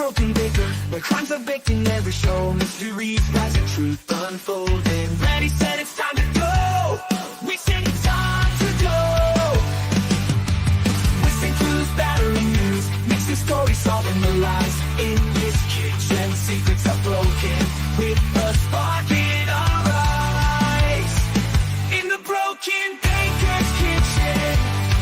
broken baker, where crimes are baked in every show. Mysteries rise and truth unfolding. Ready, set, it's time to go. We say it's time to go. Whistling through battering news, mixing stories, solving the lies. In this kitchen, secrets are broken. With a spark in our eyes. In the broken baker's kitchen,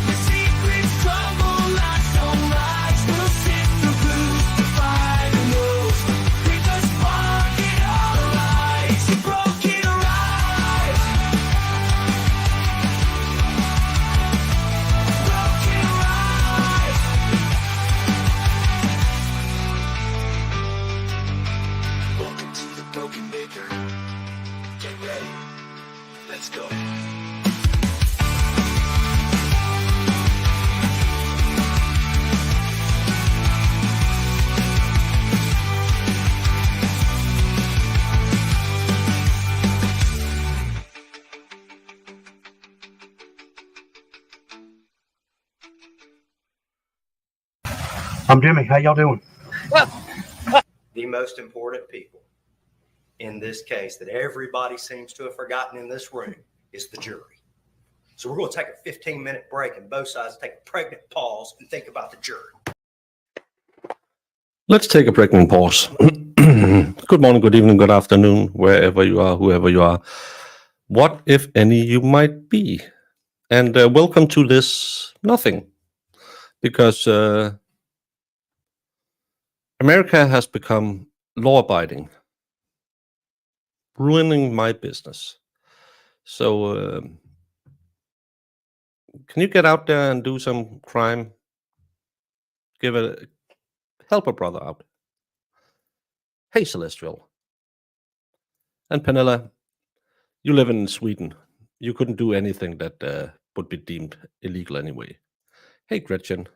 the secrets crumble like sunrise. We'll sift through clues to find the news. With a spark in our eyes. In broken rise. Broken rise. Welcome to the broken baker. Get ready. Let's go. I'm Jimmy. How y'all doing? The most important people in this case that everybody seems to have forgotten in this room is the jury. So we're going to take a 15-minute break and both sides take a pregnant pause and think about the jury. Let's take a pregnant pause. Good morning, good evening, good afternoon, wherever you are, whoever you are. What, if any, you might be. And welcome to this nothing. Because America has become law-abiding, ruining my business. So can you get out there and do some crime? Help a brother out. Hey, Celestial. And Penella, you live in Sweden. You couldn't do anything that would be deemed illegal anyway. Hey, Gretchen.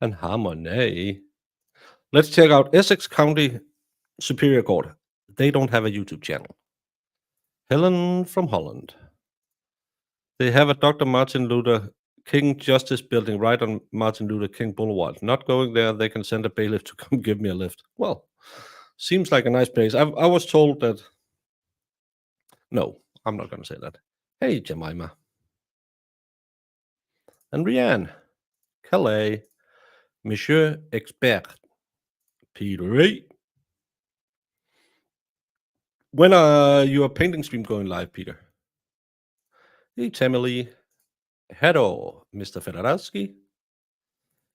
And Harmony. Let's check out Essex County Superior Court. They don't have a YouTube channel. Helen from Holland. They have a Dr. Martin Luther King Justice building right on Martin Luther King Boulevard. Not going there, they can send a bailiff to come give me a lift. Well, seems like a nice place. I was told that... No, I'm not going to say that. Hey, Jemima. And Rianne. Calais. Monsieur Expert. Peter A. When are your painting stream going live, Peter? Hey, Tamily. Hello, Mr. Federowski.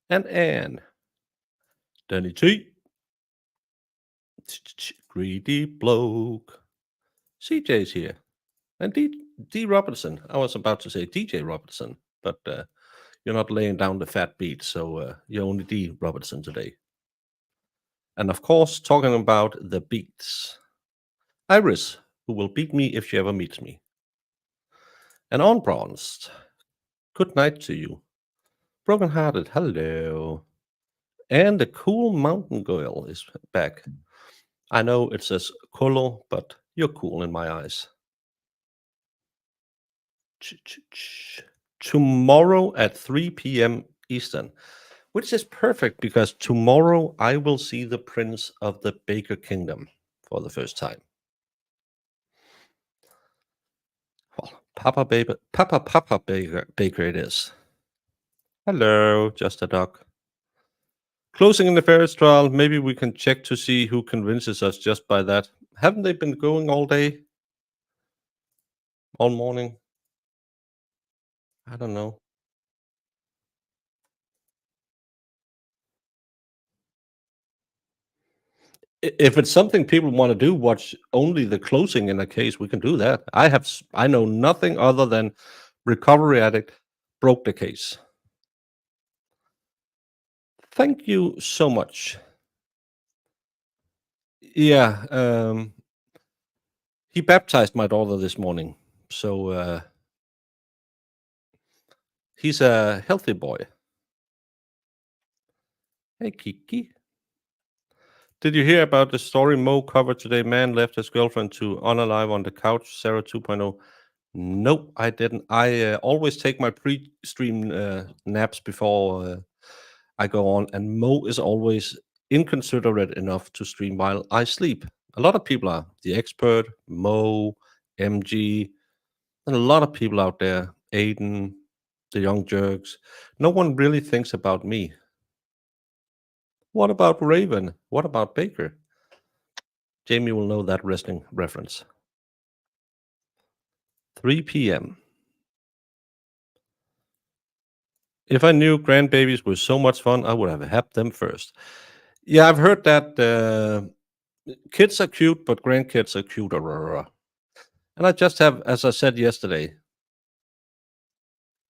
And Anne. Danny T. Greedy bloke. CJ's here. And D. Robertson. I was about to say DJ Robertson, but you're not laying down the fat beat, so you're only D. Robertson today. And of course, talking about the beats. Iris, who will beat me if she ever meets me. And unbronzed. Good night to you. Brokenhearted, hello. And the cool mountain girl is back. I know it says Colo, but you're cool in my eyes. Tomorrow at 3 p.m. Eastern, which is perfect because tomorrow I will see the Prince of the Baker Kingdom for the first time. Well, Papa Baker it is. Hello, just a duck. Closing in the Ferris trial, maybe we can check to see who convinces us just by that. Haven't they been going all day? All morning? I don't know. If it's something people want to do, watch only the closing in a case, we can do that. I know nothing other than Recovery Addict broke the case. Thank you so much. Yeah, he baptized my daughter this morning, so he's a healthy boy. Hey, Kiki. Did you hear about the story Mo covered today? Man left his girlfriend to unalive on the couch, Sarah 2.0. Nope, I didn't. I always take my pre-stream naps before I go on, and Mo is always inconsiderate enough to stream while I sleep. A lot of people are. The Expert, Mo, MG, and a lot of people out there, Aiden, the Young Jerks. No one really thinks about me. What about Raven? What about Baker? Jamie will know that wrestling reference. 3 p.m. If I knew grandbabies were so much fun, I would have had them first. Yeah, I've heard that kids are cute, but grandkids are cuter. And I just have, as I said yesterday,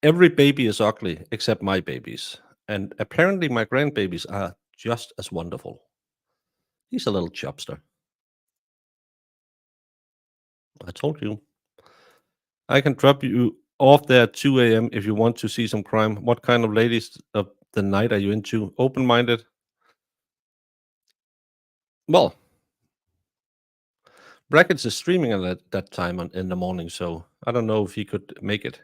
every baby is ugly except my babies. And apparently my grandbabies are just as wonderful. He's a little chubster. I told you. I can drop you off there at 2 a.m. if you want to see some crime. What kind of ladies of the night are you into? Open-minded? Well, Brackets is streaming at that time in the morning, so I don't know if he could make it.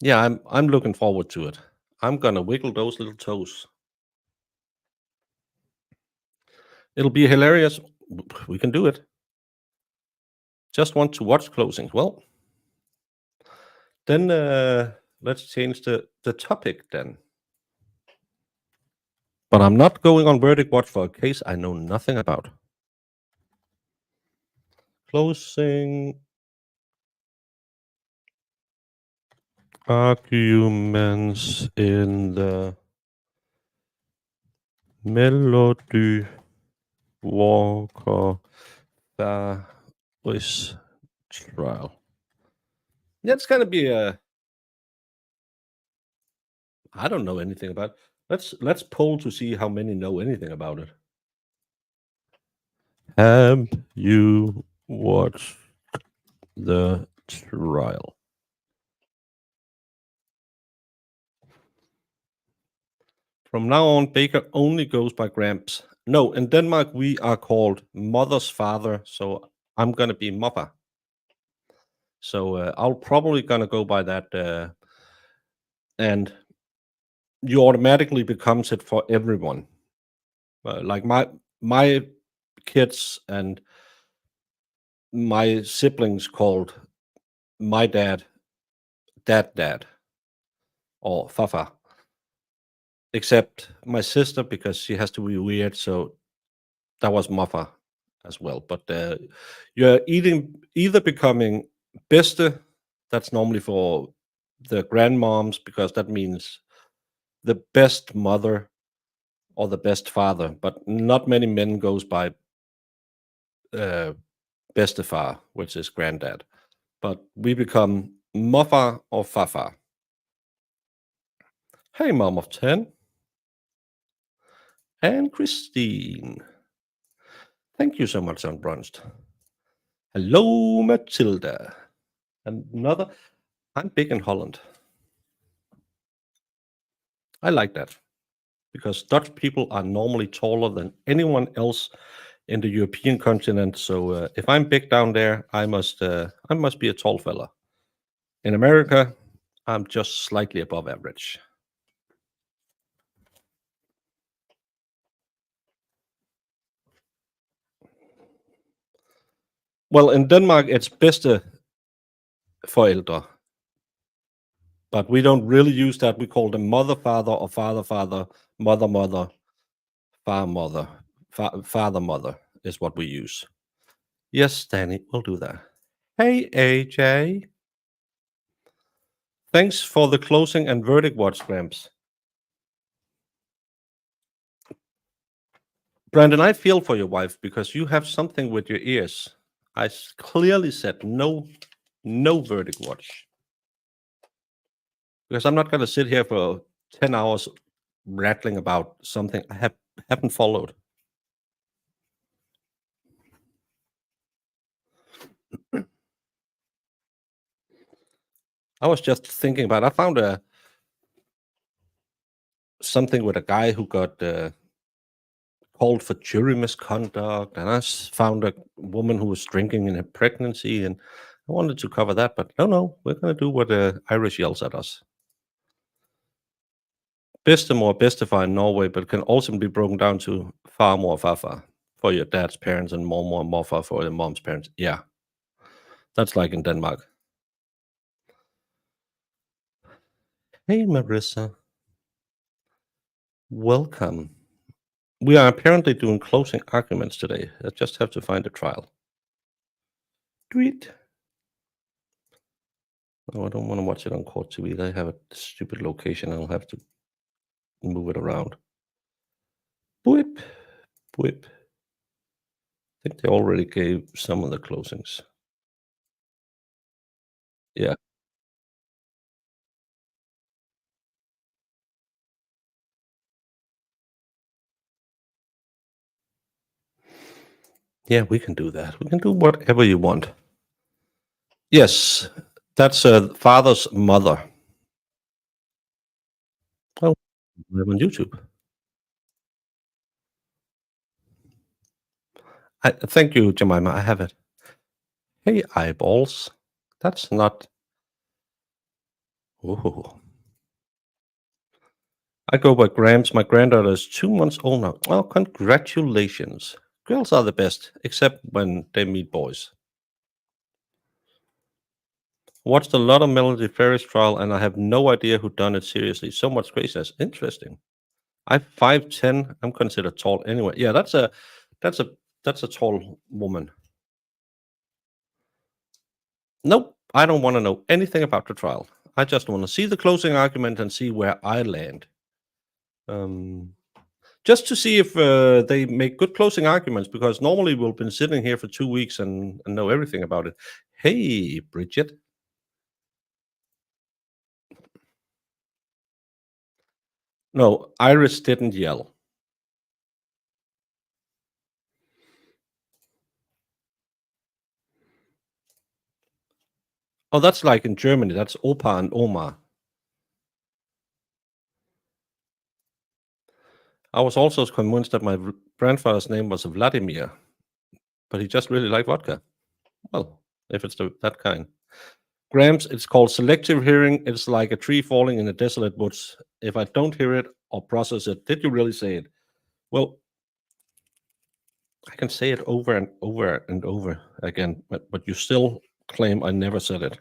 Yeah, I'm looking forward to it. I'm gonna wiggle those little toes. It'll be hilarious. We can do it. Just want to watch closings. Well, then let's change the topic then. But I'm not going on Verdict Watch for a case I know nothing about. Closing arguments in the Melody Walker Farris trial. Yeah, it's gonna be a. I don't know anything about it. Let's poll to see how many know anything about it. Have you watched the trial? From now on, Baker only goes by Gramps. No, in Denmark we are called mother's father, so I'm gonna be mother. So I'll probably gonna go by that, and you automatically becomes it for everyone. Like my kids and my siblings called my dad or Fafa, except my sister because she has to be weird, so that was Muffa as well. But you're either becoming beste, that's normally for the grandmoms because that means the best mother or the best father, but not many men goes by bestefar, which is granddad. But we become Muffa or Fafa. Hey, mom of 10. And Christine. Thank you so much, Unbrunched. Hello, Matilda. Another. I'm big in Holland. I like that because Dutch people are normally taller than anyone else in the European continent. So if I'm big down there, I must be a tall fella. In America, I'm just slightly above average. Well, in Denmark, it's bedste forældre. But we don't really use that. We call them mother, father, or father, father, mother, mother, mother, father, mother is what we use. Yes, Danny, we'll do that. Hey, AJ. Thanks for the closing and verdict watch, Gramps. Brandon, I feel for your wife because you have something with your ears. I clearly said no verdict watch. Because I'm not going to sit here for 10 hours rattling about something I haven't followed. I was just thinking about. I found something with a guy who got called for jury misconduct, and I found a woman who was drinking in her pregnancy, and I wanted to cover that, but no, we're going to do what Irish yells at us. Bestemor, bestefar in Norway, but can also be broken down to farmor, farfar for your dad's parents and mormor, morfar for your mom's parents. Yeah. That's like in Denmark. Hey, Marissa. Welcome. We are apparently doing closing arguments today. I just have to find a trial. Tweet. Oh, I don't want to watch it on Court TV. They have a stupid location. I'll have to move it around. Whip. Whip. I think they already gave some of the closings. Yeah. Yeah, we can do that. We can do whatever you want. Yes, that's father's mother. Oh, live on YouTube. Thank you, Jemima. I have it. Hey, eyeballs. That's not. Oh. I go by Grams. My granddaughter is 2 months old now. Oh, congratulations. Girls are the best, except when they meet boys. Watched a lot of Melody Farris trial, and I have no idea who done it seriously. So much craziness. Interesting. I'm 5'10". I'm considered tall anyway. Yeah, that's a tall woman. Nope, I don't want to know anything about the trial. I just want to see the closing argument and see where I land. Just to see if they make good closing arguments, because normally we've been sitting here for 2 weeks and know everything about it. Hey, Bridget. No, Iris didn't yell. Oh, that's like in Germany. That's Opa and Oma. I was also convinced that my grandfather's name was Vladimir, but he just really liked vodka. Well, if it's that kind. Grams, it's called selective hearing. It's like a tree falling in the desolate woods. If I don't hear it or process it, did you really say it? Well, I can say it over and over and over again, but you still claim I never said it.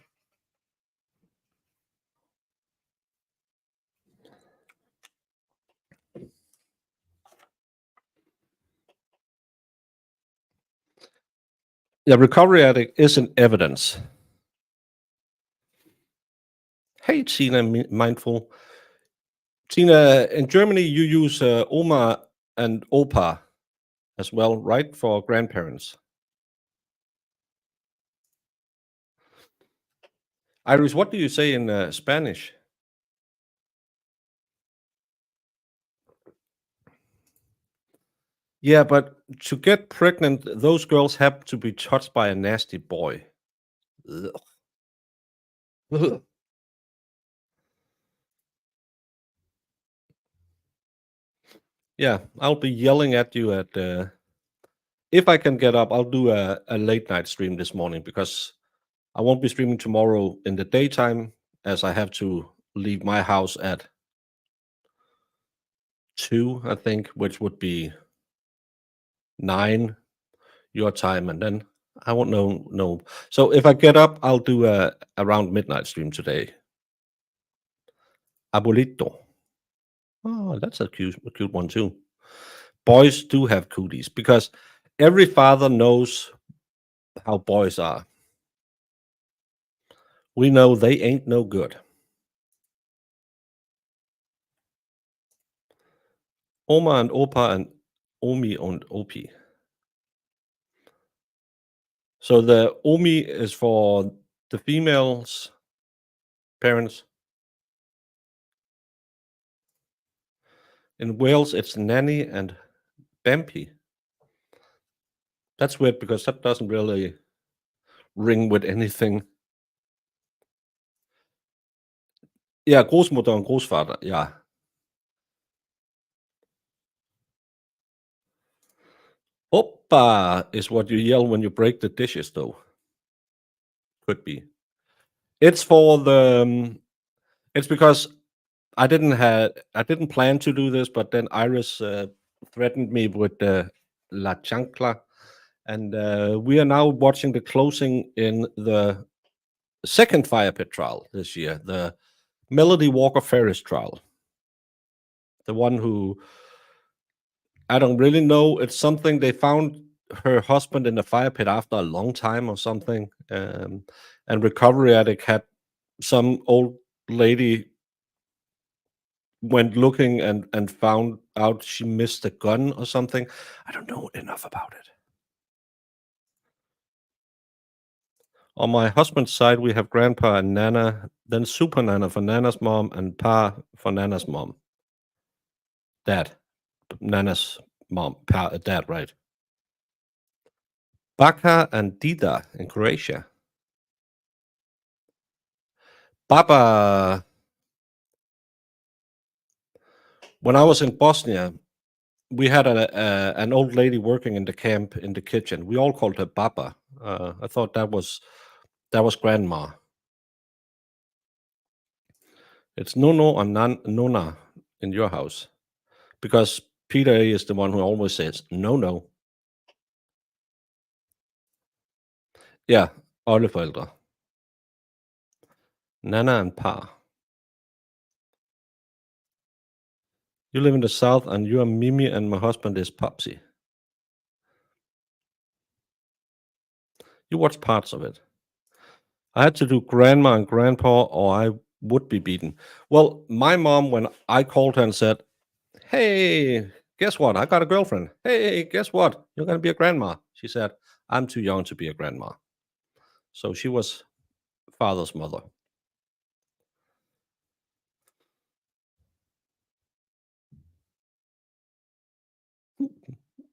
The recovery addict isn't evidence. Hey, Tina, mindful. Tina, in Germany, you use Oma and Opa as well, right? For grandparents. Iris, what do you say in Spanish? Yeah, but to get pregnant, those girls have to be touched by a nasty boy. Ugh. Ugh. Yeah, I'll be yelling at you at if I can get up, I'll do a late night stream this morning, because I won't be streaming tomorrow in the daytime, as I have to leave my house at 2, I think, which would be 9 your time, and then I won't know. No. So if I get up, I'll do a around midnight stream today. Abuelito. Oh, that's a cute one too. Boys do have cooties, because every father knows how boys are. We know they ain't no good. Oma and Opa and Omi and Opi. So the Omi is for the female's parents. In Wales, it's nanny and Bampi. That's weird, because that doesn't really ring with anything. Yeah, Großmutter and Großvater, yeah. Oppa is what you yell when you break the dishes, though. Could be. It's for the. It's because I didn't plan to do this, but then Iris threatened me with La Chancla, and we are now watching the closing in the second fire pit trial this year, the Melody Walker Farris trial. The one who I don't really know. It's something they found her husband in the fire pit after a long time or something, and recovery addict had some old lady went looking and found out she missed a gun or something. I don't know enough about it. On my husband's side, we have grandpa and nana, then super nana for nana's mom, and pa for nana's mom. Dad, nana's mom, pa, dad, right? Baka and Dida in Croatia. Baba, when I was in Bosnia, we had an old lady working in the camp in the kitchen. We all called her Baba. I thought that was grandma. It's Nono and Nona in your house, because Peter A is the one who always says no. Yeah, alle forældre. Nana and Pa. You live in the south, and you are Mimi, and my husband is Popsy. You watch parts of it. I had to do grandma and grandpa, or I would be beaten. Well, my mom, when I called her and said, "Hey, guess what? I got a girlfriend. Hey, guess what? You're going to be a grandma." She said, "I'm too young to be a grandma." So she was father's mother.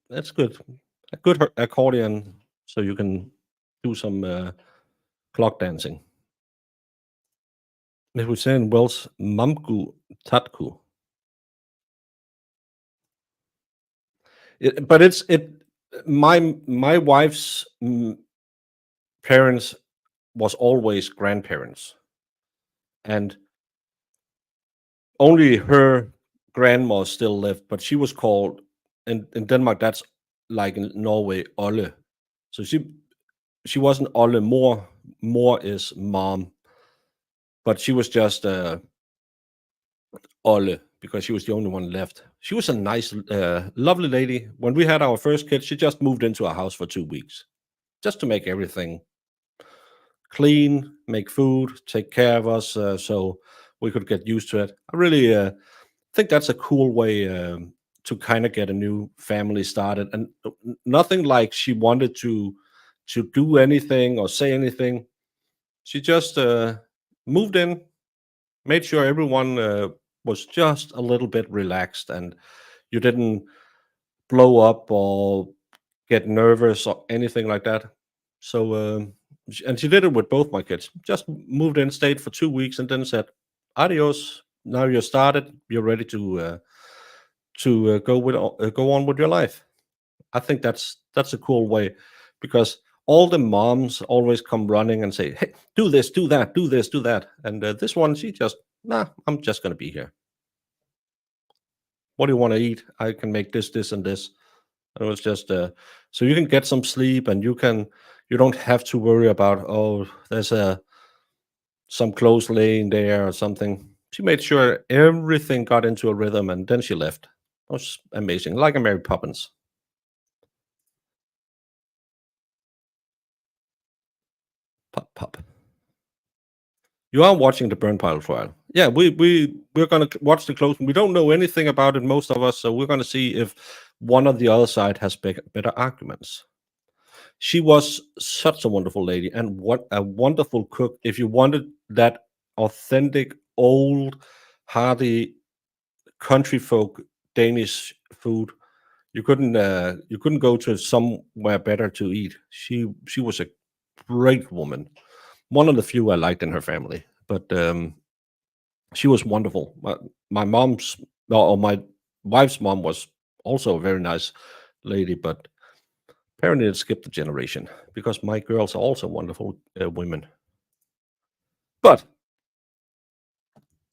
That's good. A good accordion, so you can do some clock dancing. If we say in Welsh, "Mamgu tatku." But it's it. My wife's parents was always grandparents, and only her grandma still lived. But she was called in Denmark. That's like in Norway, Olle. So she wasn't Olle. More is mom, but she was just Olle because she was the only one left. She was a nice, lovely lady. When we had our first kid, she just moved into our house for 2 weeks just to make everything clean, make food, take care of us, so we could get used to it. I really think that's a cool way to kind of get a new family started, and nothing like she wanted to do anything or say anything. She just moved in, made sure everyone was just a little bit relaxed, and you didn't blow up or get nervous or anything like that. So, and she did it with both my kids. Just moved in, stayed for 2 weeks, and then said, "Adios. Now you're started. You're ready to go on with your life." I think that's a cool way, because all the moms always come running and say, "Hey, do this, do that, do this, do that," and this one, she just, "Nah, I'm just gonna be here. What do you want to eat? I can make this, this, and this." And it was just so you can get some sleep, and you don't have to worry about, oh, there's some clothes laying there or something. She made sure everything got into a rhythm, and then she left. It was amazing, like a Mary Poppins. Pop, pop. You are watching the burn pile trial. Yeah, we're gonna watch the closing. We don't know anything about it, most of us, so we're gonna see if one or the other side has better arguments. She was such a wonderful lady, and what a wonderful cook. If you wanted that authentic, old, hearty, country folk Danish food, you couldn't go to somewhere better to eat. She was a great woman, one of the few I liked in her family, but she was wonderful. My mom's or my wife's mom was also a very nice lady, but apparently it skipped a generation, because my girls are also wonderful women. But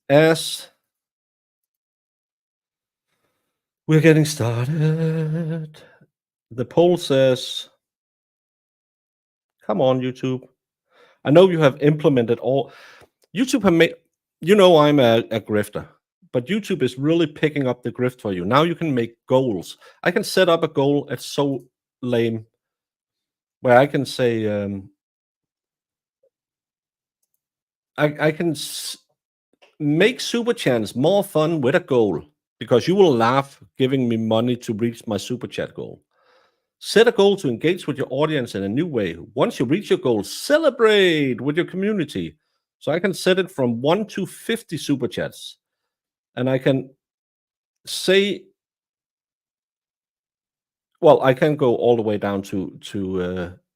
as We're getting started. The poll says, come on, YouTube. I know you have implemented all. YouTube have made, I'm a grifter, but YouTube is really picking up the grift for you. Now you can make goals. I can set up a goal. It's so lame. Where I can say, I can make super chats more fun with a goal, because you will laugh giving me money to reach my super chat goal. Set a goal to engage with your audience in a new way. Once you reach your goal, celebrate with your community. So I can set it from 1 to 50 super chats. And I can say, well, I can go all the way down to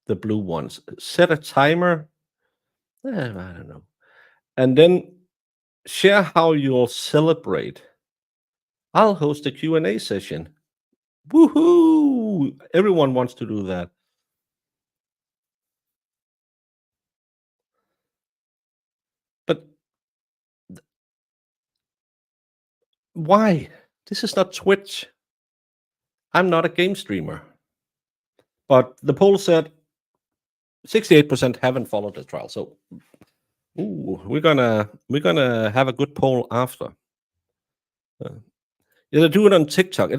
the blue ones. Set a timer. I don't know. And then share how you'll celebrate. I'll host a Q&A session. Woohoo! Everyone wants to do that. But why? This is not Twitch. I'm not a game streamer. But the poll said 68% haven't followed the trial. So we're gonna have a good poll after. They do it on TikTok.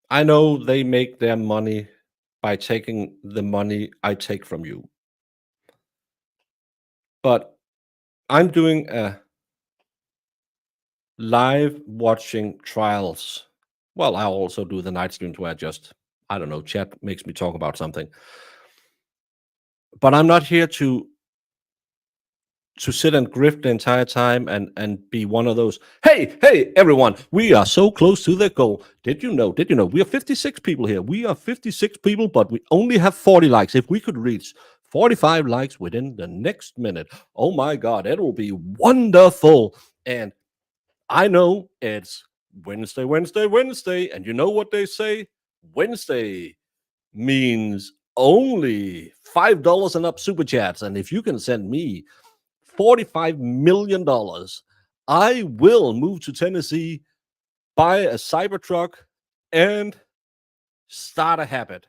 I know they make their money by taking the money I take from you. But I'm doing a live watching trials. Well, I also do the night streams where I don't know, chat makes me talk about something. But I'm not here to sit and grift the entire time and be one of those, hey, everyone, we are so close to the goal. Did you know? We are 56 people here. We are 56 people, but we only have 40 likes. If we could reach 45 likes within the next minute, oh my God, it will be wonderful. And I know it's Wednesday. And you know what they say? Wednesday means only $5 and up super chats. And if you can send me $45 million, I will move to Tennessee, buy a Cybertruck, and start a habit.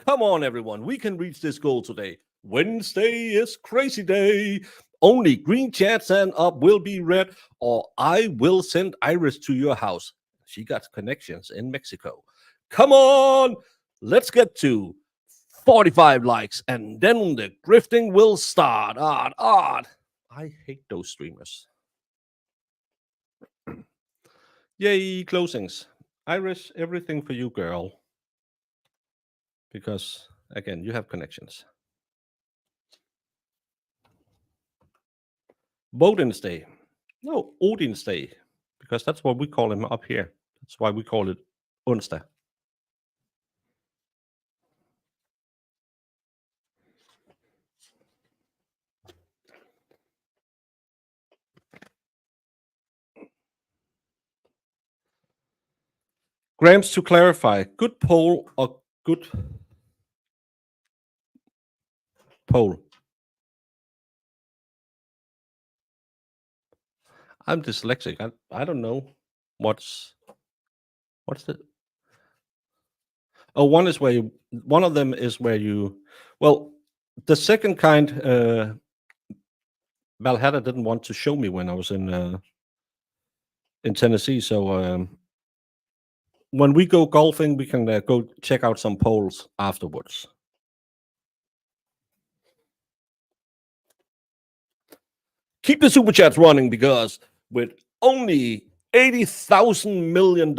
Come on, everyone. We can reach this goal today. Wednesday is crazy day. Only green chats and up will be read, or I will send Iris to your house. She got connections in Mexico. Come on. Let's get to 45 likes, and then the grifting will start. I hate those streamers. Yay, closings. Iris, everything for you, girl. Because, again, you have connections. Odin's Day. No, Odin's Day. Because that's what we call him up here. That's why we call it Onsdag. Grams, to clarify, good poll or good poll? I'm dyslexic. I don't know what's the. Oh, one of them is where you. Well, the second kind, Valhalla didn't want to show me when I was in Tennessee. So when we go golfing, we can go check out some polls afterwards. Keep the super chats running, because with only $80,000 million,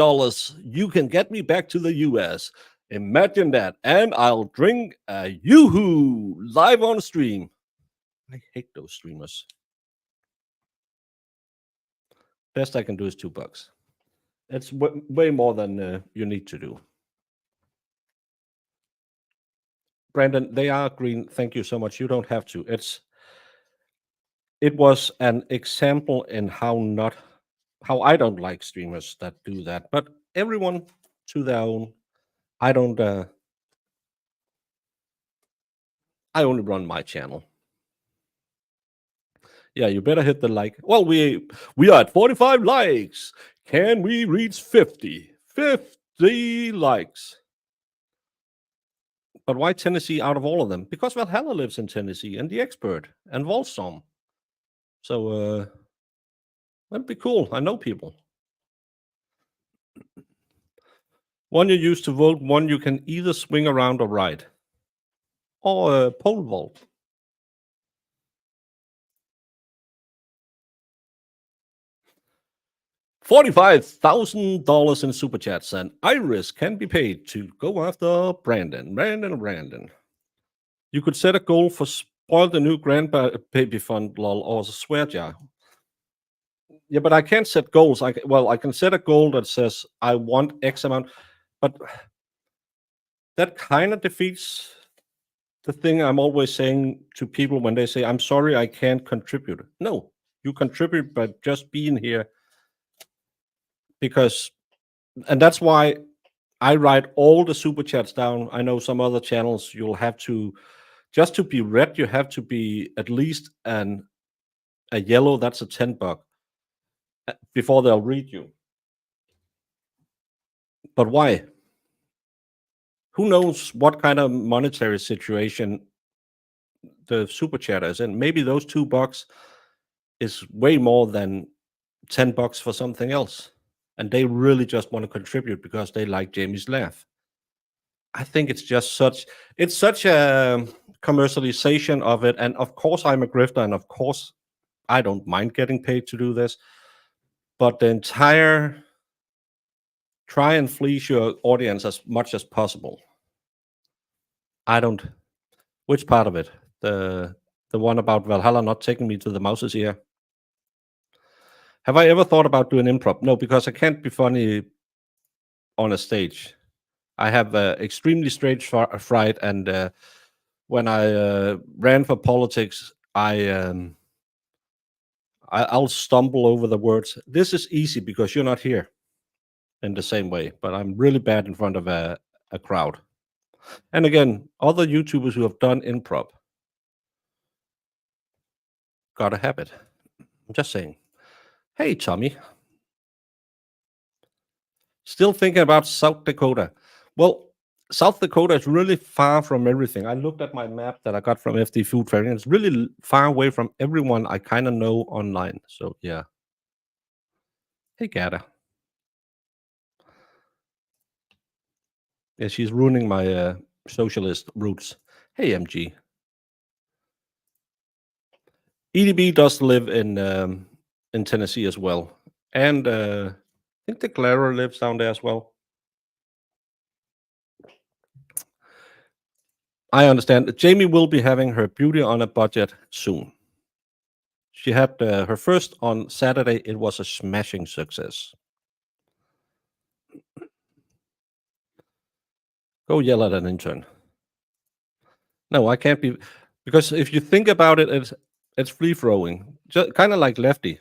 you can get me back to the US. Imagine that. And I'll drink a yoo-hoo live on stream. I hate those streamers. Best I can do is $2. It's way more than you need to do. Brandon, they are green. Thank you so much. You don't have to. It was an example in how I don't like streamers that do that. But everyone to their own. I don't. I only run my channel. Yeah, you better hit the like. Well, we are at 45 likes. Can we reach 50? 50 likes. But why Tennessee out of all of them? Because Valhalla lives in Tennessee, and The Expert, and Volsom. So that'd be cool. I know people. One you use to vote, one you can either swing around or ride. Or pole vault. $45,000 in super chats, and Iris can be paid to go after Brandon. You could set a goal for spoil the new grandbaby fund, lol, or a swear jar. Yeah, but I can't set goals. I can set a goal that says I want X amount, but that kind of defeats the thing I'm always saying to people when they say, I'm sorry, I can't contribute. No, you contribute by just being here. And that's why I write all the super chats down. I know some other channels you'll have to, just to be read, you have to be at least a yellow, that's a $10 before they'll read you. But why? Who knows what kind of monetary situation the super chatter is in? Maybe those $2 is way more than $10 for something else. And they really just want to contribute because they like Jamie's laugh. I think it's just such a commercialization of it. And of course, I'm a grifter, and of course, I don't mind getting paid to do this. But the entire try and fleece your audience as much as possible. I don't. Which part of it? The one about Valhalla not taking me to the mouse's ear? Have I ever thought about doing improv? No, because I can't be funny on a stage. I have extremely stage fright, and when I ran for politics, I'll stumble over the words. This is easy because you're not here in the same way, but I'm really bad in front of a crowd. And again, other YouTubers who have done improv gotta have it. I'm just saying. Hey, Tommy. Still thinking about South Dakota. Well, South Dakota is really far from everything. I looked at my map that I got from FD Food Fair, and it's really far away from everyone I kind of know online. So, yeah. Hey, Gada. Yeah, she's ruining my socialist roots. Hey, MG. EDB does live in Tennessee as well. And I think the Clara lives down there as well. I understand. Jamie will be having her beauty on a budget soon. She had her first on Saturday. It was a smashing success. Go yell at an intern. No, I can't be, because if you think about it, it's free throwing, just kind of like Lefty.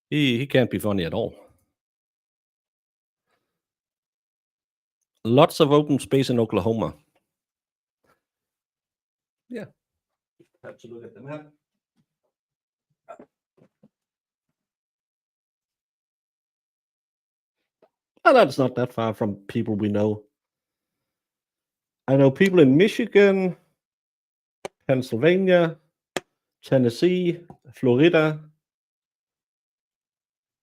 He can't be funny at all. Lots of open space in Oklahoma. Yeah, have to look at the map. Well, that's not that far from people we know. I know people in Michigan, Pennsylvania, Tennessee, Florida.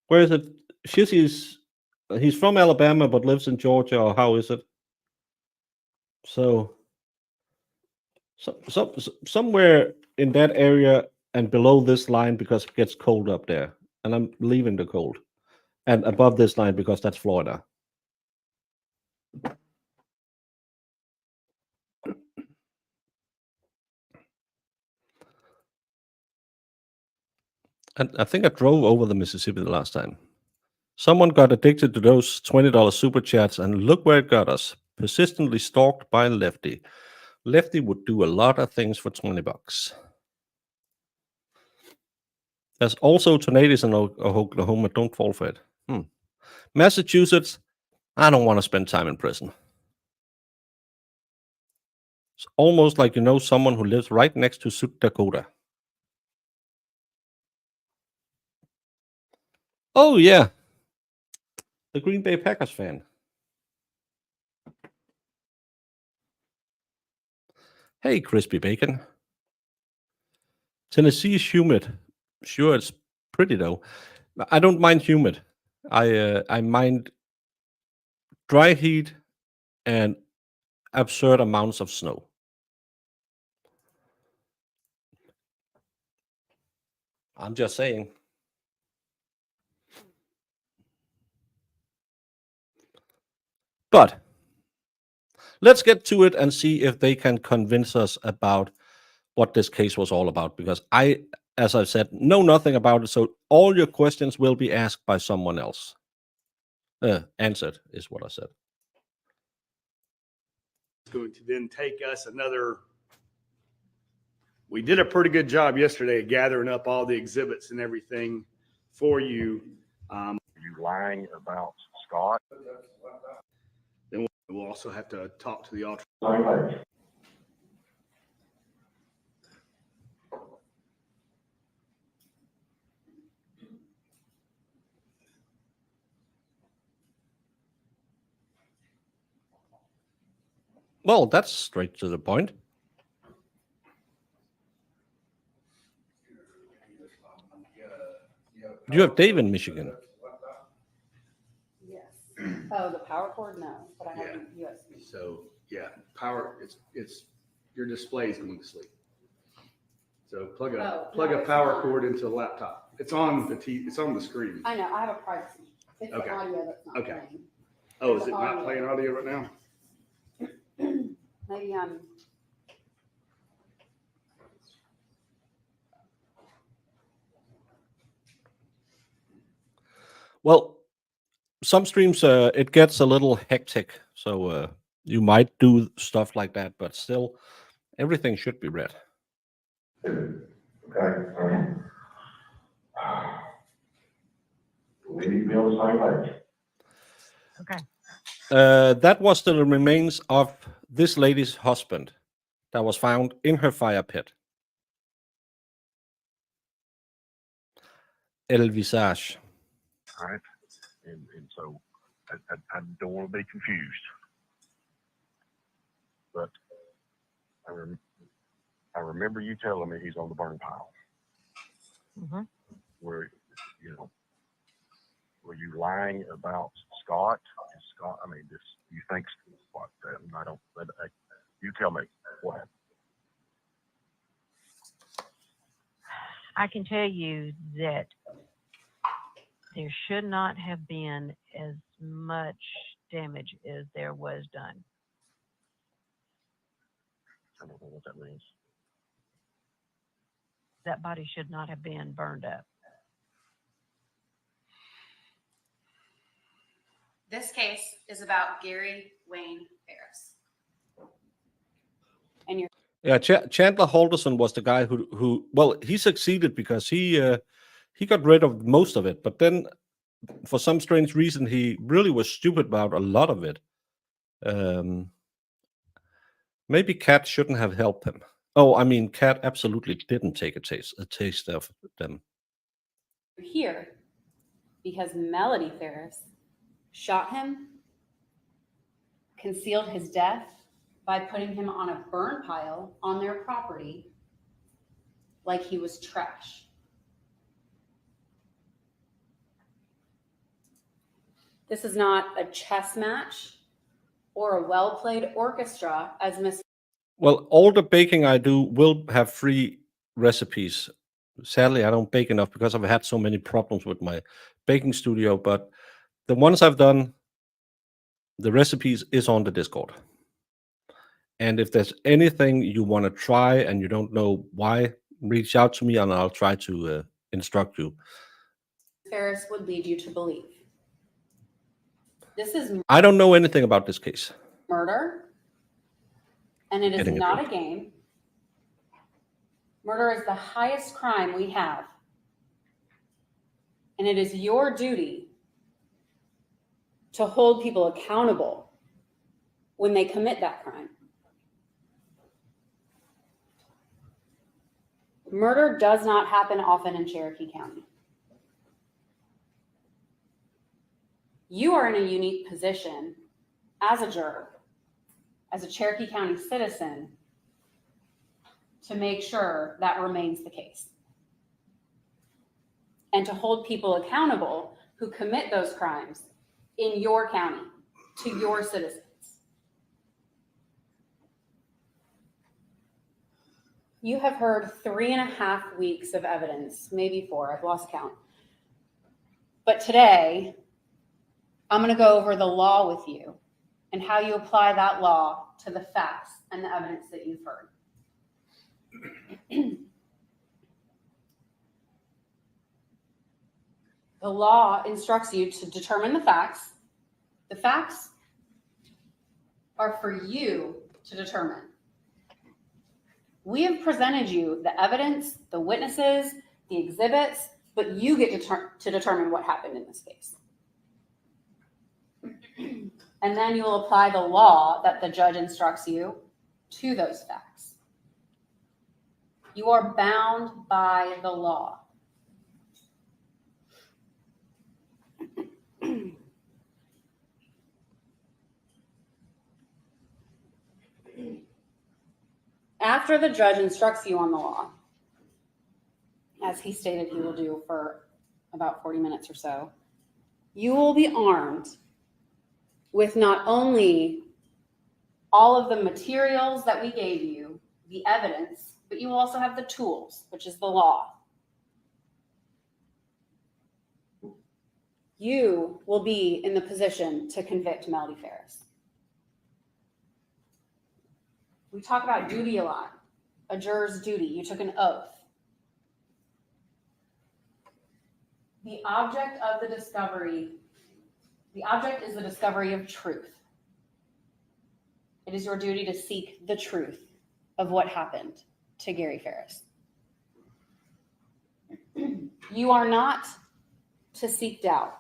Where is it? He's from Alabama but lives in Georgia, or how is it? So somewhere in that area and below this line, because it gets cold up there, and I'm leaving the cold, and above this line because that's Florida. And I think I drove over the Mississippi the last time. Someone got addicted to those $20 super chats, and look where it got us. Persistently stalked by Lefty. Lefty would do a lot of things for $20. There's also tornadoes in Oklahoma. Don't fall for it. Massachusetts, I don't want to spend time in prison. It's almost like you know someone who lives right next to South Dakota. Oh, yeah. the Green Bay Packers fan. Hey, crispy bacon. Tennessee is humid. Sure, it's pretty though. I don't mind humid. I mind dry heat and absurd amounts of snow. I'm just saying. But let's get to it and see if they can convince us about what this case was all about. Because I, as I've said, know nothing about it. So all your questions will be asked by someone else. Answered is what I said. It's going to then take us another. We did a pretty good job yesterday gathering up all the exhibits and everything for you. You lying about Scott? Then we'll also have to talk to the alternate. Well, that's straight to the point. You have Dave in Michigan. Yes. Oh, the power cord? No, but I have the USB. So yeah, power. It's your display is going to sleep. So plug a power cord into the laptop. It's on the It's on the screen. I know. I have a privacy. It's Okay. the audio that's not Okay. playing. Oh, is it not playing audio right now? Maybe Well, some streams it gets a little hectic, so you might do stuff like that, but still, everything should be read. Okay. We need to be on the same page. Okay. That was the remains of this lady's husband that was found in her fire pit. El visage. All right. And so I don't want to be confused, but I remember you telling me he's on the burn pile. Mm-hmm. Were you lying about Scott? Scott, I mean, you think what? I don't. You tell me what happened. I can tell you that there should not have been as much damage as there was done. I don't know what that means. That body should not have been burned up. This case is about Gary Wayne Farris. and you're Yeah, Chandler Halderson was the guy who well, he succeeded because he got rid of most of it, but then for some strange reason he really was stupid about a lot of it. Maybe Kat shouldn't have helped him. Oh, I mean, Kat absolutely didn't take a taste of them. here because Melody Farris shot him, concealed his death by putting him on a burn pile on their property like he was trash. This is not a chess match or a well-played orchestra, as Miss. Well, all the baking I do will have free recipes. Sadly, I don't bake enough because I've had so many problems with my baking studio, but the ones I've done, the recipes is on the Discord. And if there's anything you want to try and you don't know why, reach out to me and I'll try to instruct you. Farris would lead you to believe. This is I don't know anything about this case. murder, and it is Getting a not drink. a game. Murder is the highest crime we have, and it is your duty to hold people accountable when they commit that crime. Murder does not happen often in Cherokee County. You are in a unique position as a juror, as a Cherokee County citizen, to make sure that remains the case. And to hold people accountable who commit those crimes in your county, to your citizens. You have heard 3.5 weeks of evidence, maybe 4, I've lost count. But today, I'm going to go over the law with you and how you apply that law to the facts and the evidence that you've heard. The law instructs you to determine the facts. The facts are for you to determine. We have presented you the evidence, the witnesses, the exhibits, but you get to determine what happened in this case. And then you will apply the law that the judge instructs you to those facts. You are bound by the law. After the judge instructs you on the law, as he stated he will do for about 40 minutes or so, you will be armed with not only all of the materials that we gave you, the evidence, but you will also have the tools, which is the law. You will be in the position to convict Melody Farris. We talk about duty a lot, a juror's duty. You took an oath. The object of the discovery, the object is the discovery of truth. It is your duty to seek the truth of what happened to Gary Farris. You are not to seek doubt.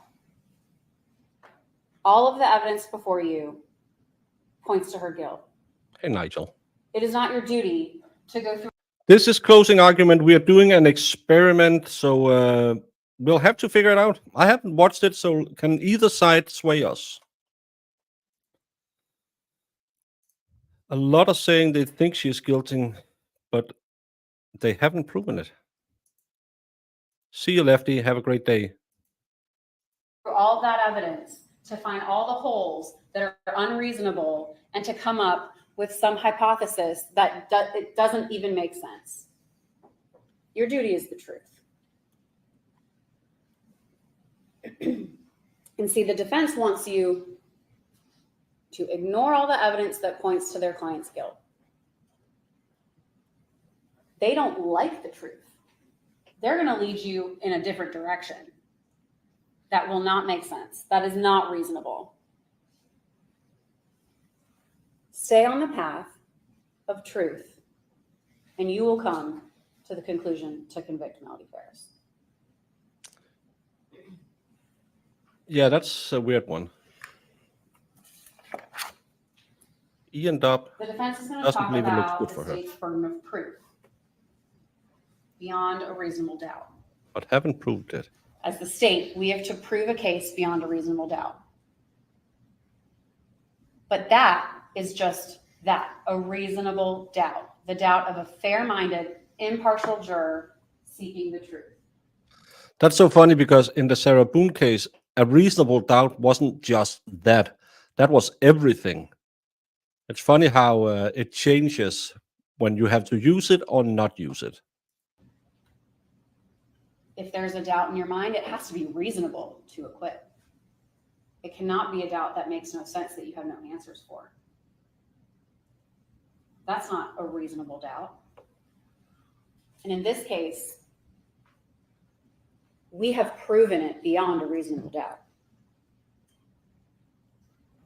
All of the evidence before you points to her guilt. Hey, Nigel. It is not your duty to go through. This is closing argument. We are doing an experiment, so we'll have to figure it out. I haven't watched it, so can either side sway us? A lot are saying they think she's guilty, but they haven't proven it. See you, Lefty. Have a great day. All of that evidence to find all the holes that are unreasonable and to come up with some hypothesis that it doesn't even make sense. Your duty is the truth. And see, the defense wants you to ignore all the evidence that points to their client's guilt. They don't like the truth. They're going to lead you in a different direction. That will not make sense. That is not reasonable. Stay on the path of truth, and you will come to the conclusion to convict Melody Farris. Yeah, that's a weird one. Ian Dobb The defense is going to doesn't talk believe it looks about good the for her, state's burden of proof beyond a reasonable doubt. but haven't proved it. As the state, we have to prove a case beyond a reasonable doubt. But that is just that, a reasonable doubt, the doubt of a fair-minded, impartial juror seeking the truth. That's so funny because in the Sarah Boone case, a reasonable doubt wasn't just that. That was everything. It's funny how it changes when you have to use it or not use it. If there's a doubt in your mind, it has to be reasonable to acquit. It cannot be a doubt that makes no sense that you have no answers for. That's not a reasonable doubt. And in this case, we have proven it beyond a reasonable doubt.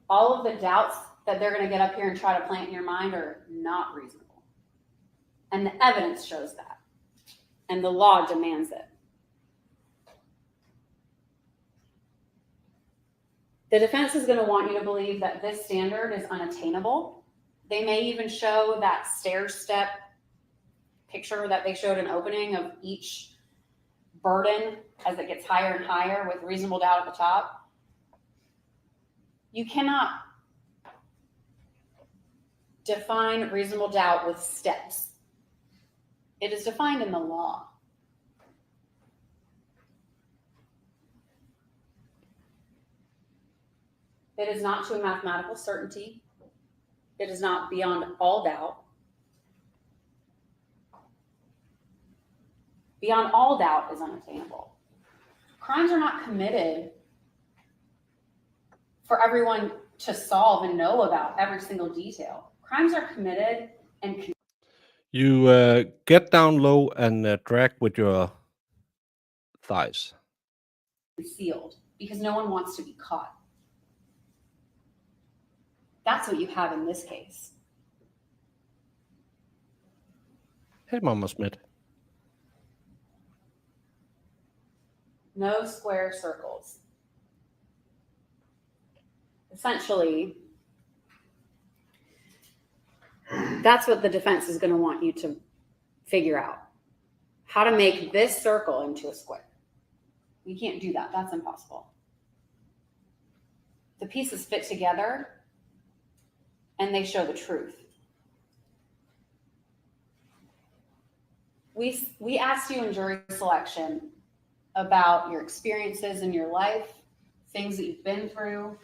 All of the doubts that they're going to get up here and try to plant in your mind are not reasonable. And the evidence shows that. And the law demands it. The defense is going to want you to believe that this standard is unattainable. They may even show that stair step picture that they showed an opening of each burden as it gets higher and higher with reasonable doubt at the top. You cannot define reasonable doubt with steps. It is defined in the law. It is not to a mathematical certainty. It is not beyond all doubt. Beyond all doubt is unattainable. Crimes are not committed for everyone to solve and know about every single detail. Crimes are committed and You get down low and drag with your thighs. concealed because no one wants to be caught. That's what you have in this case. Hey, Mama Smith. No square circles. Essentially, that's what the defense is going to want you to figure out. How to make this circle into a square. We can't do that. That's impossible. The pieces fit together and they show the truth. We asked you in jury selection about your experiences in your life, things that you've been through.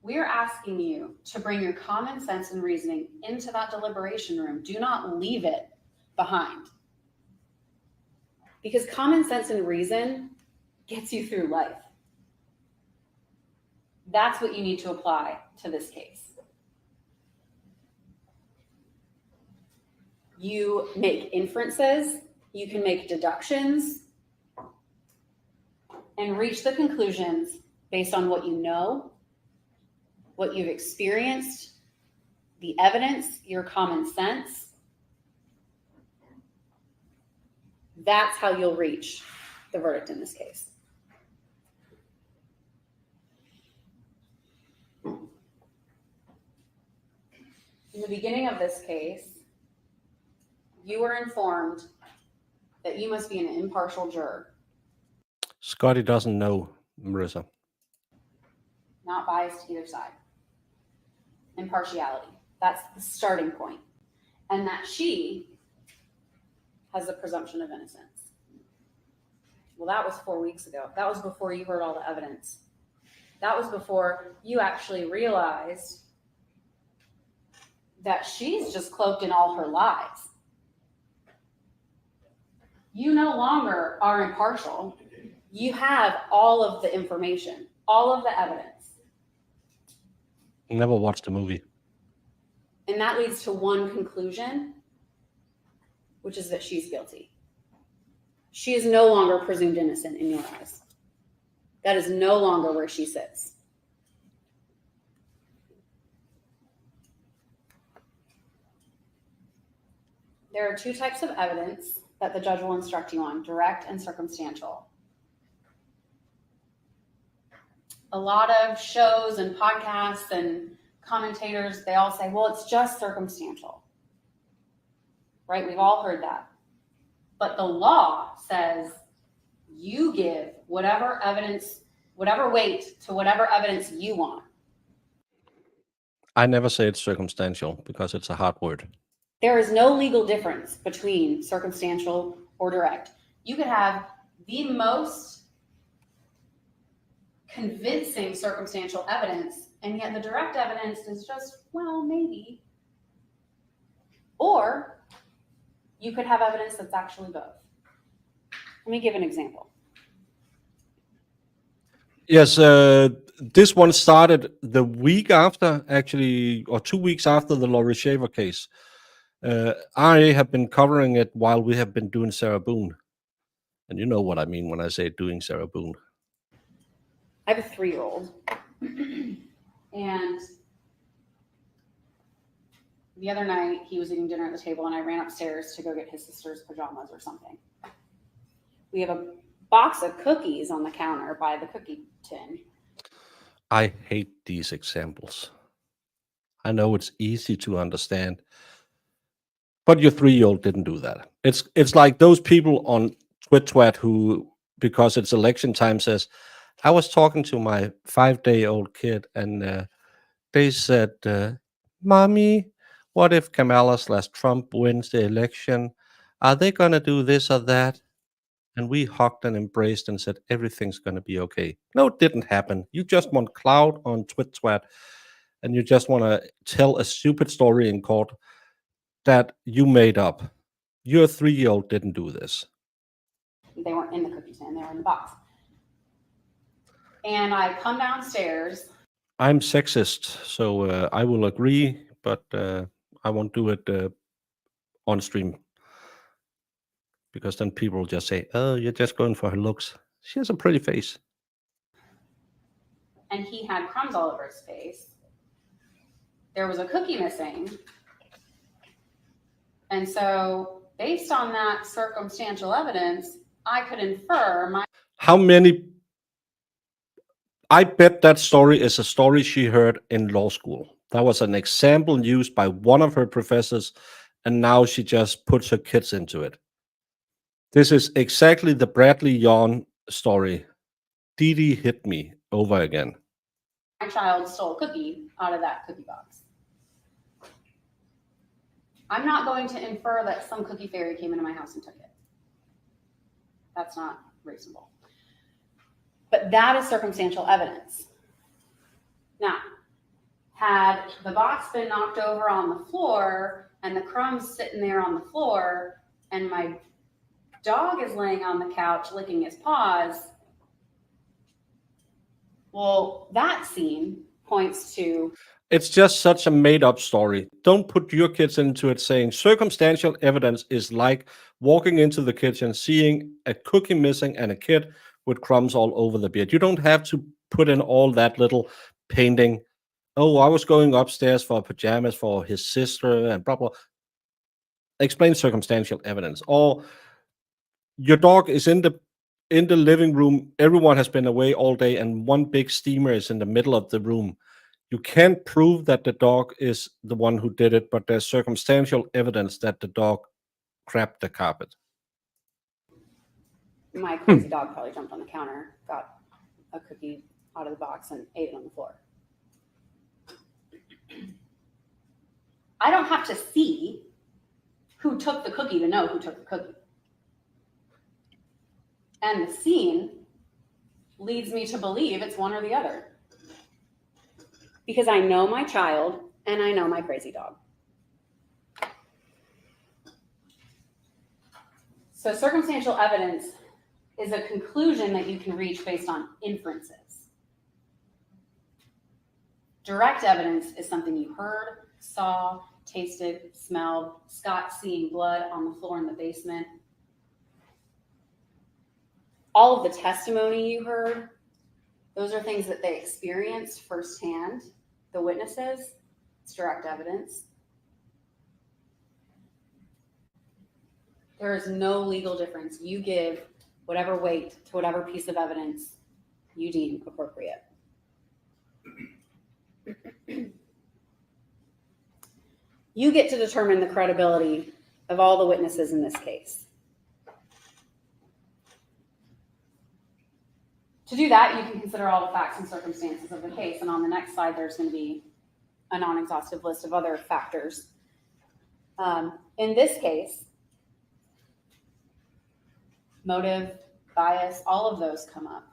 We are asking you to bring your common sense and reasoning into that deliberation room. Do not leave it behind. Because common sense and reason gets you through life. That's what you need to apply to this case. You make inferences, you can make deductions, and reach the conclusions based on what you know, what you've experienced, the evidence, your common sense. That's how you'll reach the verdict in this case. In the beginning of this case, you were informed that you must be an impartial juror, Scotty doesn't know, Marissa. not biased to either side. Impartiality. That's the starting point. And that she has the presumption of innocence. Well, that was 4 weeks ago. That was before you heard all the evidence. That was before you actually realized that she's just cloaked in all her lies. You no longer are impartial. You have all of the information, all of the evidence. Never watched the movie. And that leads to one conclusion, which is that she's guilty. She is no longer presumed innocent in your eyes. That is no longer where she sits. There are two types of evidence that the judge will instruct you on, direct and circumstantial. A lot of shows and podcasts and commentators, they all say, well, it's just circumstantial. Right? We've all heard that. But the law says you give whatever evidence, whatever weight to whatever evidence you want. I never say it's circumstantial because it's a hard word. There is no legal difference between circumstantial or direct. You could have the most convincing circumstantial evidence, and yet the direct evidence is just, well, maybe. Or you could have evidence that's actually both. Let me give an example. Yes, this one started the week after, actually, or 2 weeks after the Laurie Shaver case. I have been covering it while we have been doing Sarah Boone. And you know what I mean when I say doing Sarah Boone. I have a 3-year-old. And the other night, he was eating dinner at the table, and I ran upstairs to go get his sister's pajamas or something. We have a box of cookies on the counter by the cookie tin. I hate these examples. I know it's easy to understand, but your 3-year-old didn't do that. It's like those people on Twit who, because it's election time, says, I was talking to my 5-day-old kid, and they said, "Mommy, what if Kamala/Trump wins the election? Are they gonna do this or that?" And we hugged and embraced and said, "Everything's gonna be okay." No, it didn't happen. You just want clout on Twit, and you just wanna tell a stupid story in court that you made up. Your 3-year-old didn't do this. They weren't in the cookie tin, they were in the box. And I come downstairs. I'm sexist, so I will agree, but I won't do it on stream because then people will just say, "Oh, you're just going for her looks. She has a pretty face." And he had crumbs all over his face. There was a cookie missing. And so, based on that circumstantial evidence, I could infer How many? I bet that story is a story she heard in law school. That was an example used by one of her professors, and now she just puts her kids into it. This is exactly the Bradley Yawn story. Dee Dee hit me over again. my child stole a cookie out of that cookie box. I'm not going to infer that some cookie fairy came into my house and took it. That's not reasonable. But that is circumstantial evidence. Now, had the box been knocked over on the floor and the crumbs sitting there on the floor and my dog is laying on the couch licking his paws, well, that scene points to... It's just such a made-up story. Don't put your kids into it saying circumstantial evidence is like walking into the kitchen, seeing a cookie missing and a kid with crumbs all over the bed. You don't have to put in all that little painting. Oh, I was going upstairs for pajamas for his sister and blah, blah. Explain circumstantial evidence. Or your dog is in the living room. Everyone has been away all day and one big steamer is in the middle of the room. You can't prove that the dog is the one who did it, but there's circumstantial evidence that the dog crapped the carpet. My crazy dog probably jumped on the counter, got a cookie out of the box and ate it on the floor. I don't have to see who took the cookie to know who took the cookie. And the scene leads me to believe it's one or the other. Because I know my child and I know my crazy dog. So circumstantial evidence is a conclusion that you can reach based on inferences. Direct evidence is something you heard, saw, tasted, smelled. Scott seeing blood on the floor in the basement. All of the testimony you heard, those are things that they experienced firsthand, the witnesses. It's direct evidence. There is no legal difference. You give whatever weight to whatever piece of evidence you deem appropriate. You get to determine the credibility of all the witnesses in this case. To do that, you can consider all the facts and circumstances of the case. And on the next slide, there's going to be a non-exhaustive list of other factors. In this case, motive, bias, all of those come up.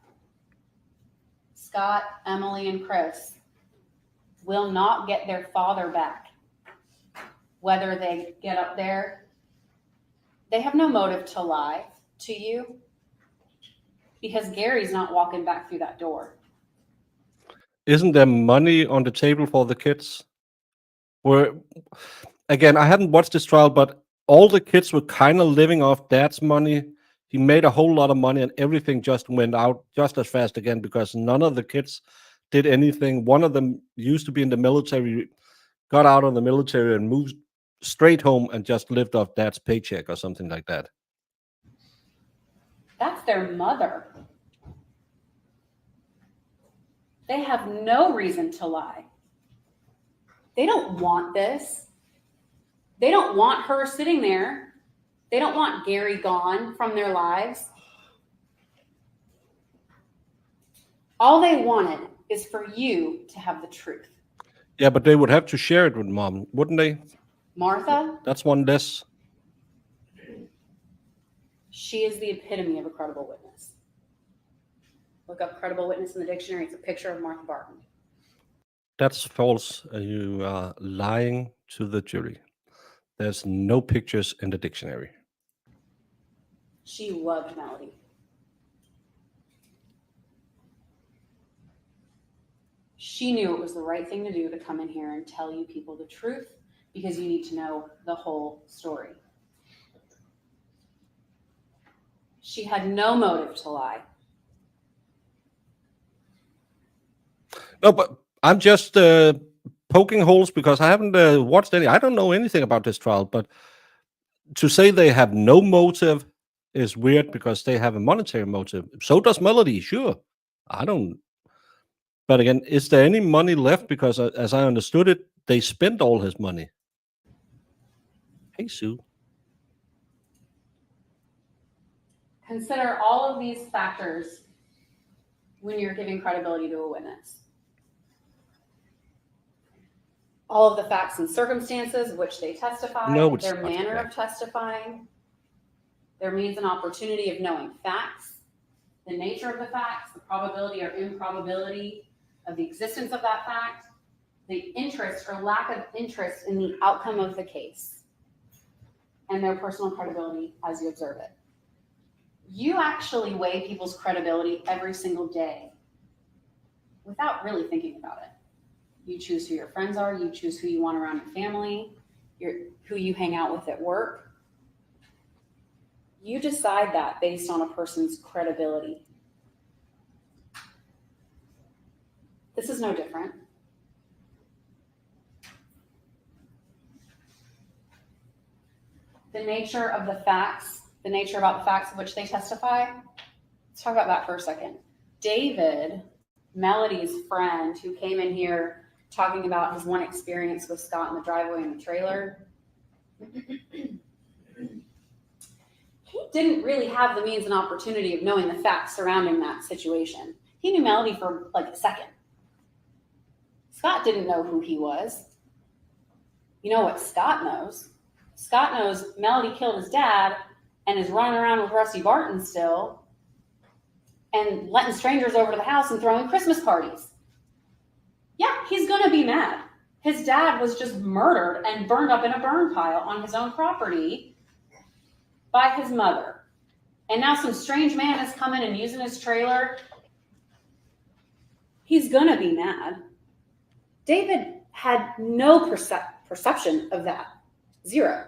Scott, Emily, and Chris will not get their father back. Whether they get up there, they have no motive to lie to you because Gary's not walking back through that door. Isn't there money on the table for the kids? Again, I hadn't watched this trial, but all the kids were kind of living off dad's money. He made a whole lot of money and everything just went out just as fast again because none of the kids did anything. One of them used to be in the military, got out of the military and moved straight home and just lived off dad's paycheck or something like that. That's their mother. They have no reason to lie. They don't want this. They don't want her sitting there. They don't want Gary gone from their lives. All they wanted is for you to have the truth. Yeah, but they would have to share it with mom, wouldn't they? Martha, That's one less. she is the epitome of a credible witness. Look up credible witness in the dictionary. It's a picture of Martha Barton. That's false. You are lying to the jury. There's no pictures in the dictionary. She loved Melody. She knew it was the right thing to do to come in here and tell you people the truth because you need to know the whole story. She had no motive to lie. No, but I'm just poking holes because I haven't watched any. I don't know anything about this trial, but to say they have no motive is weird because they have a monetary motive. So does Melody, sure. I don't. But again, is there any money left? Because as I understood it, they spent all his money. Hey, Sue. Consider all of these factors when you're giving credibility to a witness. All of the facts and circumstances which they testify, No, it's their not manner correct. of testifying, their means and opportunity of knowing facts, the nature of the facts, the probability or improbability of the existence of that fact, the interest or lack of interest in the outcome of the case, and their personal credibility as you observe it. You actually weigh people's credibility every single day without really thinking about it. You choose who your friends are, you choose who you want around your family, who you hang out with at work. You decide that based on a person's credibility. This is no different. The nature of the facts, the nature about the facts of which they testify, let's talk about that for a second. David, Melody's friend, who came in here talking about his one experience with Scott in the driveway in the trailer, he didn't really have the means and opportunity of knowing the facts surrounding that situation. He knew Melody for like a second. Scott didn't know who he was. You know what Scott knows? Scott knows Melody killed his dad and is running around with Rusty Barton still and letting strangers over to the house and throwing Christmas parties. Yeah, he's going to be mad. His dad was just murdered and burned up in a burn pile on his own property by his mother. And now some strange man is coming and using his trailer. He's going to be mad. David had no perception of that. Zero.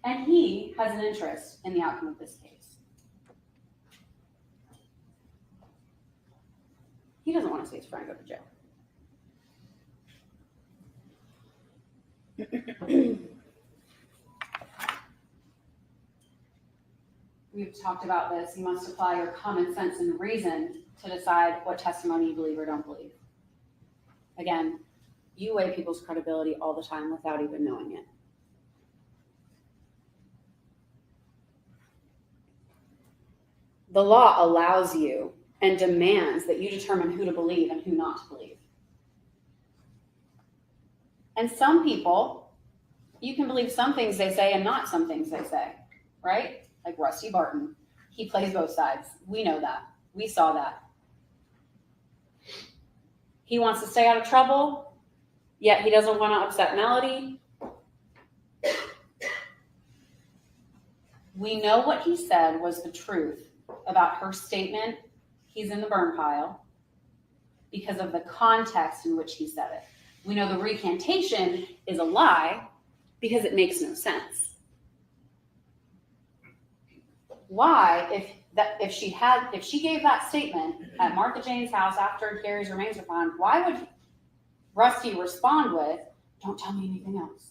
And he has an interest in the outcome of this case. He doesn't want to see his friend go to jail. We've talked about this. You must apply your common sense and reason to decide what testimony you believe or don't believe. Again, you weigh people's credibility all the time without even knowing it. The law allows you and demands that you determine who to believe and who not to believe. And some people, you can believe some things they say and not some things they say, right? Like Rusty Barton. He plays both sides. We know that. We saw that. He wants to stay out of trouble, yet he doesn't want to upset Melody. We know what he said was the truth about her statement, he's in the burn pile, because of the context in which he said it. We know the recantation is a lie because it makes no sense. Why, if she gave that statement at Martha Jane's house after Gary's remains were found, why would Rusty respond with, "Don't tell me anything else"?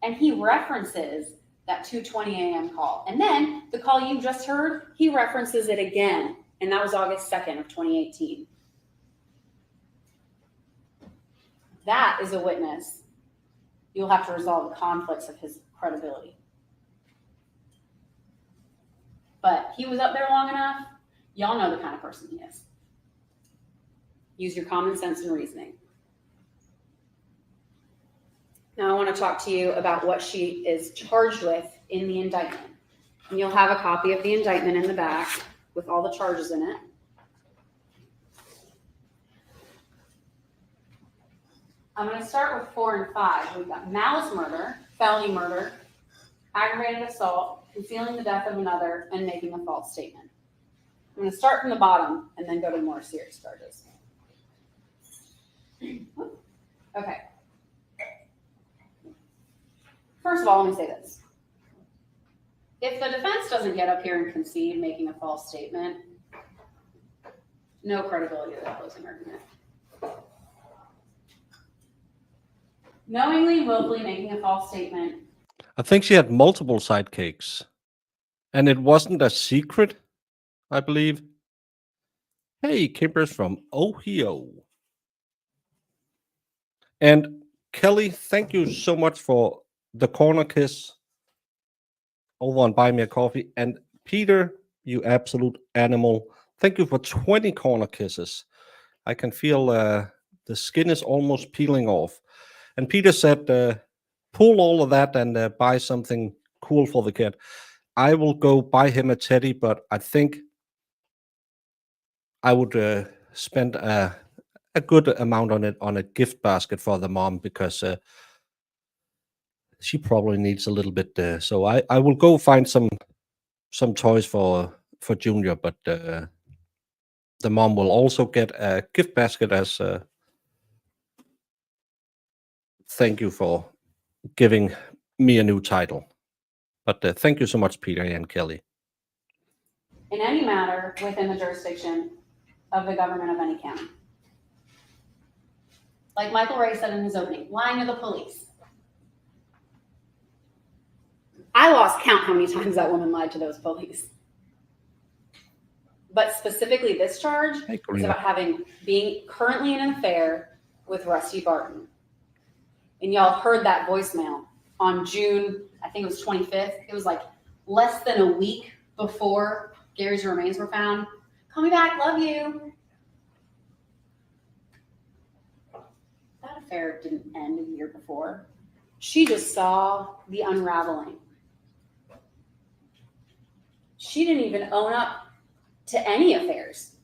And he references that 2:20 a.m. call. And then the call you just heard, he references it again. And that was August 2nd of 2018. That is a witness. You'll have to resolve the conflicts of his credibility. but he was up there long enough. Y'all know the kind of person he is. Use your common sense and reasoning. Now I want to talk to you about what she is charged with in the indictment. And you'll have a copy of the indictment in the back with all the charges in it. I'm going to start with 4 and 5. We've got malice murder, felony murder, aggravated assault, concealing the death of another, and making a false statement. I'm going to start from the bottom and then go to more serious charges. Okay. First of all, let me say this. If the defense doesn't get up here and concede making a false statement, no credibility to the closing argument. Knowingly and willfully making a false statement. I think she had multiple sidekicks. And it wasn't a secret, I believe. Hey, Kimber's from Ohio. And Kelly, thank you so much for the corner kiss over on Buy Me a Coffee. And Peter, you absolute animal. Thank you for 20 corner kisses. I can feel the skin is almost peeling off. And Peter said, pull all of that and buy something cool for the kid. I will go buy him a teddy, but I think I would spend a good amount on it on a gift basket for the mom, because she probably needs a little bit. So I will go find some toys for Junior, but the mom will also get a gift basket as thank you for giving me a new title. But thank you so much, Peter and Kelly. In any matter within the jurisdiction of the government of any county. Like Michael Ray said in his opening, lying to the police. I lost count how many times that woman lied to those police. But specifically this charge is about being currently in an affair with Rusty Barton. And y'all heard that voicemail on June, I think it was 25th. It was like less than a week before Gary's remains were found. Call me back, love you. That affair didn't end a year before. She just saw the unraveling. She didn't even own up to any affairs.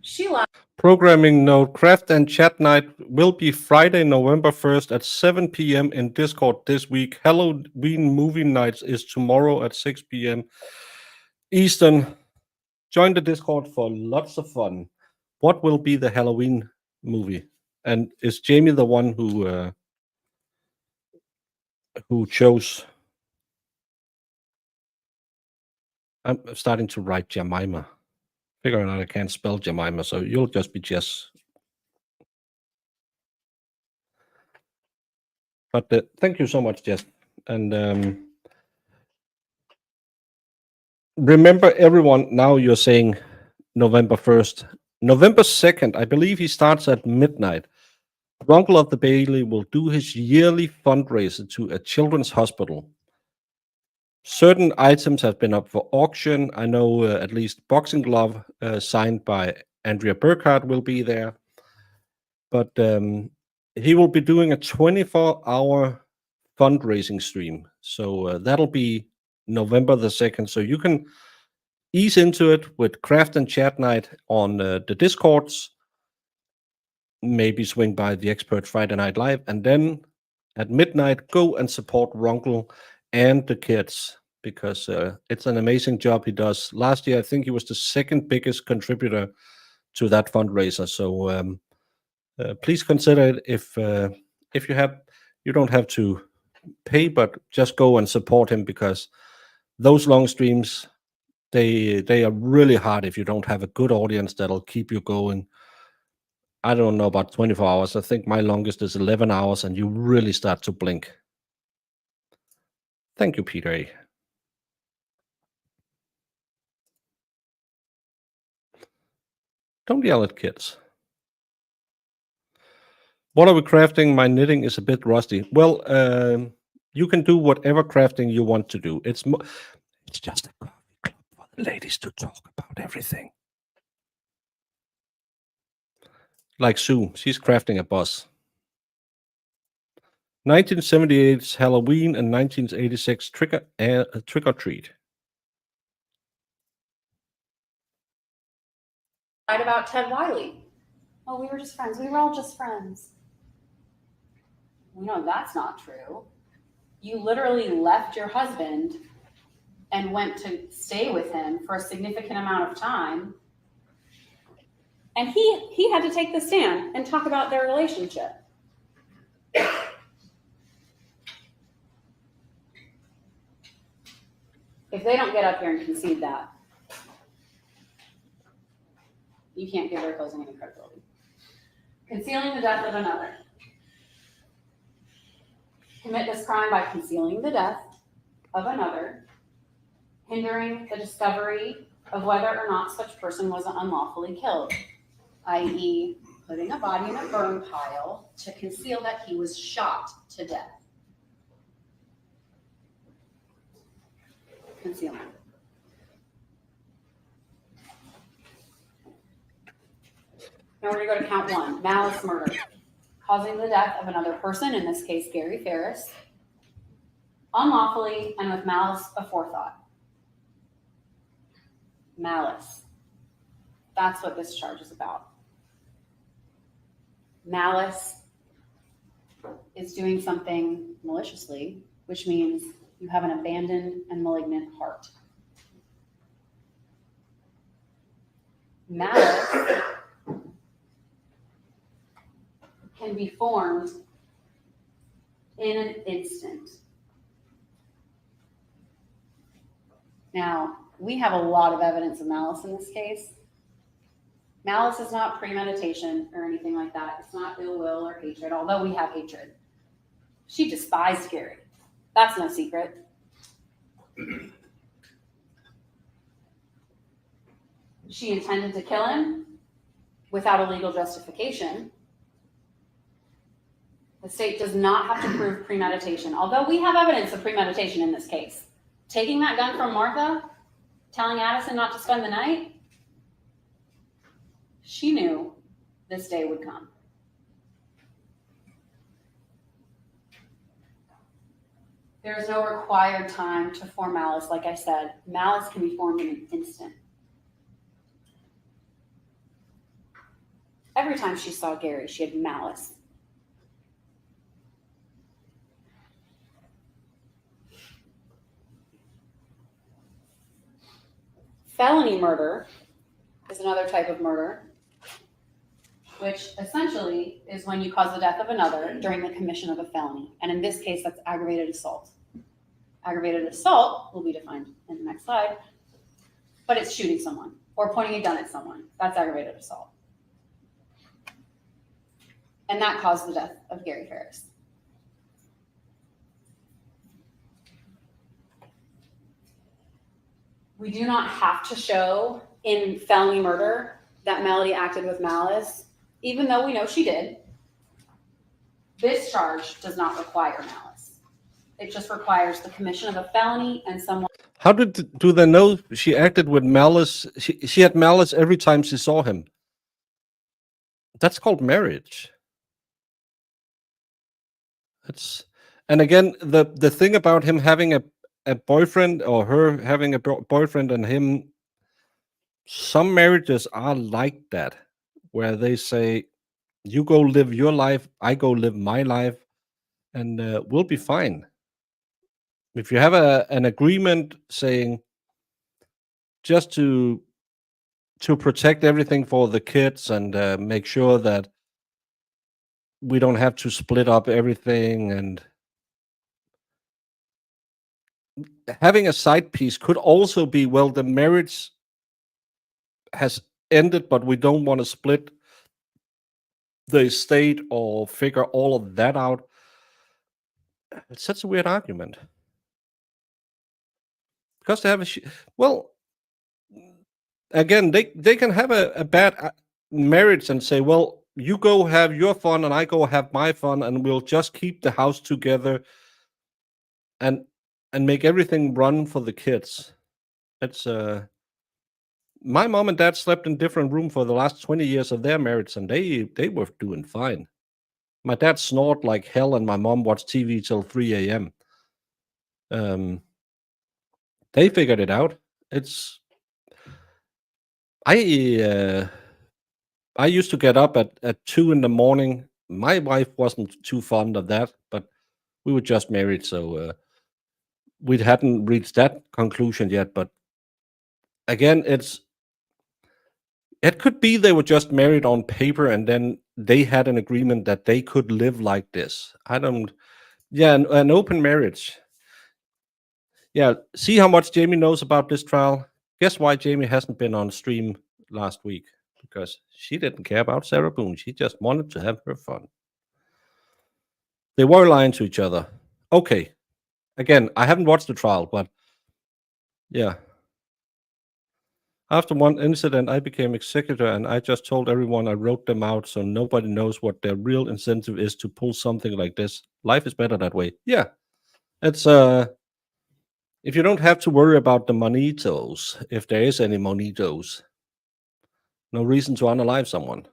She lied. Programming note, Craft and Chat Night will be Friday, November 1st at 7 p.m. in Discord this week. Halloween movie nights is tomorrow at 6 p.m. Eastern. Join the Discord for lots of fun. What will be the Halloween movie? And is Jamie the one who chose? I'm starting to write Jemima. Figuring out I can't spell Jemima, so you'll just be Jess. But thank you so much, Jess. And remember, everyone, now you're saying November 1st. November 2nd, I believe he starts at midnight. Uncle of the Bailey will do his yearly fundraiser to a children's hospital. Certain items have been up for auction. I know at least boxing glove signed by Andrea Burkhardt will be there. But he will be doing a 24-hour fundraising stream. So that'll be November the 2nd. So you can ease into it with Craft and Chat Night on the Discords. Maybe swing by the Expert Friday Night Live. And then at midnight, go and support Runkle and the kids, because it's an amazing job he does. Last year, I think he was the second biggest contributor to that fundraiser. So please consider it. If you don't have to pay, but just go and support him, because those long streams, they are really hard if you don't have a good audience that'll keep you going. I don't know about 24 hours. I think my longest is 11 hours, and you really start to blink. Thank you, Peter A. Don't yell at kids. What are we crafting? My knitting is a bit rusty. Well, you can do whatever crafting you want to do. It's just a coffee club for ladies to talk about everything. Like Sue, she's crafting a bus. 1978's Halloween and 1986 Trick or Treat. Right about Ted Wiley. Oh, we were just friends. We were all just friends. We know that's not true. You literally left your husband and went to stay with him for a significant amount of time. And he had to take the stand and talk about their relationship. If they don't get up here and concede that, you can't give their closing any credibility. Concealing the death of another. Commit this crime by concealing the death of another, hindering the discovery of whether or not such person was unlawfully killed, i.e., putting a body in a burn pile to conceal that he was shot to death. Concealment. Now we're going to go to count 1, malice murder. Causing the death of another person, in this case Gary Farris, unlawfully and with malice aforethought. Malice. That's what this charge is about. Malice is doing something maliciously, which means you have an abandoned and malignant heart. Malice can be formed in an instant. Now, we have a lot of evidence of malice in this case. Malice is not premeditation or anything like that. It's not ill will or hatred, although we have hatred. She despised Gary. That's no secret. She intended to kill him without a legal justification. The state does not have to prove premeditation, although we have evidence of premeditation in this case. Taking that gun from Martha, telling Addison not to spend the night, she knew this day would come. There is no required time to form malice. Like I said, malice can be formed in an instant. Every time she saw Gary, she had malice. Felony murder is another type of murder, which essentially is when you cause the death of another during the commission of a felony. And in this case, that's aggravated assault. Aggravated assault will be defined in the next slide, but it's shooting someone or pointing a gun at someone. That's aggravated assault. And that caused the death of Gary Farris. We do not have to show in felony murder that Melody acted with malice, even though we know she did. This charge does not require malice. It just requires the commission of a felony and someone. How do they know she acted with malice? She had malice every time she saw him. That's called marriage. And again, the thing about him having a boyfriend or her having a boyfriend and him, some marriages are like that, where they say, you go live your life, I go live my life, and we'll be fine. If you have an agreement saying just to protect everything for the kids and make sure that we don't have to split up everything, and having a side piece could also be, well, the marriage has ended, but we don't want to split the estate or figure all of that out. It's such a weird argument. Because they have well, again, they can have a bad marriage and say, well, you go have your fun and I go have my fun, and we'll just keep the house together and make everything run for the kids. It's My mom and dad slept in different room for the last 20 years of their marriage, and they were doing fine. My dad snored like hell, and my mom watched TV till 3 a.m. They figured it out. It's I used to get up at 2 in the morning. My wife wasn't too fond of that, but we were just married, so we hadn't reached that conclusion yet. But again, it could be they were just married on paper, and then they had an agreement that they could live like this. I don't. Yeah, an open marriage. Yeah, see how much Jamie knows about this trial. Guess why Jamie hasn't been on stream last week? Because she didn't care about Sarah Boone. She just wanted to have her fun. They were lying to each other. Okay. Again, I haven't watched the trial, but yeah. After one incident, I became executor, and I just told everyone I wrote them out so nobody knows what their real incentive is to pull something like this. Life is better that way. Yeah. It's if you don't have to worry about the monitos, if there is any monitos, no reason to unalive someone.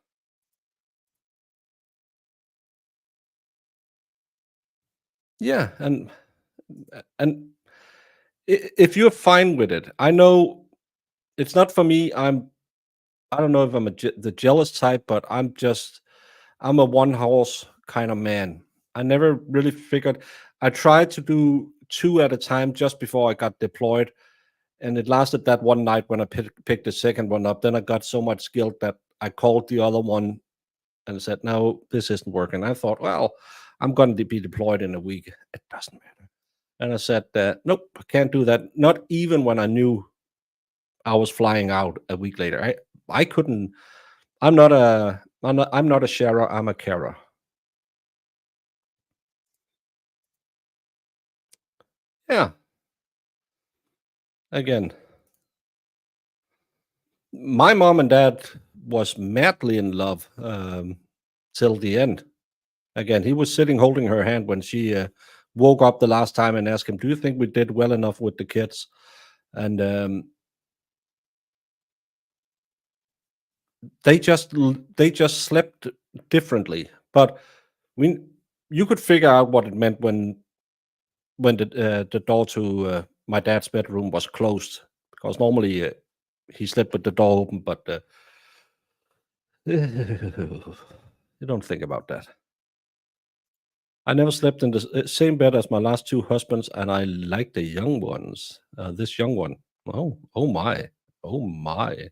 Yeah, and if you're fine with it, I know it's not for me. I don't know if I'm the jealous type, but I'm a one horse kind of man. I never really figured. I tried to do two at a time just before I got deployed, and it lasted that one night when I picked the second one up. Then I got so much guilt that I called the other one and said, "No, this isn't working." I thought, well, I'm going to be deployed in a week. It doesn't matter. And I said, nope, I can't do that. Not even when I knew I was flying out a week later. I couldn't. I'm not a sharer. I'm a carer. Yeah. Again, my mom and dad was madly in love till the end. Again, he was sitting holding her hand when she woke up the last time and asked him, "Do you think we did well enough with the kids?" And they just slept differently. But we you could figure out what it meant when the door to my dad's bedroom was closed, because normally he slept with the door open, but you don't think about that. I never slept in the same bed as my last two husbands, and I like the young ones. This young one, oh my, oh my.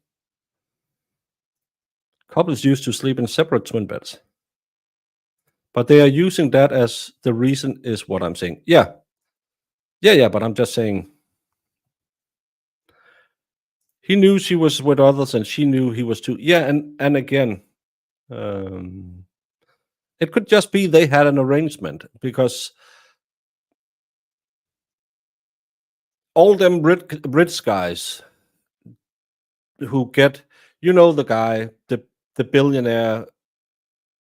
Couples used to sleep in separate twin beds, but they are using that as the reason, is what I'm saying. Yeah, yeah. But I'm just saying. He knew she was with others, and she knew he was too. Yeah, and again, it could just be they had an arrangement, because all them rich guys who get, the guy, the billionaire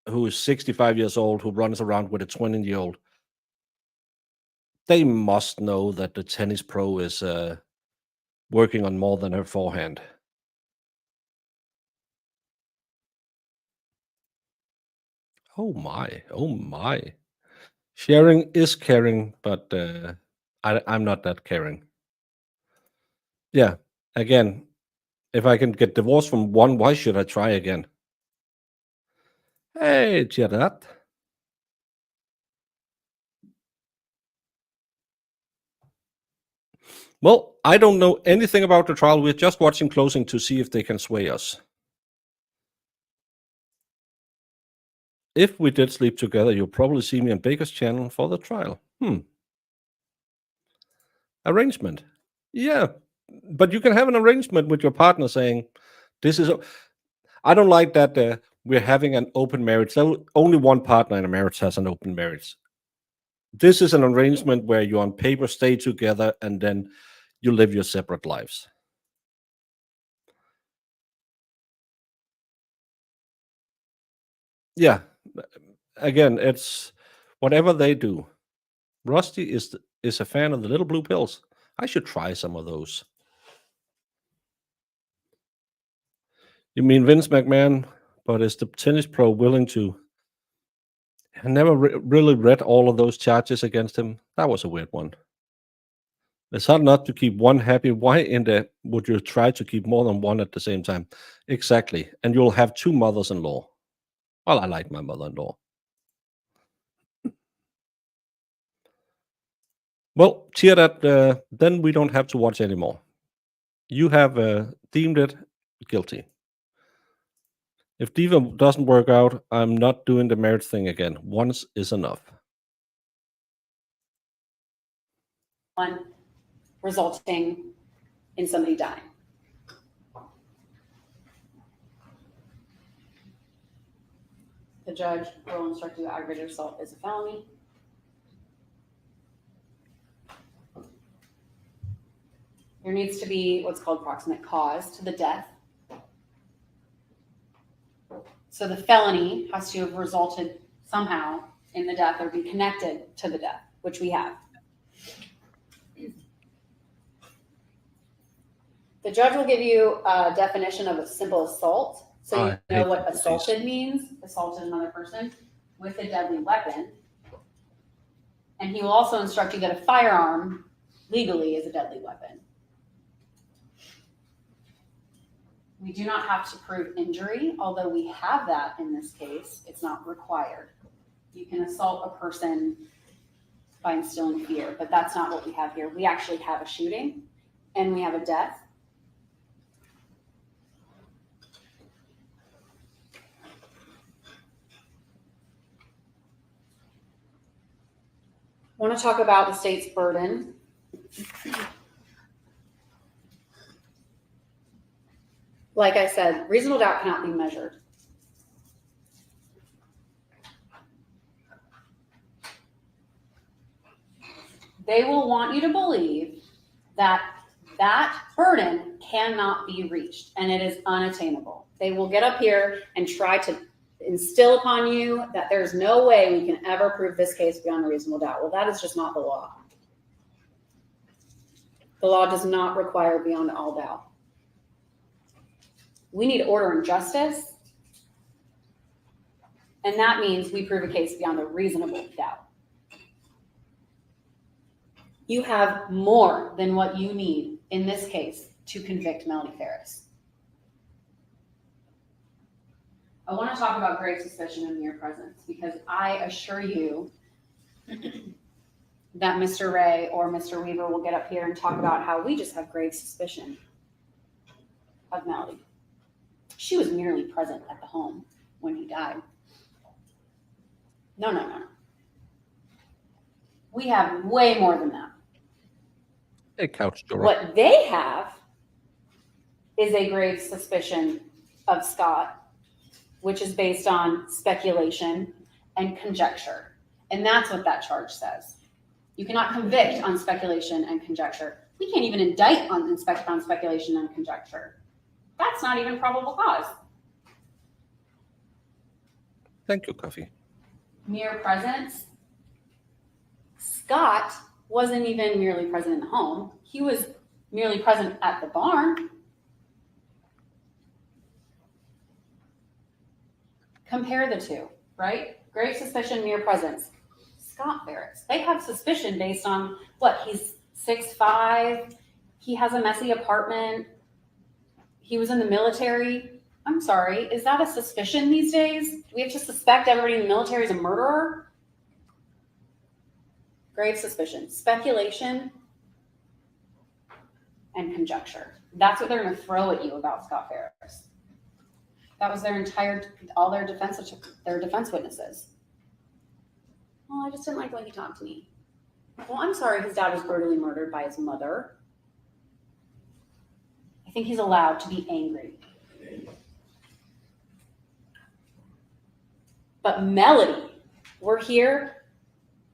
who is 65 years old, who runs around with a 20-year-old, they must know that the tennis pro is working on more than her forehand. Oh my, oh my. Sharing is caring, but I'm not that caring. Yeah, again, if I can get divorced from one, why should I try again? Hey, Gerard. Well, I don't know anything about the trial. We're just watching closing to see if they can sway us. If we did sleep together, you'll probably see me on Baker's channel for the trial. Arrangement. Yeah, but you can have an arrangement with your partner saying, this is... I don't like that we're having an open marriage. So only one partner in a marriage has an open marriage. This is an arrangement where you on paper stay together and then you live your separate lives. Yeah. Again, it's whatever they do. Rusty is a fan of the little blue pills. I should try some of those. You mean Vince McMahon? But is the tennis pro willing to? I never really read all of those charges against him. That was a weird one. It's hard not to keep one happy. Why in the would you try to keep more than one at the same time? Exactly. And you'll have two mothers-in-law. Well, I like my mother-in-law. Well, cheer that. Then we don't have to watch anymore. You have deemed it guilty. If Diva doesn't work out, I'm not doing the marriage thing again. Once is enough. One resulting in somebody dying. The judge will instruct you aggravated assault is a felony. There needs to be what's called proximate cause to the death. So the felony has to have resulted somehow in the death or be connected to the death, which we have. The judge will give you a definition of a simple assault. So you know what assaulted means. Assaulted another person with a deadly weapon. And he will also instruct you that a firearm legally is a deadly weapon. We do not have to prove injury, although we have that in this case. It's not required. You can assault a person by instilling fear, but that's not what we have here. We actually have a shooting and we have a death. I want to talk about the state's burden. Like I said, reasonable doubt cannot be measured. They will want you to believe that that burden cannot be reached and it is unattainable. They will get up here and try to instill upon you that there's no way we can ever prove this case beyond a reasonable doubt. Well, that is just not the law. The law does not require beyond all doubt. We need order and justice, and that means we prove a case beyond a reasonable doubt. You have more than what you need in this case to convict Melody Farris. I want to talk about grave suspicion and mere presence because I assure you that Mr. Ray or Mr. Weaver will get up here and talk about how we just have grave suspicion of Melody. She was merely present at the home when he died. No. We have way more than that. A couch door. What they have is a grave suspicion of Scott, which is based on speculation and conjecture. And that's what that charge says. You cannot convict on speculation and conjecture. We can't even indict on speculation and conjecture. That's not even probable cause. Thank you, Coffee. Mere presence. Scott wasn't even merely present in the home. He was merely present at the barn. Compare the two, right? Grave suspicion, mere presence. Scott Farris. They have suspicion based on what? He's 6'5". He has a messy apartment. He was in the military. I'm sorry. Is that a suspicion these days? Do we have to suspect everybody in the military is a murderer? Grave suspicion. Speculation and conjecture. That's what they're going to throw at you about Scott Farris. That was all their defense witnesses. Well, I just didn't like the way he talked to me. Well, I'm sorry his dad was brutally murdered by his mother. I think he's allowed to be angry. But Melody, we're here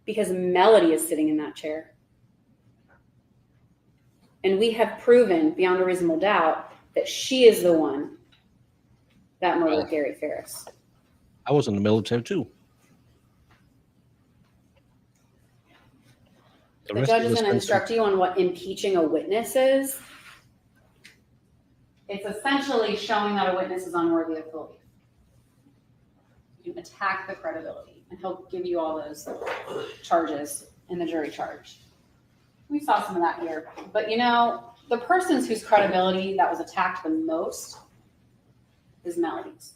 because Melody is sitting in that chair. And we have proven beyond a reasonable doubt that she is the one that murdered Gary Farris. I was in the military too. The judge is going to instruct you on what impeaching a witness is. It's essentially showing that a witness is unworthy of belief. You can attack the credibility, and he'll give you all those charges in the jury charge. We saw some of that here. But you know, the persons whose credibility that was attacked the most is Melody's.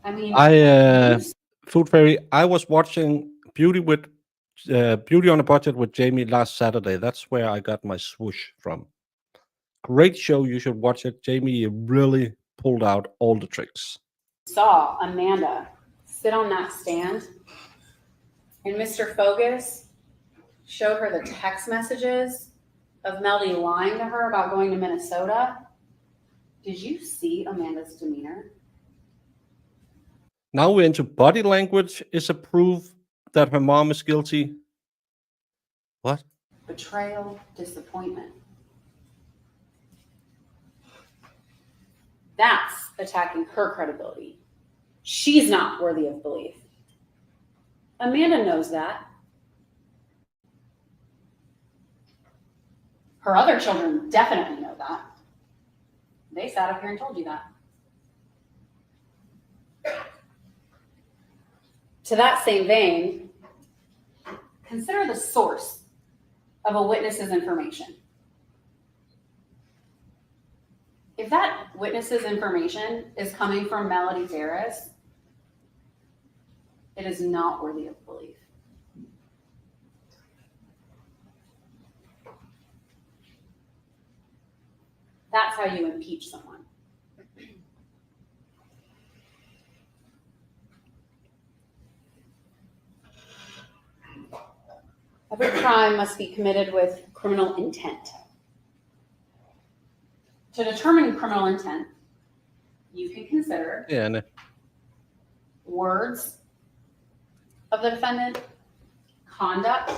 I mean, Food Fairy, I was watching Beauty on a Budget with Jamie last Saturday. That's where I got my swoosh from. Great show. You should watch it. Jamie really pulled out all the tricks. Saw Amanda sit on that stand, and Mr. Fogus showed her the text messages of Melody lying to her about going to Minnesota. Did you see Amanda's demeanor? Now we're into body language is a proof that her mom is guilty. What? Betrayal, disappointment. That's attacking her credibility. She's not worthy of belief. Amanda knows that. Her other children definitely know that. They sat up here and told you that. To that same vein, consider the source of a witness's information. If that witness's information is coming from Melody Farris, it is not worthy of belief. That's how you impeach someone. Every crime must be committed with criminal intent. To determine criminal intent, you can consider words of the defendant, conduct,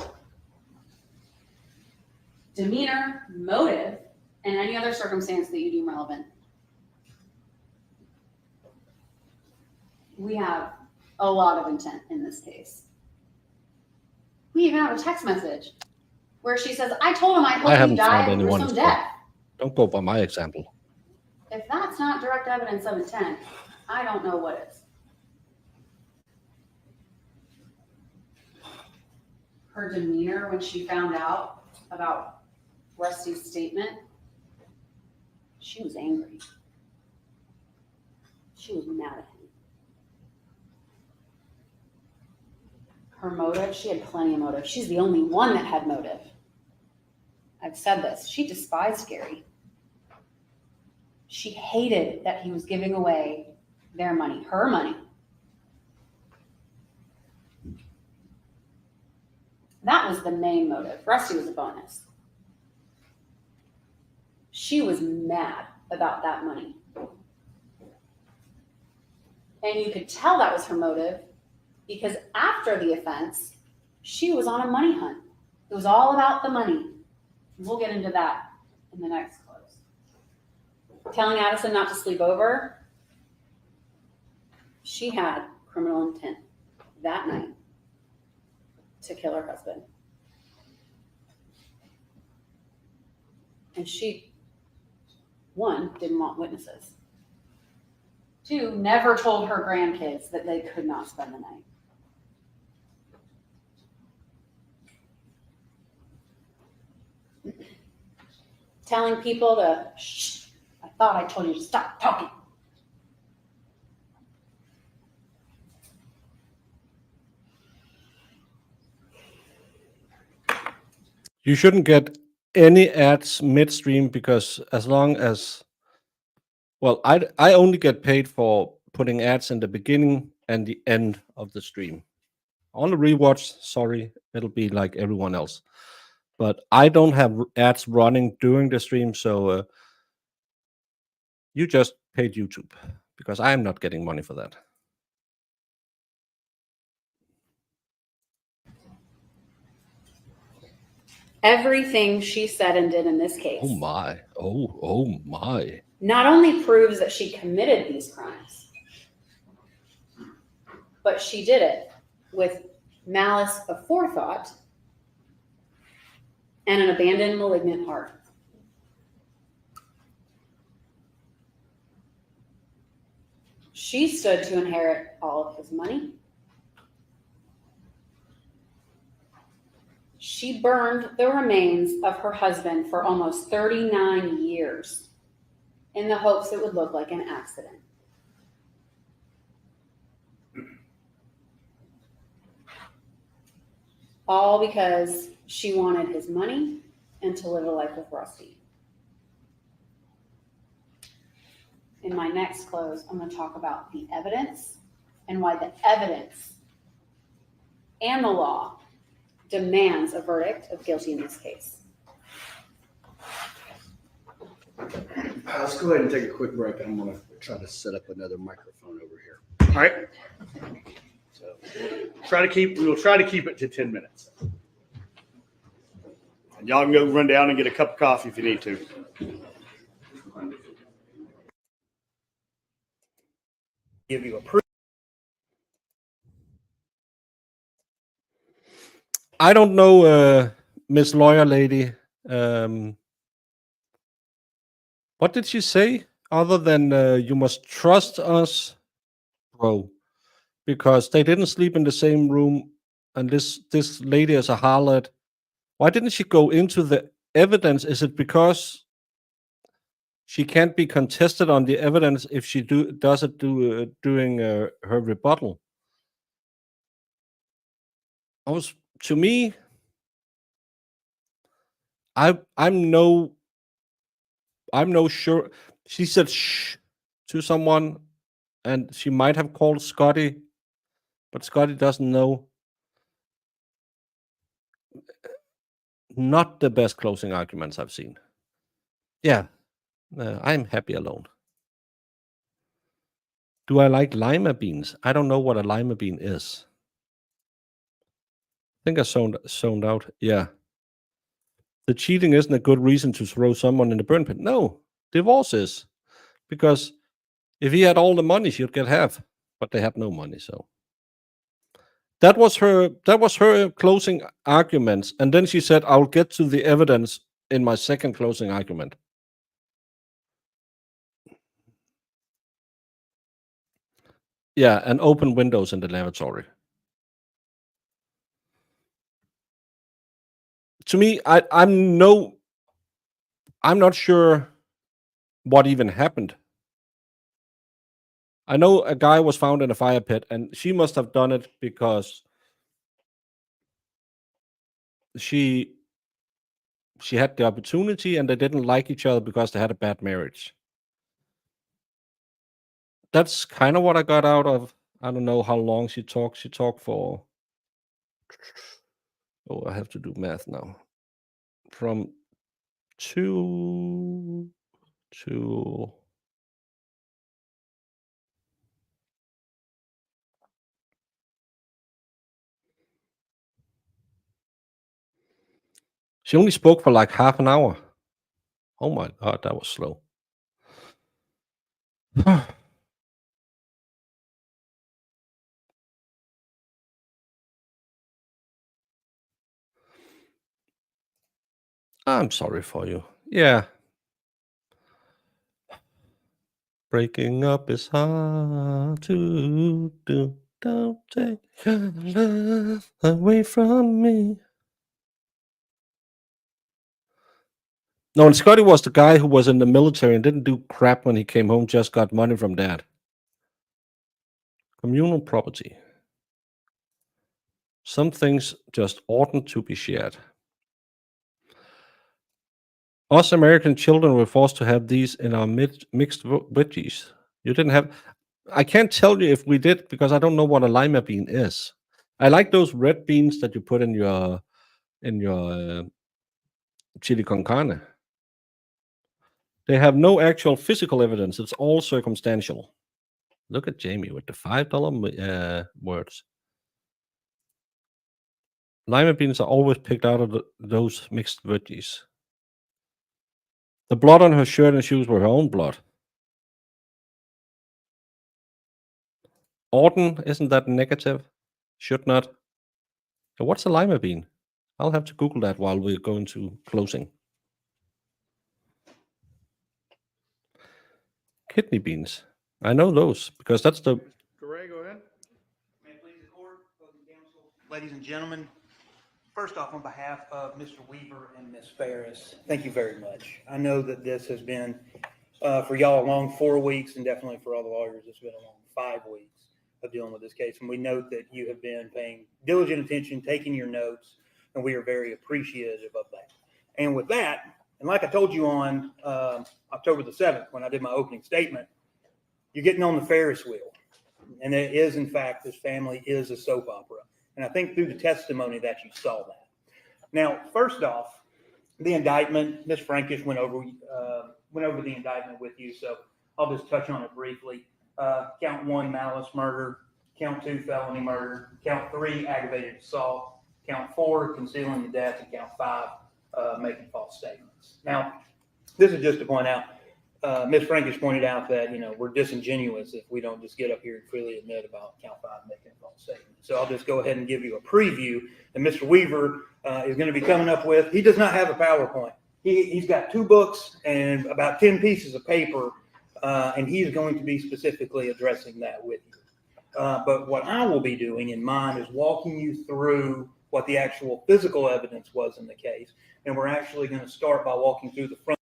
demeanor, motive, and any other circumstance that you deem relevant. We have a lot of intent in this case. We even have a text message where she says, I told him I hope you die of a gruesome death. Don't go by my example. If that's not direct evidence of intent, I don't know what is. Her demeanor when she found out about Rusty's statement, she was angry. She was mad at him. Her motive, she had plenty of motive. She's the only one that had motive. I've said this. She despised Gary. She hated that he was giving away their money, her money. That was the main motive. Rusty was a bonus. She was mad about that money. And you could tell that was her motive because after the offense, she was on a money hunt. It was all about the money. We'll get into that in the next close. Telling Addison not to sleep over, she had criminal intent that night to kill her husband. And she, one, didn't want witnesses. Two, never told her grandkids that they could not spend the night. Telling people to, shh, I thought I told you to stop talking. You shouldn't get any ads midstream because as long as, well, I only get paid for putting ads in the beginning and the end of the stream. On the rewatch, sorry, it'll be like everyone else. But I don't have ads running during the stream, so you just paid YouTube because I'm not getting money for that. Everything she said and did in this case. Oh my. Oh my. Not only proves that she committed these crimes, but she did it with malice aforethought and an abandoned, malignant heart. She stood to inherit all of his money. She burned the remains of her husband for almost 39 years in the hopes it would look like an accident. All because she wanted his money and to live a life with Rusty. In my next close, I'm going to talk about the evidence and why the evidence and the law demands a verdict of guilty in this case. Let's go ahead and take a quick break. I'm going to try to set up another microphone over here. All right. So we will try to keep it to 10 minutes. And y'all can go run down and get a cup of coffee if you need to. Give you a proof. I don't know, Miss Lawyer Lady. What did she say other than you must trust us, bro? Because they didn't sleep in the same room, and this lady is a harlot. Why didn't she go into the evidence? Is it because she can't be contested on the evidence if she does it during her rebuttal? To me, I'm no sure. She said shh to someone, and she might have called Scotty, but Scotty doesn't know. Not the best closing arguments I've seen. Yeah, I'm happy alone. Do I like lima beans? I don't know what a lima bean is. I think I zoned out. Yeah. The cheating isn't a good reason to throw someone in the burn pit. No, divorce is. Because if he had all the money, she'd get half. But they had no money, so. That was her closing arguments. And then she said, I'll get to the evidence in my second closing argument. Yeah, and open windows in the lavatory. To me, I'm not sure what even happened. I know a guy was found in a fire pit, and she must have done it because she had the opportunity, and they didn't like each other because they had a bad marriage. That's kind of what I got out of. I don't know how long she talked. She talked for. Oh, I have to do math now. From 2 to. She only spoke for like half an hour. Oh my God, that was slow. I'm sorry for you. Yeah. Breaking up is hard to do. Don't take your love away from me. No, and Scotty was the guy who was in the military and didn't do crap when he came home, just got money from dad. Communal property. Some things just oughtn't to be shared. Us American children were forced to have these in our mixed veggies. You didn't have. I can't tell you if we did because I don't know what a lima bean is. I like those red beans that you put in your chili con carne. They have no actual physical evidence. It's all circumstantial. Look at Jamie with the $5 words. Lima beans are always picked out of those mixed veggies. The blood on her shirt and shoes were her own blood. Orton, isn't that negative? Should not. So what's a lima bean? I'll have to Google that while we're going to closing. Kidney beans. I know those because that's the. Corey, go ahead. May it please the court, opposing counsel, ladies and gentlemen. First off, on behalf of Mr. Weaver and Ms. Farris, thank you very much. I know that this has been, for y'all, a long 4 weeks, and definitely for all the lawyers, it's been a long 5 weeks of dealing with this case. And we note that you have been paying diligent attention, taking your notes, and we are very appreciative of that. And with that, and like I told you on October the 7th, when I did my opening statement, you're getting on the Ferris wheel. And it is, in fact, this family is a soap opera. And I think through the testimony that you saw that. Now, first off, the indictment, Ms. Frankish went over the indictment with you, so I'll just touch on it briefly. Count 1, malice murder. Count 2, felony murder. Count 3, aggravated assault. Count 4, concealing the death. And count 5, making false statements. Now, this is just to point out, Ms. Frankish pointed out that, we're disingenuous if we don't just get up here and freely admit about count 5 making a false statement. So I'll just go ahead and give you a preview that Mr. Weaver is going to be coming up with. He does not have a PowerPoint. He's got 2 books and about 10 pieces of paper, and he's going to be specifically addressing that with you. But what I will be doing in mine is walking you through what the actual physical evidence was in the case. And we're actually going to start by walking through the front.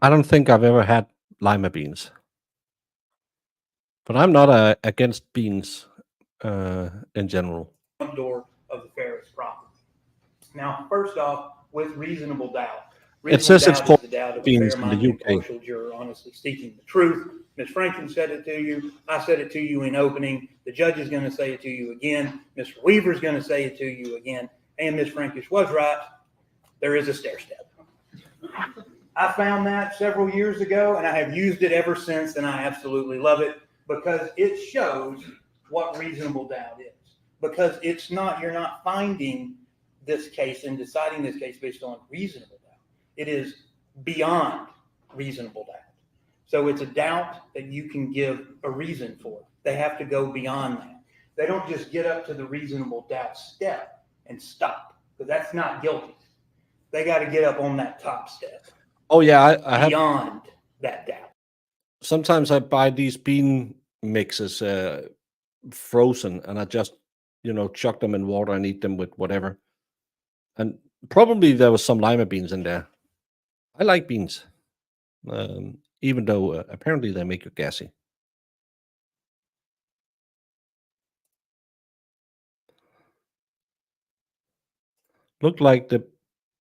I don't think I've ever had lima beans, but I'm not against beans in general. Door of the Ferris property. Now, first off, with reasonable doubt. It says it's called the doubt of beans a in the UK. impartial juror honestly seeking the truth. Ms. Franklin said it to you. I said it to you in opening. The judge is going to say it to you again. Mr. Weaver is going to say it to you again. And Ms. Frankish was right. There is a stair step. I found that several years ago, and I have used it ever since, and I absolutely love it because it shows what reasonable doubt is. Because you're not finding this case and deciding this case based on reasonable doubt. It is beyond reasonable doubt. So it's a doubt that you can give a reason for. They have to go beyond that. They don't just get up to the reasonable doubt step and stop, because that's not guilty. They got to get up on that top step. Oh yeah, I have beyond that doubt. Sometimes I buy these bean mixes frozen, and I just chuck them in water and eat them with whatever. And probably there was some lima beans in there. I like beans, even though apparently they make you gassy. Looked like the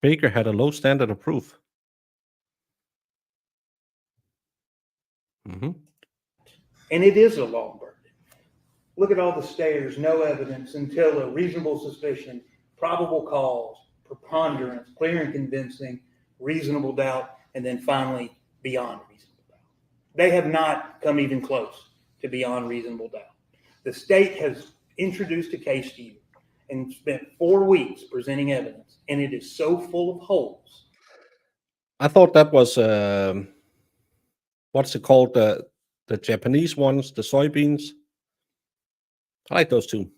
baker had a low standard of proof. Mm-hmm. And it is a long burden. Look at all the stairs, no evidence until a reasonable suspicion, probable cause, preponderance, clear and convincing, reasonable doubt, and then finally beyond reasonable doubt. They have not come even close to beyond reasonable doubt. The state has introduced a case to you and spent 4 weeks presenting evidence, and it is so full of holes. I thought that was what's it called? The Japanese ones, the soybeans. I like those too.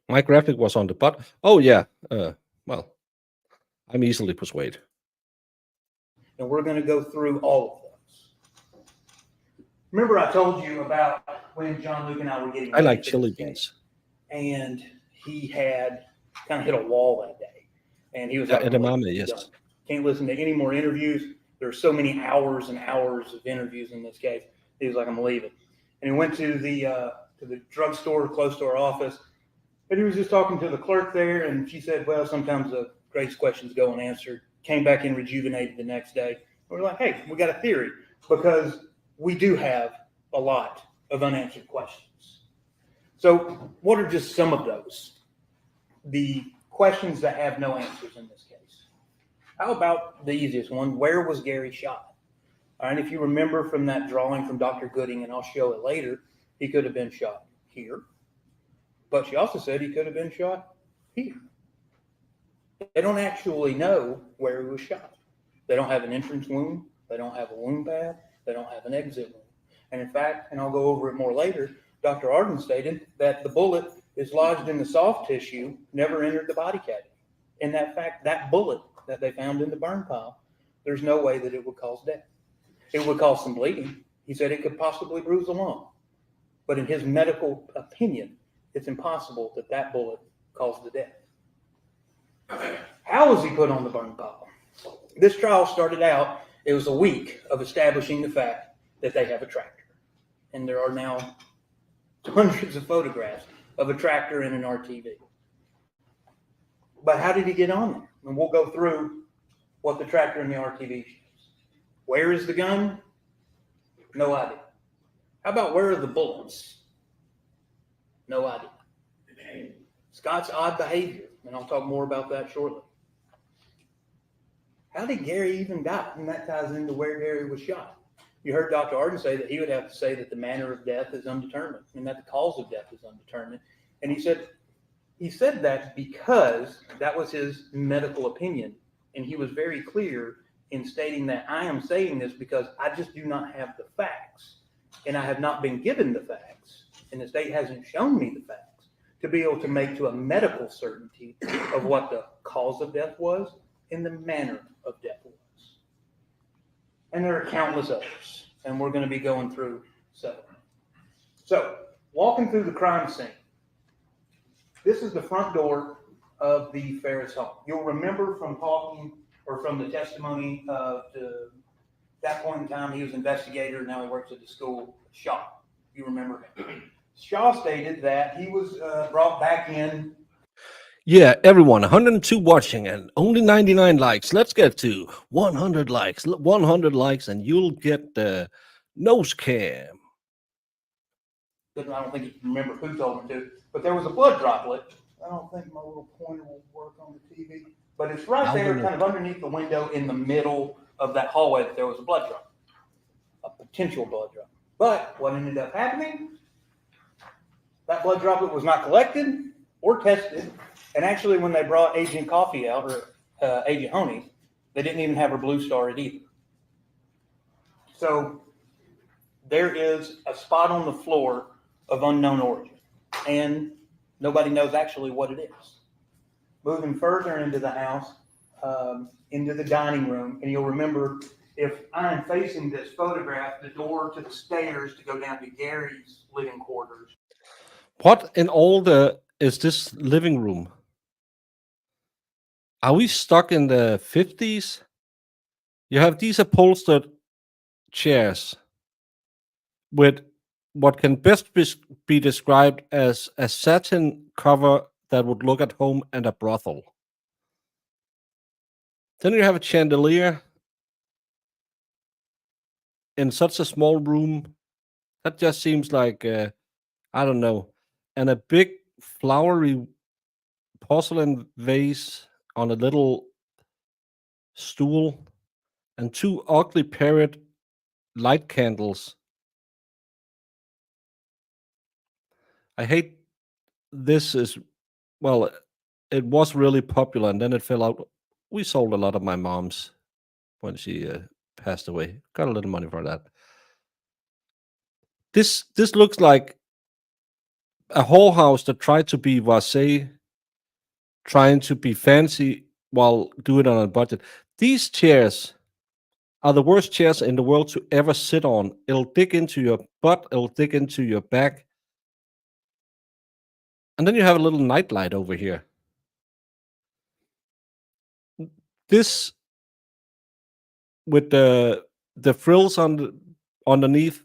My graphic was on the butt. Oh yeah. Well, I'm easily persuaded. And we're going to go through all of those. Remember I told you about when John Luke and I were getting I like chili beans. And he had kind of hit a wall that day. And he was like, edamame, yes. done. Can't listen to any more interviews. There's so many hours and hours of interviews in this case. He was like, I'm leaving. And he went to the drugstore close to our office. And he was just talking to the clerk there. And she said, well, sometimes the Grace questions go unanswered. Came back in rejuvenated the next day. We're like, hey, we got a theory, because we do have a lot of unanswered questions. So what are just some of those? The questions that have no answers in this case. How about the easiest one? Where was Gary shot? All right, if you remember from that drawing from Dr. Gooding, and I'll show it later, he could have been shot here. But she also said he could have been shot here. They don't actually know where he was shot. They don't have an entrance wound. They don't have a wound pad. They don't have an exit wound. And in fact, and I'll go over it more later, Dr. Arden stated that the bullet is lodged in the soft tissue, never entered the body cavity. And that fact, that bullet that they found in the burn pile, there's no way that it would cause death. It would cause some bleeding. He said it could possibly bruise the lung. But in his medical opinion, it's impossible that that bullet caused the death. How was he put on the burn pile? This trial started out, it was a week of establishing the fact that they have a tractor. And there are now hundreds of photographs of a tractor and an RTV. But how did he get on there? And we'll go through what the tractor and the RTV shows. Where is the gun? No idea. How about where are the bullets? No idea. Scott's odd behavior, and I'll talk more about that shortly. How did Gary even die? And that ties into where Gary was shot. You heard Dr. Arden say that he would have to say that the manner of death is undetermined and that the cause of death is undetermined. And he said that because that was his medical opinion. And he was very clear in stating that I am saying this because I just do not have the facts. And I have not been given the facts. And the state hasn't shown me the facts to be able to make to a medical certainty of what the cause of death was and the manner of death was. And there are countless others. And we're going to be going through several. So, walking through the crime scene. This is the front door of the Farris home. You'll remember from talking or from the testimony of that point in time, he was an investigator. Now he works at the school. Shaw. You remember him. Shaw stated that he was brought back in. Yeah, everyone, 102 watching and only 99 likes. Let's get to 100 likes. 100 likes and you'll get the nose cam. I don't think you remember who told him to, but there was a blood droplet. I don't think my little pointer will work on the TV, but it's right there, kind of underneath the window in the middle of that hallway that there was a blood drop, a potential blood drop. But what ended up happening, that blood droplet was not collected or tested. And actually, when they brought Agent Coffee out, or Agent Honey, they didn't even have her blue star it either. So there is a spot on the floor of unknown origin, and nobody knows actually what it is. Moving further into the house, into the dining room, and you'll remember, if I am facing this photograph, the door to the stairs to go down to Gary's living quarters. What in all is this living room? Are we stuck in the 50s? You have these upholstered chairs with what can best be described as a satin cover that would look at home and a brothel. Then you have a chandelier in such a small room. That just seems like, I don't know. And a big flowery porcelain vase on a little stool and two ugly parrot light candles. I hate this well, it was really popular and then it fell out. We sold a lot of my mom's when she passed away. Got a little money for that. This looks like a whorehouse that tried to be Versailles, trying to be fancy while doing it on a budget. These chairs are the worst chairs in the world to ever sit on. It'll dig into your butt. It'll dig into your back. And then you have a little nightlight over here. This with the frills underneath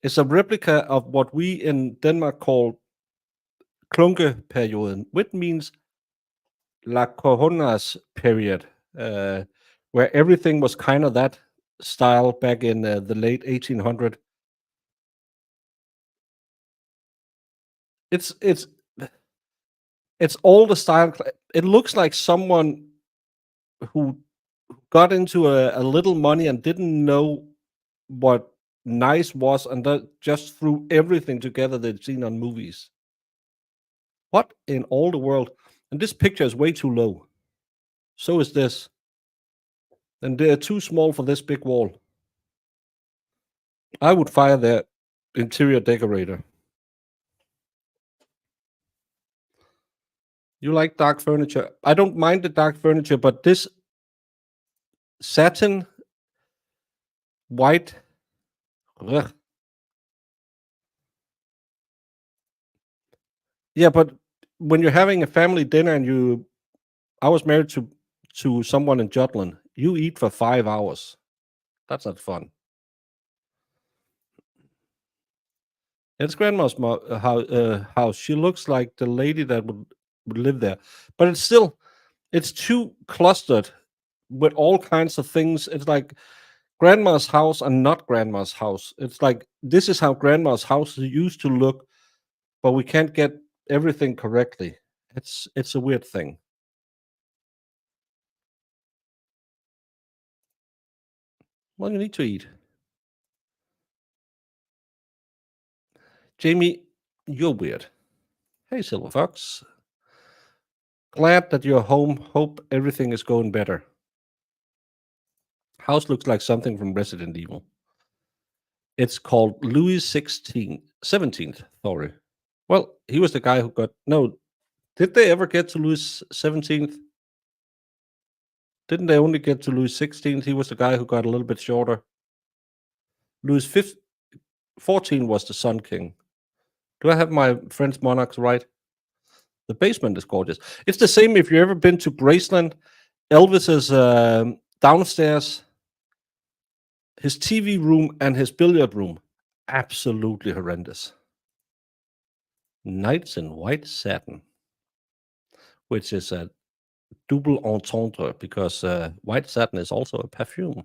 is a replica of what we in Denmark call klunkeperioden, which means La Coronas period, where everything was kind of that style back in the late 1800s. It's all the style. It looks like someone who got into a little money and didn't know what nice was and just threw everything together they'd seen on movies. What in all the world? And this picture is way too low. So is this. And they're too small for this big wall. I would fire their interior decorator. You like dark furniture? I don't mind the dark furniture, but this satin white Ugh. Yeah, but when you're having a family dinner and I was married to someone in Jutland. You eat for 5 hours. That's not fun. It's grandma's house. She looks like the lady that would live there, but it's too clustered with all kinds of things. It's like grandma's house and not grandma's house. It's like this is how grandma's house used to look, but we can't get everything correctly. It's a weird thing. Well, you need to eat. Jamie, you're weird. Hey, Silver Fox. Glad that you're home. Hope everything is going better. House looks like something from Resident Evil. It's called Louis 17th. Sorry. Well, he was the guy who got. No, did they ever get to Louis 17th? Didn't they only get to Louis 16th? He was the guy who got a little bit shorter. Louis 14 was the Sun King. Do I have my French monarchs right? The basement is gorgeous. It's the same if you've ever been to Graceland. Elvis's downstairs, his TV room and his billiard room, absolutely horrendous. Knights in white satin, which is a double entendre because white satin is also a perfume.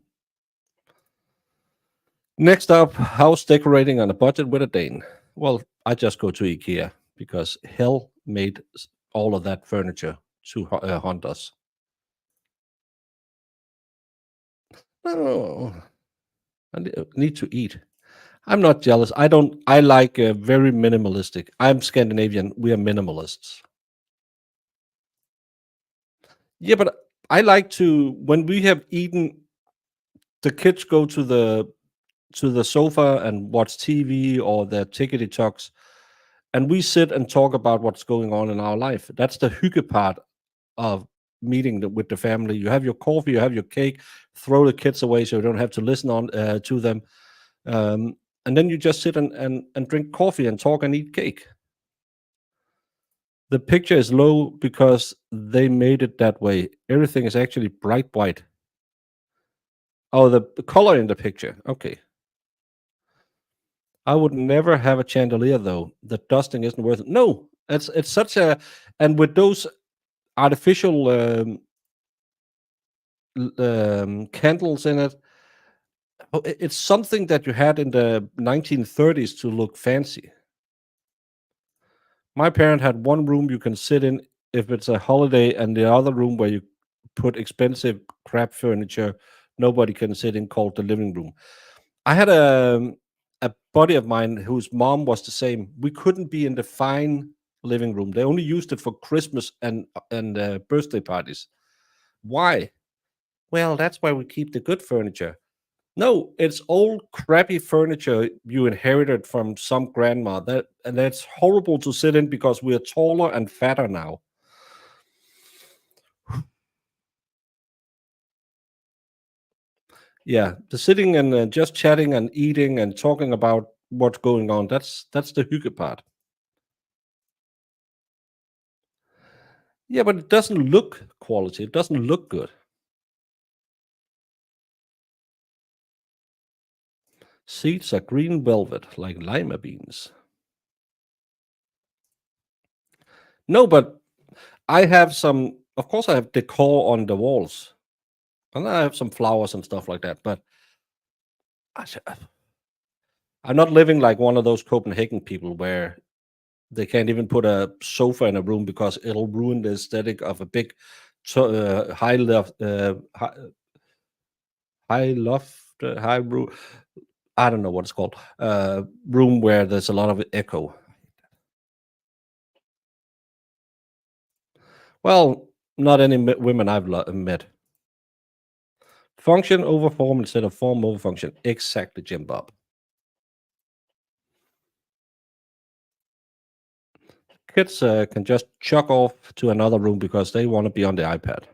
Next up, house decorating on a budget with a Dane. Well, I just go to IKEA because hell made all of that furniture to haunt us. No, I need to eat. I'm not jealous. I like very minimalistic. I'm Scandinavian. We are minimalists. Yeah, but I like to, when we have eaten, the kids go to the sofa and watch TV or their tickety talks, and we sit and talk about what's going on in our life. That's the hygge part of meeting with the family. You have your coffee, you have your cake, throw the kids away so you don't have to listen to them. And then you just sit and drink coffee and talk and eat cake. The picture is low because they made it that way. Everything is actually bright white. Oh, the color in the picture. Okay. I would never have a chandelier though. The dusting isn't worth it. No, it's such a, and with those artificial candles in it, it's something that you had in the 1930s to look fancy. My parent had one room you can sit in if it's a holiday, and the other room where you put expensive crap furniture nobody can sit in, called the living room. I had a buddy of mine whose mom was the same. We couldn't be in the fine living room. They only used it for Christmas and birthday parties. Why? Well, that's why we keep the good furniture. No, it's old crappy furniture you inherited from some grandma. That's horrible to sit in because we are taller and fatter now. Yeah, the sitting and just chatting and eating and talking about what's going on. That's the hygge part. Yeah, but it doesn't look quality. It doesn't look good. Seats are green velvet, like lima beans. No, but I have some. Of course, I have decor on the walls, and I have some flowers and stuff like that. But I'm not living like one of those Copenhagen people where they can't even put a sofa in a room because it'll ruin the aesthetic of a big, high loft, high room. I don't know what it's called. Room where there's a lot of echo. Well, not any women I've met. Function over form instead of form over function. Exactly, Jim Bob. Kids can just chuck off to another room because they want to be on the iPad.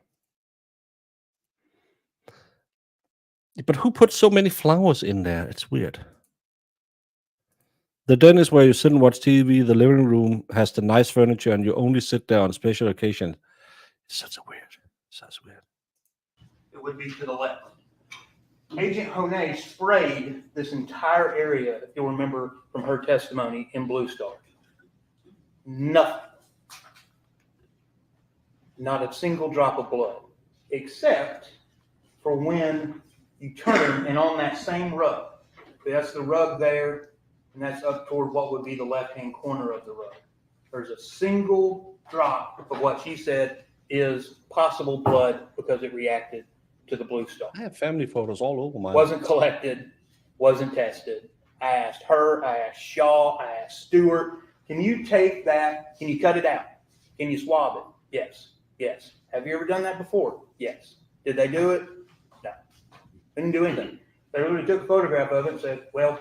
But who put so many flowers in there? It's weird. The den is where you sit and watch TV. The living room has the nice furniture, and you only sit there on special occasions. Such weird. It would be to the left. Agent Honay sprayed this entire area, if you'll remember from her testimony, in Blue Star. Nothing. Not a single drop of blood, except for when you turn and on that same rug. That's the rug there, and that's up toward what would be the left-hand corner of the rug. There's a single drop of what she said is possible blood because it reacted to the Blue Star. I have family photos all over mine. Wasn't collected, wasn't tested. I asked her, I asked Shaw, I asked Stewart, can you take that, can you cut it out? Can you swab it? Yes. Have you ever done that before? Yes. Did they do it? No. They didn't do anything. They literally took a photograph of it and said, well,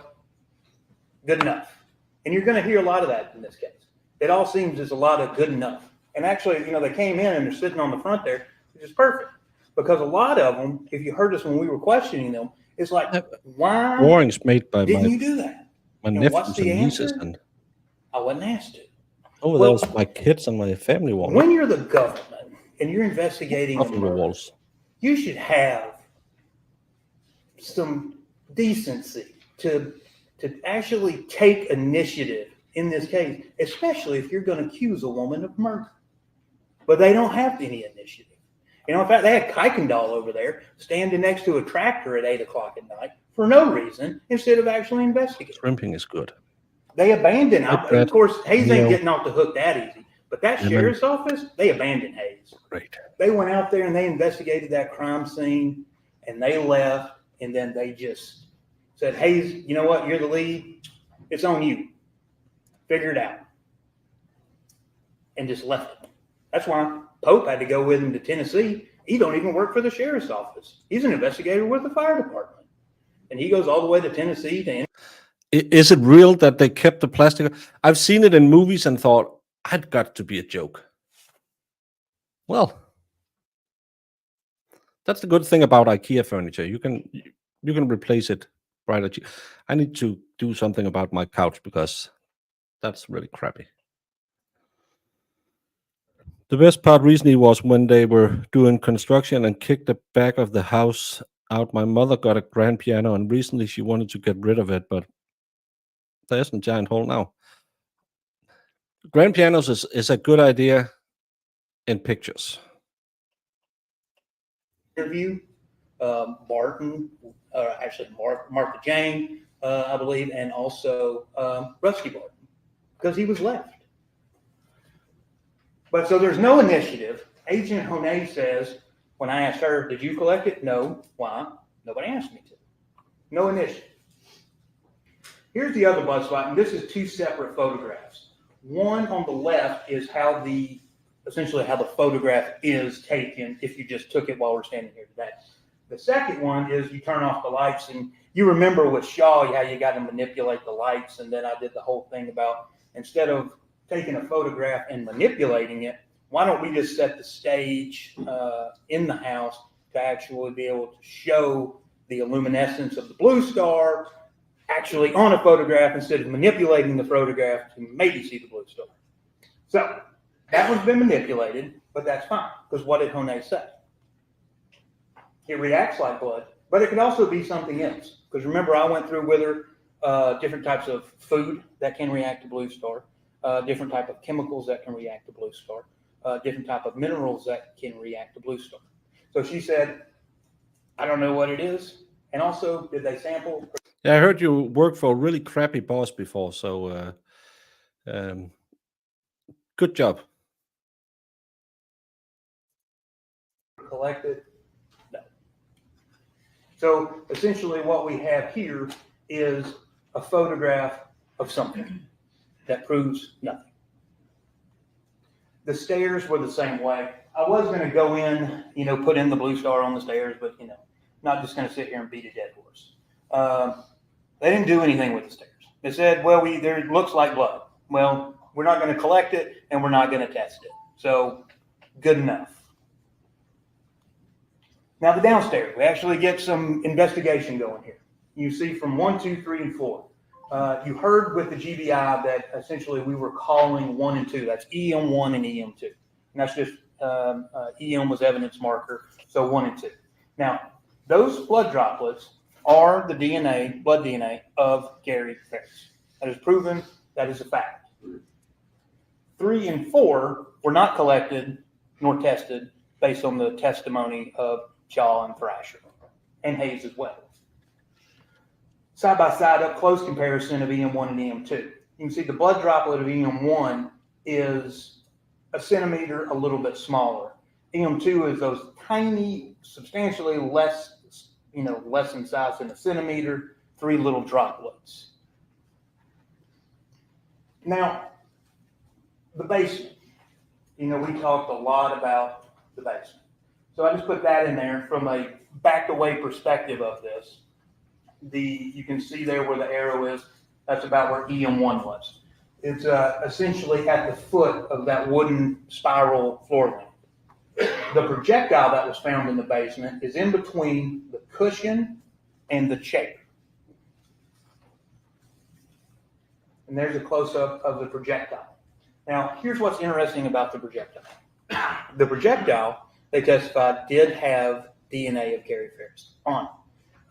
good enough. And you're going to hear a lot of that in this case. It all seems as a lot of good enough. And actually, they came in and they're sitting on the front there, which is perfect. Because a lot of them, if you heard us when we were questioning them, it's like, why drawings made by didn't you do that? my And nephews what's and the nieces, answer? and I wasn't asked to. over Well, there's my kids and my family wall. When you're the government and you're investigating a Off of the murder, walls. you should have some decency to actually take initiative in this case, especially if you're going to accuse a woman of murder. But they don't have any initiative. In fact, they had Kuykendall over there standing next to a tractor at 8 o'clock at night for no reason instead of actually investigating. Shrimping is good. They abandoned. Of course, Hayes ain't Neil. getting off the hook that easy. But that Lemon. sheriff's office, they abandoned Hayes. Great. They went out there and they investigated that crime scene and they left, and then they just said, Hayes, you know what? You're the lead. It's on you. Figure it out. And just left it. That's why Pope had to go with him to Tennessee. He don't even work for the sheriff's office. He's an investigator with the fire department. And he goes all the way to Tennessee to. Is it real that they kept the plastic? I've seen it in movies and thought, I'd got to be a joke. Well, that's the good thing about IKEA furniture. You can replace it right at you. I need to do something about my couch because that's really crappy. The best part recently was when they were doing construction and kicked the back of the house out. My mother got a grand piano, and recently she wanted to get rid of it, but there's a giant hole now. Grand pianos is a good idea in pictures. Interview Martin, Martha Jane, I believe, and also Rusty Barton, because he was left. But so there's no initiative. Agent Honay says, when I asked her, did you collect it? No. Why? Nobody asked me to. No initiative. Here's the other buzz spot, and this is two separate photographs. One on the left is essentially how the photograph is taken if you just took it while we're standing here today. The second one is you turn off the lights, and you remember with Shaw how you got to manipulate the lights, and then I did the whole thing about instead of taking a photograph and manipulating it, why don't we just set the stage in the house to actually be able to show the luminescence of the Blue Star actually on a photograph instead of manipulating the photograph to maybe see the Blue Star. So that one's been manipulated, but that's fine, because what did Honay say? It reacts like blood, but it could also be something else. Because remember, I went through with her different types of food that can react to Blue Star, different type of chemicals that can react to Blue Star, different type of minerals that can react to Blue Star. So she said, I don't know what it is. And also, did they sample? Yeah, I heard you worked for a really crappy boss before, so good job. Collected? No. So essentially what we have here is a photograph of something that proves nothing. The stairs were the same way. I was going to go in, put in the Blue Star on the stairs, but, not just going to sit here and beat a dead horse. They didn't do anything with the stairs. They said, well, there looks like blood. Well, we're not going to collect it and we're not going to test it. So good enough. Now the downstairs, we actually get some investigation going here. You see from 1, 2, 3, and 4. You heard with the GBI that essentially we were calling 1 and 2. That's EM1 and EM2. And that's just EM was evidence marker, so 1 and 2. Now, those blood droplets are the DNA, blood DNA of Gary Farris. That is proven. That is a fact. 3 and 4 were not collected nor tested based on the testimony of Shaw and Thrasher and Hayes as well. Side by side, up close comparison of EM1 and EM2. You can see the blood droplet of EM1 is a centimeter, a little bit smaller. EM2 is those tiny, substantially less, less in size than a centimeter, 3 little droplets. Now, the basement. We talked a lot about the basement. So I just put that in there from a backed away perspective of this. You can see there where the arrow is, that's about where EM1 was. It's essentially at the foot of that wooden spiral floor lamp. The projectile that was found in the basement is in between the cushion and the chair. And there's a close-up of the projectile. Now, here's what's interesting about the projectile. The projectile, they testified, did have DNA of Gary Farris on it.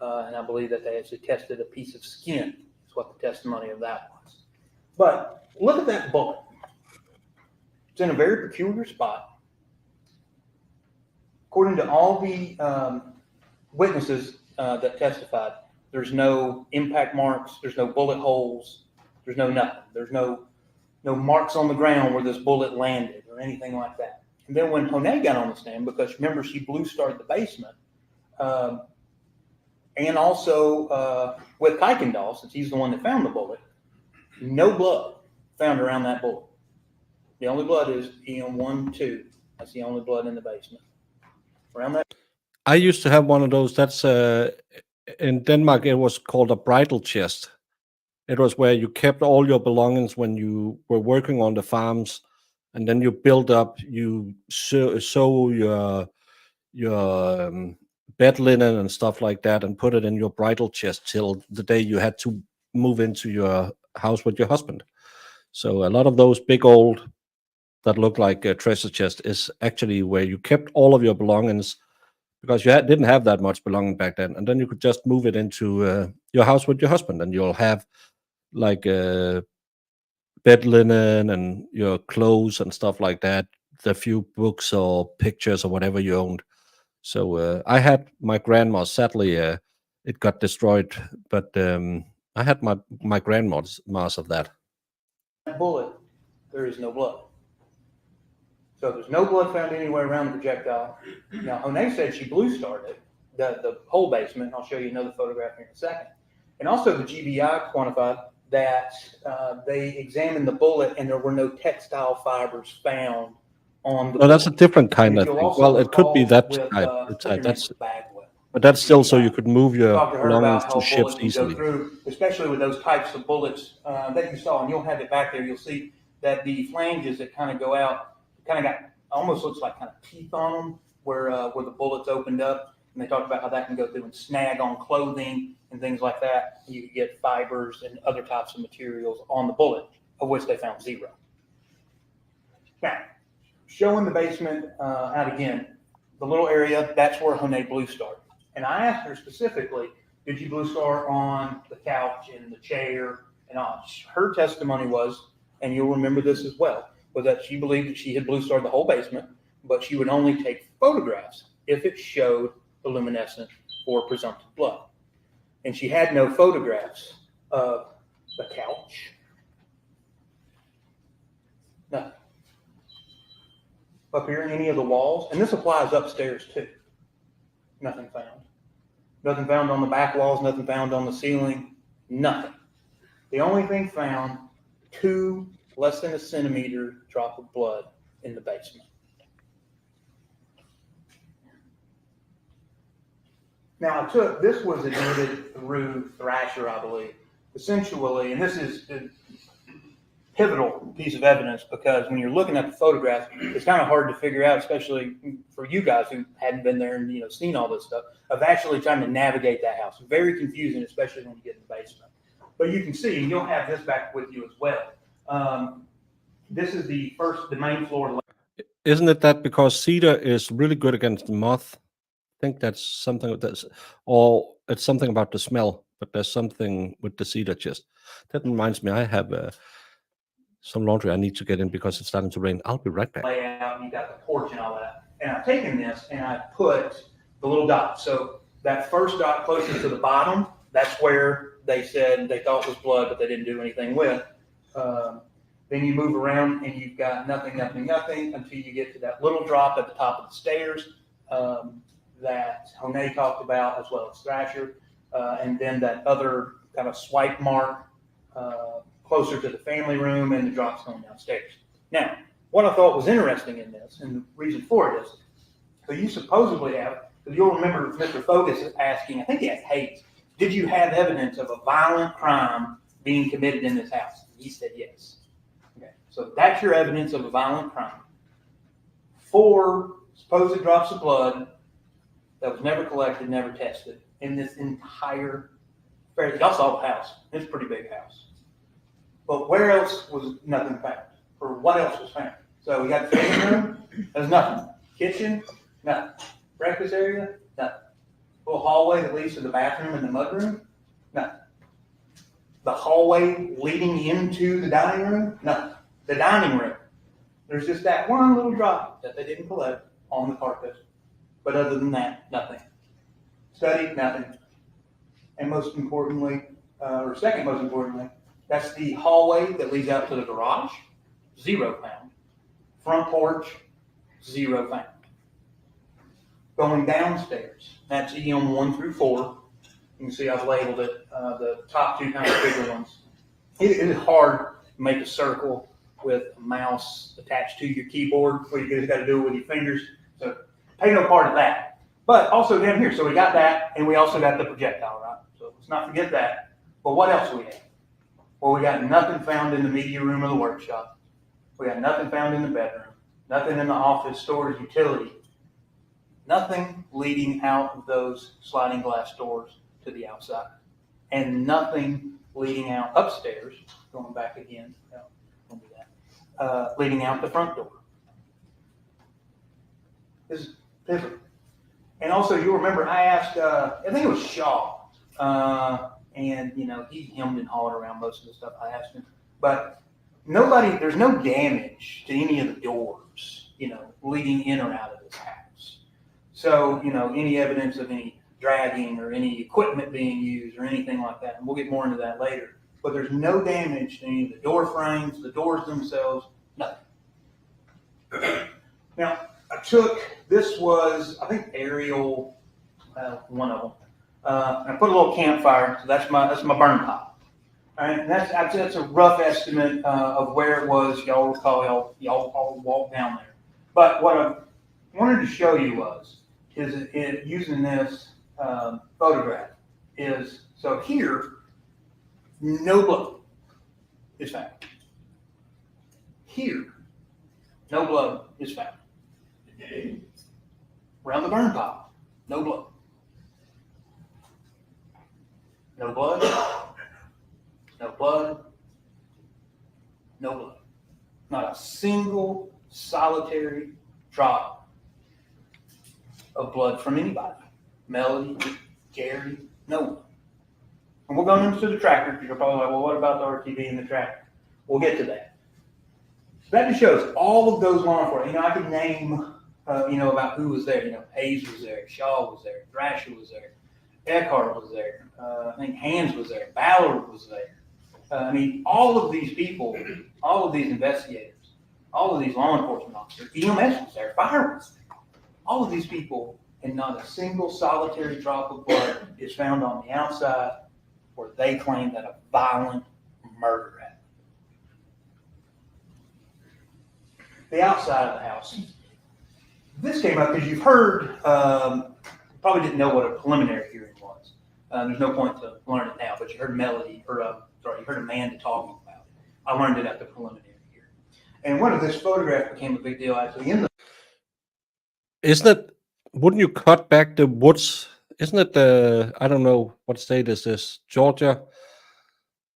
And I believe that they actually tested a piece of skin. That's what the testimony of that was. But look at that bullet. It's in a very peculiar spot. According to all the witnesses that testified, there's no impact marks, there's no bullet holes, there's no nothing. There's no marks on the ground where this bullet landed or anything like that. And then when Honay got on the stand, because remember she blue starred the basement, and also with Kuykendall, since he's the one that found the bullet, no blood found around that bullet. The only blood is EM1, 2. That's the only blood in the basement. Around that. I used to have one of those. That's in Denmark. It was called a bridal chest. It was where you kept all your belongings when you were working on the farms, and then you build up. You sew your bed linen and stuff like that, and put it in your bridal chest till the day you had to move into your house with your husband. So a lot of those big old that look like a treasure chest is actually where you kept all of your belongings, because you didn't have that much belonging back then, and then you could just move it into your house with your husband, and you'll have like bed linen and your clothes and stuff like that, the few books or pictures or whatever you owned. So I had my grandma's. Sadly, it got destroyed, but I had my grandma's of that. Bullet, there is no blood. So there's no blood found anywhere around the projectile. Now, Honay said she blue starred it, the whole basement. I'll show you another photograph here in a second. And also the GBI quantified that they examined the bullet and there were no textile fibers found on the bullet. That's a different kind of thing. Well, it could be that type. But that's still so you could move your belongings to ships easily. Especially with those types of bullets that you saw, and you'll have it back there. You'll see that the flanges that kind of go out, kind of got almost looks like kind of teeth on them, where the bullets opened up. And they talked about how that can go through and snag on clothing and things like that. You could get fibers and other types of materials on the bullet, of which they found 0. Now, showing the basement out again, the little area, that's where Honay blue starred. And I asked her specifically, did you blue star on the couch, in the chair, and all? Her testimony was, and you'll remember this as well, was that she believed that she had blue starred the whole basement, but she would only take photographs if it showed the luminescent or presumptive blood. And she had no photographs of the couch. Nothing. Up here, any of the walls, and this applies upstairs too. Nothing found. Nothing found on the back walls, nothing found on the ceiling, nothing. The only thing found, 2 less than a centimeter drop of blood in the basement. Now, this was admitted through Thrasher, I believe, essentially, and this is a pivotal piece of evidence because when you're looking at the photograph, it's kind of hard to figure out, especially for you guys who hadn't been there and seen all this stuff, of actually trying to navigate that house. Very confusing, especially when you get in the basement. But you can see, and you'll have this back with you as well. This is the main floor. Isn't it that because cedar is really good against moth? I think that's something that's, or it's something about the smell, but there's something with the cedar chest. That reminds me, I have some laundry I need to get in because it's starting to rain. I'll be right back. Layout, and you got the porch and all that. And I've taken this and I put the little dot. So that first dot closest to the bottom, that's where they said they thought was blood, but they didn't do anything with. Then you move around and you've got nothing until you get to that little drop at the top of the stairs that Honey talked about, as well as Thrasher, and then that other kind of swipe mark closer to the family room and the drops going downstairs. Now, what I thought was interesting in this, and the reason for it is, so you supposedly have, because you'll remember Mr. Focus asking, I think he asked Hayes, did you have evidence of a violent crime being committed in this house? He said yes. Okay, so that's your evidence of a violent crime. 4 supposed drops of blood that was never collected, never tested in this entire, y'all saw the house. It's a pretty big house. But where else was nothing found? Or what else was found? So we got the living room, there's nothing. Kitchen, nothing. Breakfast area, nothing. Little hallway that leads to the bathroom and the mudroom, nothing. The hallway leading into the dining room, nothing. The dining room, there's just that one little drop that they didn't collect on the carpet. But other than that, nothing. Study, nothing. And most importantly, or second most importantly, that's the hallway that leads out to the garage, 0 found. Front porch, 0 found. Going downstairs, that's EM 1 through 4. You can see I've labeled it, the top 2 kind of bigger ones. It is hard to make a circle with a mouse attached to your keyboard, where you just got to do it with your fingers. So pay no part of that. But also down here, so we got that, and we also got the projectile, right? So let's not forget that. But what else do we have? Well, we got nothing found in the media room or the workshop. We got nothing found in the bedroom. Nothing in the office, storage, utility. Nothing leading out of those sliding glass doors to the outside. And nothing leading out upstairs, going back again, no, don't do that, leading out the front door. This is pivotal. And also, you'll remember I asked, I think it was Shaw, and he hemmed and hawed around most of the stuff I asked him. But there's no damage to any of the doors, leading in or out of this house. So, any evidence of any dragging or any equipment being used or anything like that, and we'll get more into that later. But there's no damage to any of the door frames, the doors themselves, nothing. Now, this was, I think, aerial, one of them. And I put a little campfire, so that's my burn pile. All right, and that's a rough estimate of where it was. Y'all recall, y'all all walked down there. But what I wanted to show you is using this photograph is, so here, no blood is found. Here, no blood is found. Around the burn pile, no blood. No blood, no blood, no blood. Not a single solitary drop of blood from anybody. Melody, Gary, no one. And we'll go into the tractor, because you're probably like, well, what about the RTV and the tractor? We'll get to that. That just shows all of those law enforcement. I could name, about who was there. Hayes was there, Shaw was there, Thrasher was there, Eckhart was there. I think Hans was there, Ballard was there. All of these people, all of these investigators, all of these law enforcement officers, EMS was there, fire was there. All of these people, and not a single solitary drop of blood is found on the outside where they claim that a violent murder happened. The outside of the house. This came up because you've heard, probably didn't know what a preliminary hearing was. There's no point to learn it now, but you heard you heard Amanda talking about it. I learned it at the preliminary hearing. And one of this photograph became a big deal actually in the. Wouldn't you cut back the woods? Isn't it I don't know what state is this, Georgia?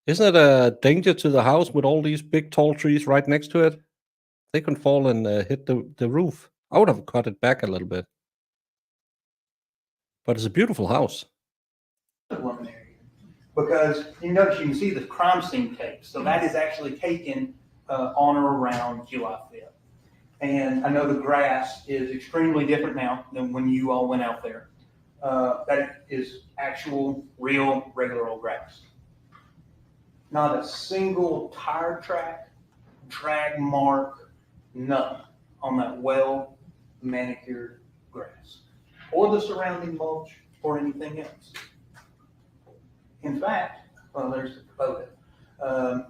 Isn't it a danger to the house with all these big tall trees right next to it? They can fall and hit the roof. I would have cut it back a little bit. But it's a beautiful house. Preliminary, because you notice you can see the crime scene tape. So that is actually taken on or around July 5th. And I know the grass is extremely different now than when you all went out there. That is actual, real, regular old grass. Not a single tire track, drag mark, none on that well manicured grass or the surrounding mulch or anything else. In fact, well, there's the photo.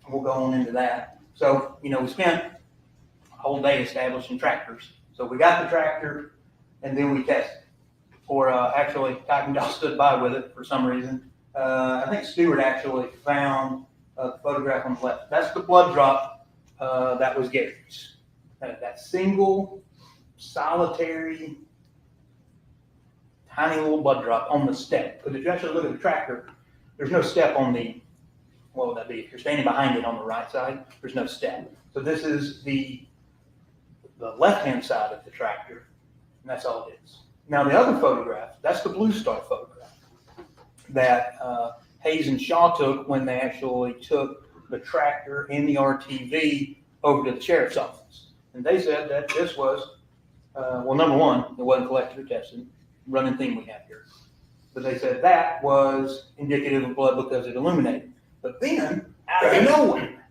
We'll go on into that. So, we spent a whole day establishing tractors. So we got the tractor and then we tested. Or actually, Doll stood by with it for some reason. I think Stewart actually found the photograph on the left. That's the blood drop that was Gary's. That single, solitary, tiny little blood drop on the step. Because if you actually look at the tractor, there's no step on the, what would that be? If you're standing behind it on the right side, there's no step. So this is the left-hand side of the tractor, and that's all it is. Now the other photograph, that's the Blue Star photograph that Hayes and Shaw took when they actually took the tractor and the RTV over to the sheriff's office. And they said that this was, well, number one, it wasn't collected or tested, running theme we have here. But they said that was indicative of blood because it illuminated. But then, out of nowhere,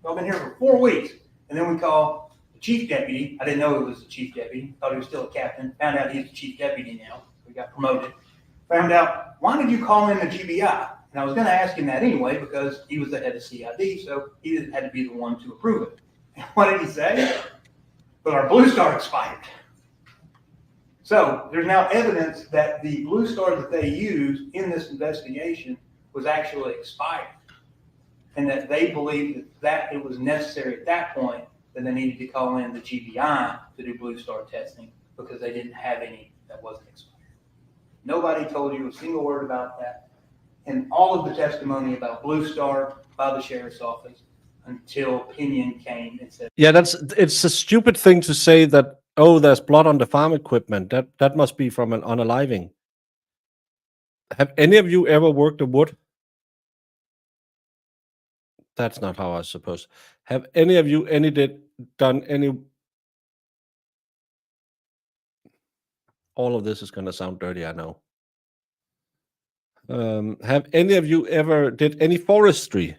I've been here for 4 weeks, and then we call the chief deputy. I didn't know it was the chief deputy. Thought he was still a captain. Found out he's the chief deputy now. We got promoted. Found out, why did you call in the GBI? And I was going to ask him that anyway because he was the head of CID, so he had to be the one to approve it. And what did he say? But our Blue Star expired. So there's now evidence that the Blue Star that they used in this investigation was actually expired, and that they believed that it was necessary at that point that they needed to call in the GBI to do Blue Star testing because they didn't have any that wasn't expired. Nobody told you a single word about that, and all of the testimony about Blue Star by the sheriff's office until Pinion came and said, Yeah, it's a stupid thing to say that, oh, there's blood on the farm equipment. That must be from an unaliving. Have any of you ever worked the wood? That's not how I was supposed. Have any of you done any? All of this is going to sound dirty, I know. Have any of you ever did any forestry?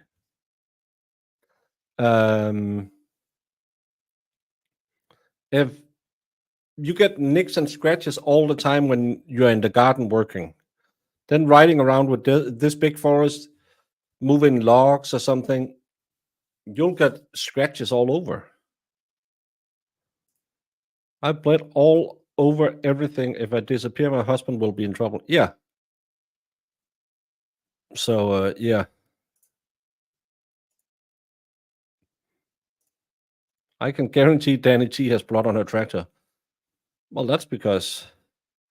If you get nicks and scratches all the time when you're in the garden working, then riding around with this big forest, moving logs or something, you'll get scratches all over. I bled all over everything. If I disappear, my husband will be in trouble. Yeah. So, yeah. I can guarantee Danny T has blood on her tractor. Well, that's because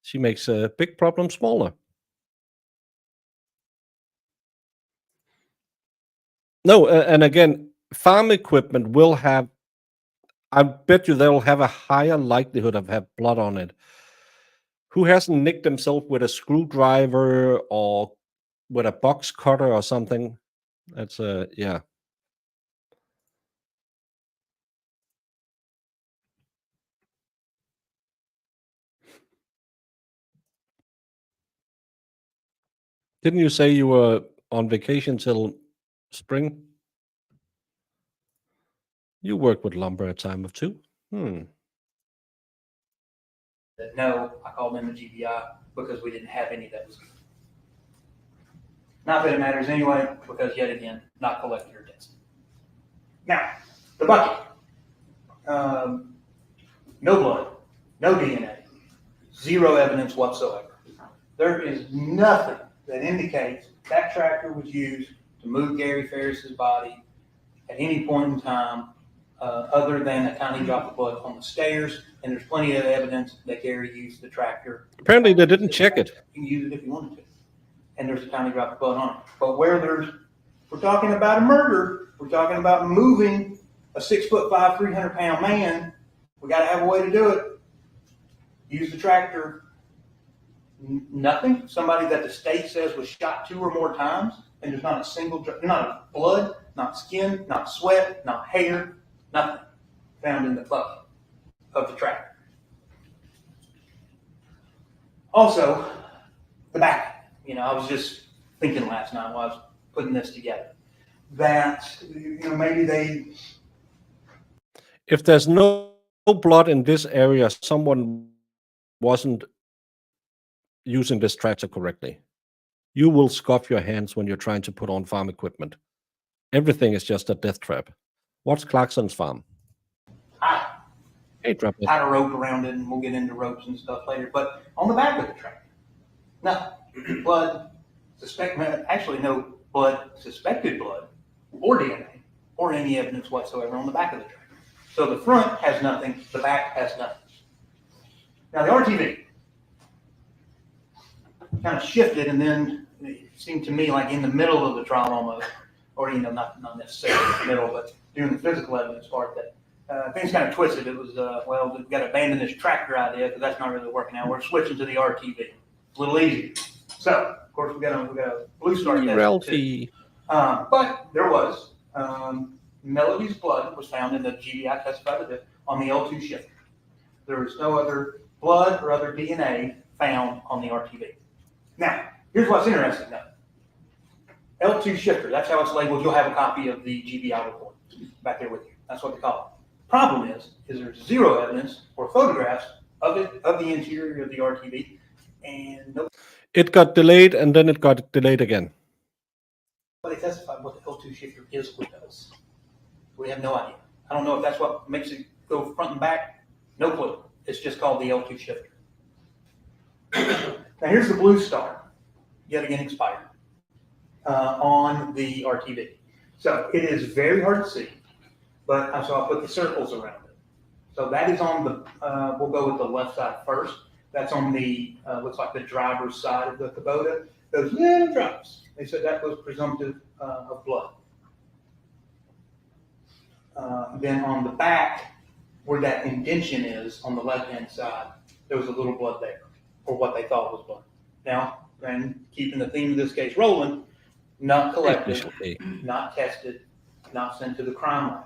she makes a big problem smaller. No, and again, farm equipment will have, I bet you they'll have a higher likelihood of have blood on it. Who hasn't nicked himself with a screwdriver or with a box cutter or something? That's yeah. Didn't you say you were on vacation till spring? You work with lumber a time of two. no, I called in the GBI because we didn't have any that was good. Not that it matters anyway, because yet again, not collected or tested. Now, the bucket. No blood, no DNA, zero evidence whatsoever. There is nothing that indicates that tractor was used to move Gary Farris's body at any point in time other than a tiny drop of blood on the stairs. And there's plenty of evidence that Gary used the tractor. Apparently they didn't check it. You can use it if you wanted to. And there's a tiny drop of blood on it. But where there's We're talking about a murder. We're talking about moving a 6'5", 300-pound man. We got to have a way to do it. Use the tractor. Nothing. Somebody that the state says was shot 2 or more times, and there's not a single, not blood, not skin, not sweat, not hair, nothing found in the bucket of the tractor. Also, the back. I was just thinking last night while I was putting this together that maybe they. If there's no blood in this area, someone wasn't using this tractor correctly. You will scuff your hands when you're trying to put on farm equipment. Everything is just a death trap. What's Clarkson's farm? Hey, drop it. Tied a rope around it, and we'll get into ropes and stuff later. But on the back of the tractor, no blood, actually no blood, suspected blood, or DNA, or any evidence whatsoever on the back of the tractor. So the front has nothing, the back has nothing. Now the RTV kind of shifted, and then it seemed to me like in the middle of the trial almost, or not necessarily in the middle, but doing the physical evidence part that. Things kind of twisted. It was, we've got to abandon this tractor idea because that's not really working out. We're switching to the RTV. It's a little easier. So, of course, we got a Blue Star test too. But there was, Melody's blood was found in the GBI testified to this on the L2 shifter. There was no other blood or other DNA found on the RTV. Now, here's what's interesting though. L2 shifter, that's how it's labeled. You'll have a copy of the GBI report back there with you. That's what they call it. Problem is there's zero evidence or photographs of it, of the interior of the RTV, and no. It got delayed, and then it got delayed again. Nobody testified what the L2 shifter is with us. We have no idea. I don't know if that's what makes it go front and back. No clue. It's just called the L2 shifter. Now here's the Blue Star, yet again expired, on the RTV. So it is very hard to see. But so I'll put the circles around it. So that is on the, we'll go with the left side first. That's on the, looks like the driver's side of the Kubota. Those little drops. They said that was presumptive of blood. Then on the back, where that indention is on the left-hand side, there was a little blood there, or what they thought was blood. Now, and keeping the theme of this case rolling, not collected, not tested, not sent to the crime lab.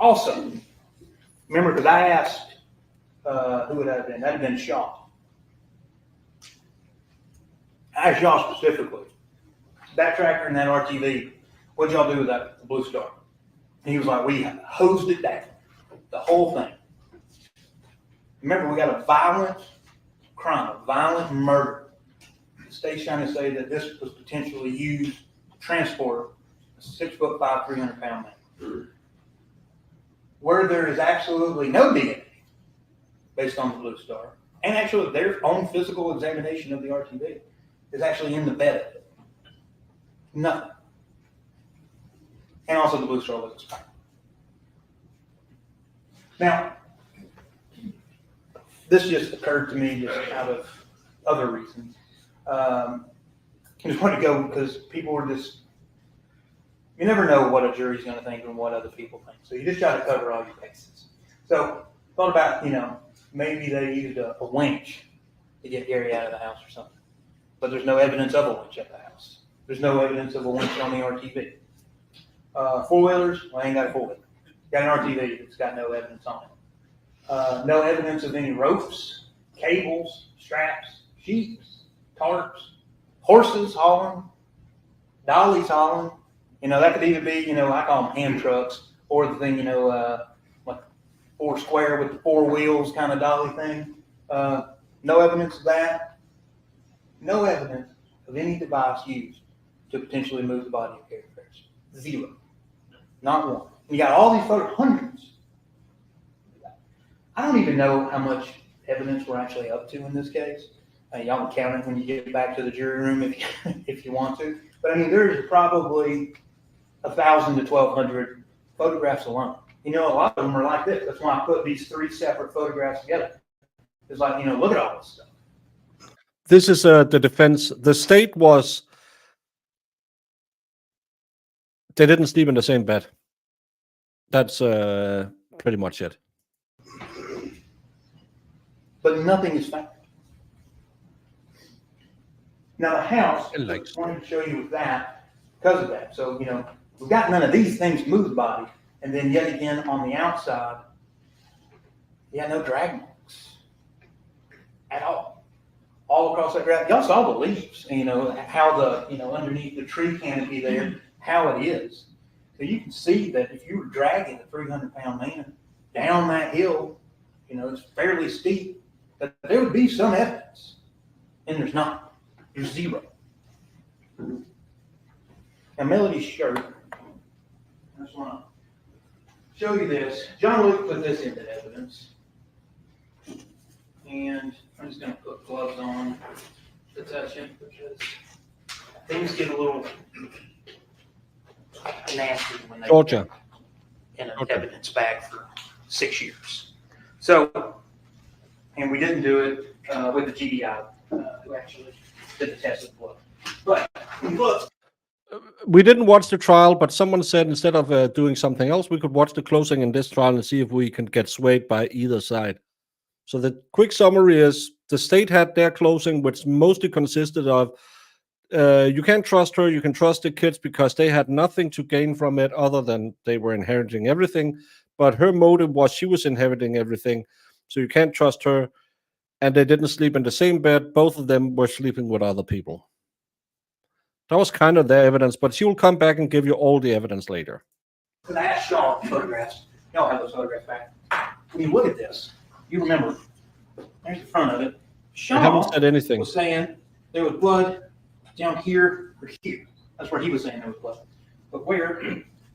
Also, remember, because I asked who would that have been? That had been Shaw. I asked Shaw specifically. That tractor and that RTV, what'd y'all do with that Blue Star? And he was like, we hosed it down, the whole thing. Remember, we got a violent crime, a violent murder. The state's trying to say that this was potentially used to transport a 6'5", 300-pound man. Where there is absolutely no DNA based on the Blue Star, and actually their own physical examination of the RTV is actually in the bed of it. Nothing. And also the Blue Star was expired. Now, this just occurred to me just out of other reasons. I just want to go because people were just, you never know what a jury's going to think and what other people think. So you just try to cover all your bases. So thought about, maybe they used a winch to get Gary out of the house or something. But there's no evidence of a winch at the house. There's no evidence of a winch on the RTV. Four-wheelers, well, I ain't got a four-wheeler. Got an RTV that's got no evidence on it. No evidence of any ropes, cables, straps, sheets, tarps, horses hauling, dollies hauling. That could either be, I call them hand trucks, or the thing, like 4 square with the 4 wheels kind of dolly thing. No evidence of that. No evidence of any device used to potentially move the body of Gary Farris. 0. Not one. And you got all these photos, hundreds. I don't even know how much evidence we're actually up to in this case. Y'all can count it when you get back to the jury room if you want to. But there's probably 1,000 to 1,200 photographs alone. A lot of them are like this. That's why I put these 3 separate photographs together. It's like, look at all this stuff. This is the defense. The state was They didn't sleep in the same bed. That's pretty much it. But nothing is found. Now the house, It I likes- wanted to show you with that, because of that. So, we've got none of these things to move the body. And then yet again, on the outside, no drag marks at all. All across that ground. Y'all saw the leaves, how underneath the tree canopy there, how it is. So you can see that if you were dragging a 300-pound man down that hill, it's fairly steep, that there would be some evidence. And there's not. There's zero. Now, Melody's shirt, I just want to show you this. John Luke put this into evidence. And I'm just going to put gloves on to touch it because things get a little nasty when they Georgia. in an evidence bag for 6 years. So, and we didn't do it with the GDI, who actually did the test of blood. But look, We didn't watch the trial, but someone said instead of doing something else, we could watch the closing in this trial and see if we can get swayed by either side. So the quick summary is the state had their closing, which mostly consisted of you can't trust her, you can trust the kids because they had nothing to gain from it other than they were inheriting everything. But her motive was she was inheriting everything, so you can't trust her. And they didn't sleep in the same bed. Both of them were sleeping with other people. That was kind of their evidence, but she will come back and give you all the evidence later. because I asked y'all photographs. Y'all have those photographs back. When you look at this, you remember, there's the front of it. I haven't Shaw said anything. was saying there was blood down here or here. That's where he was saying there was blood. But where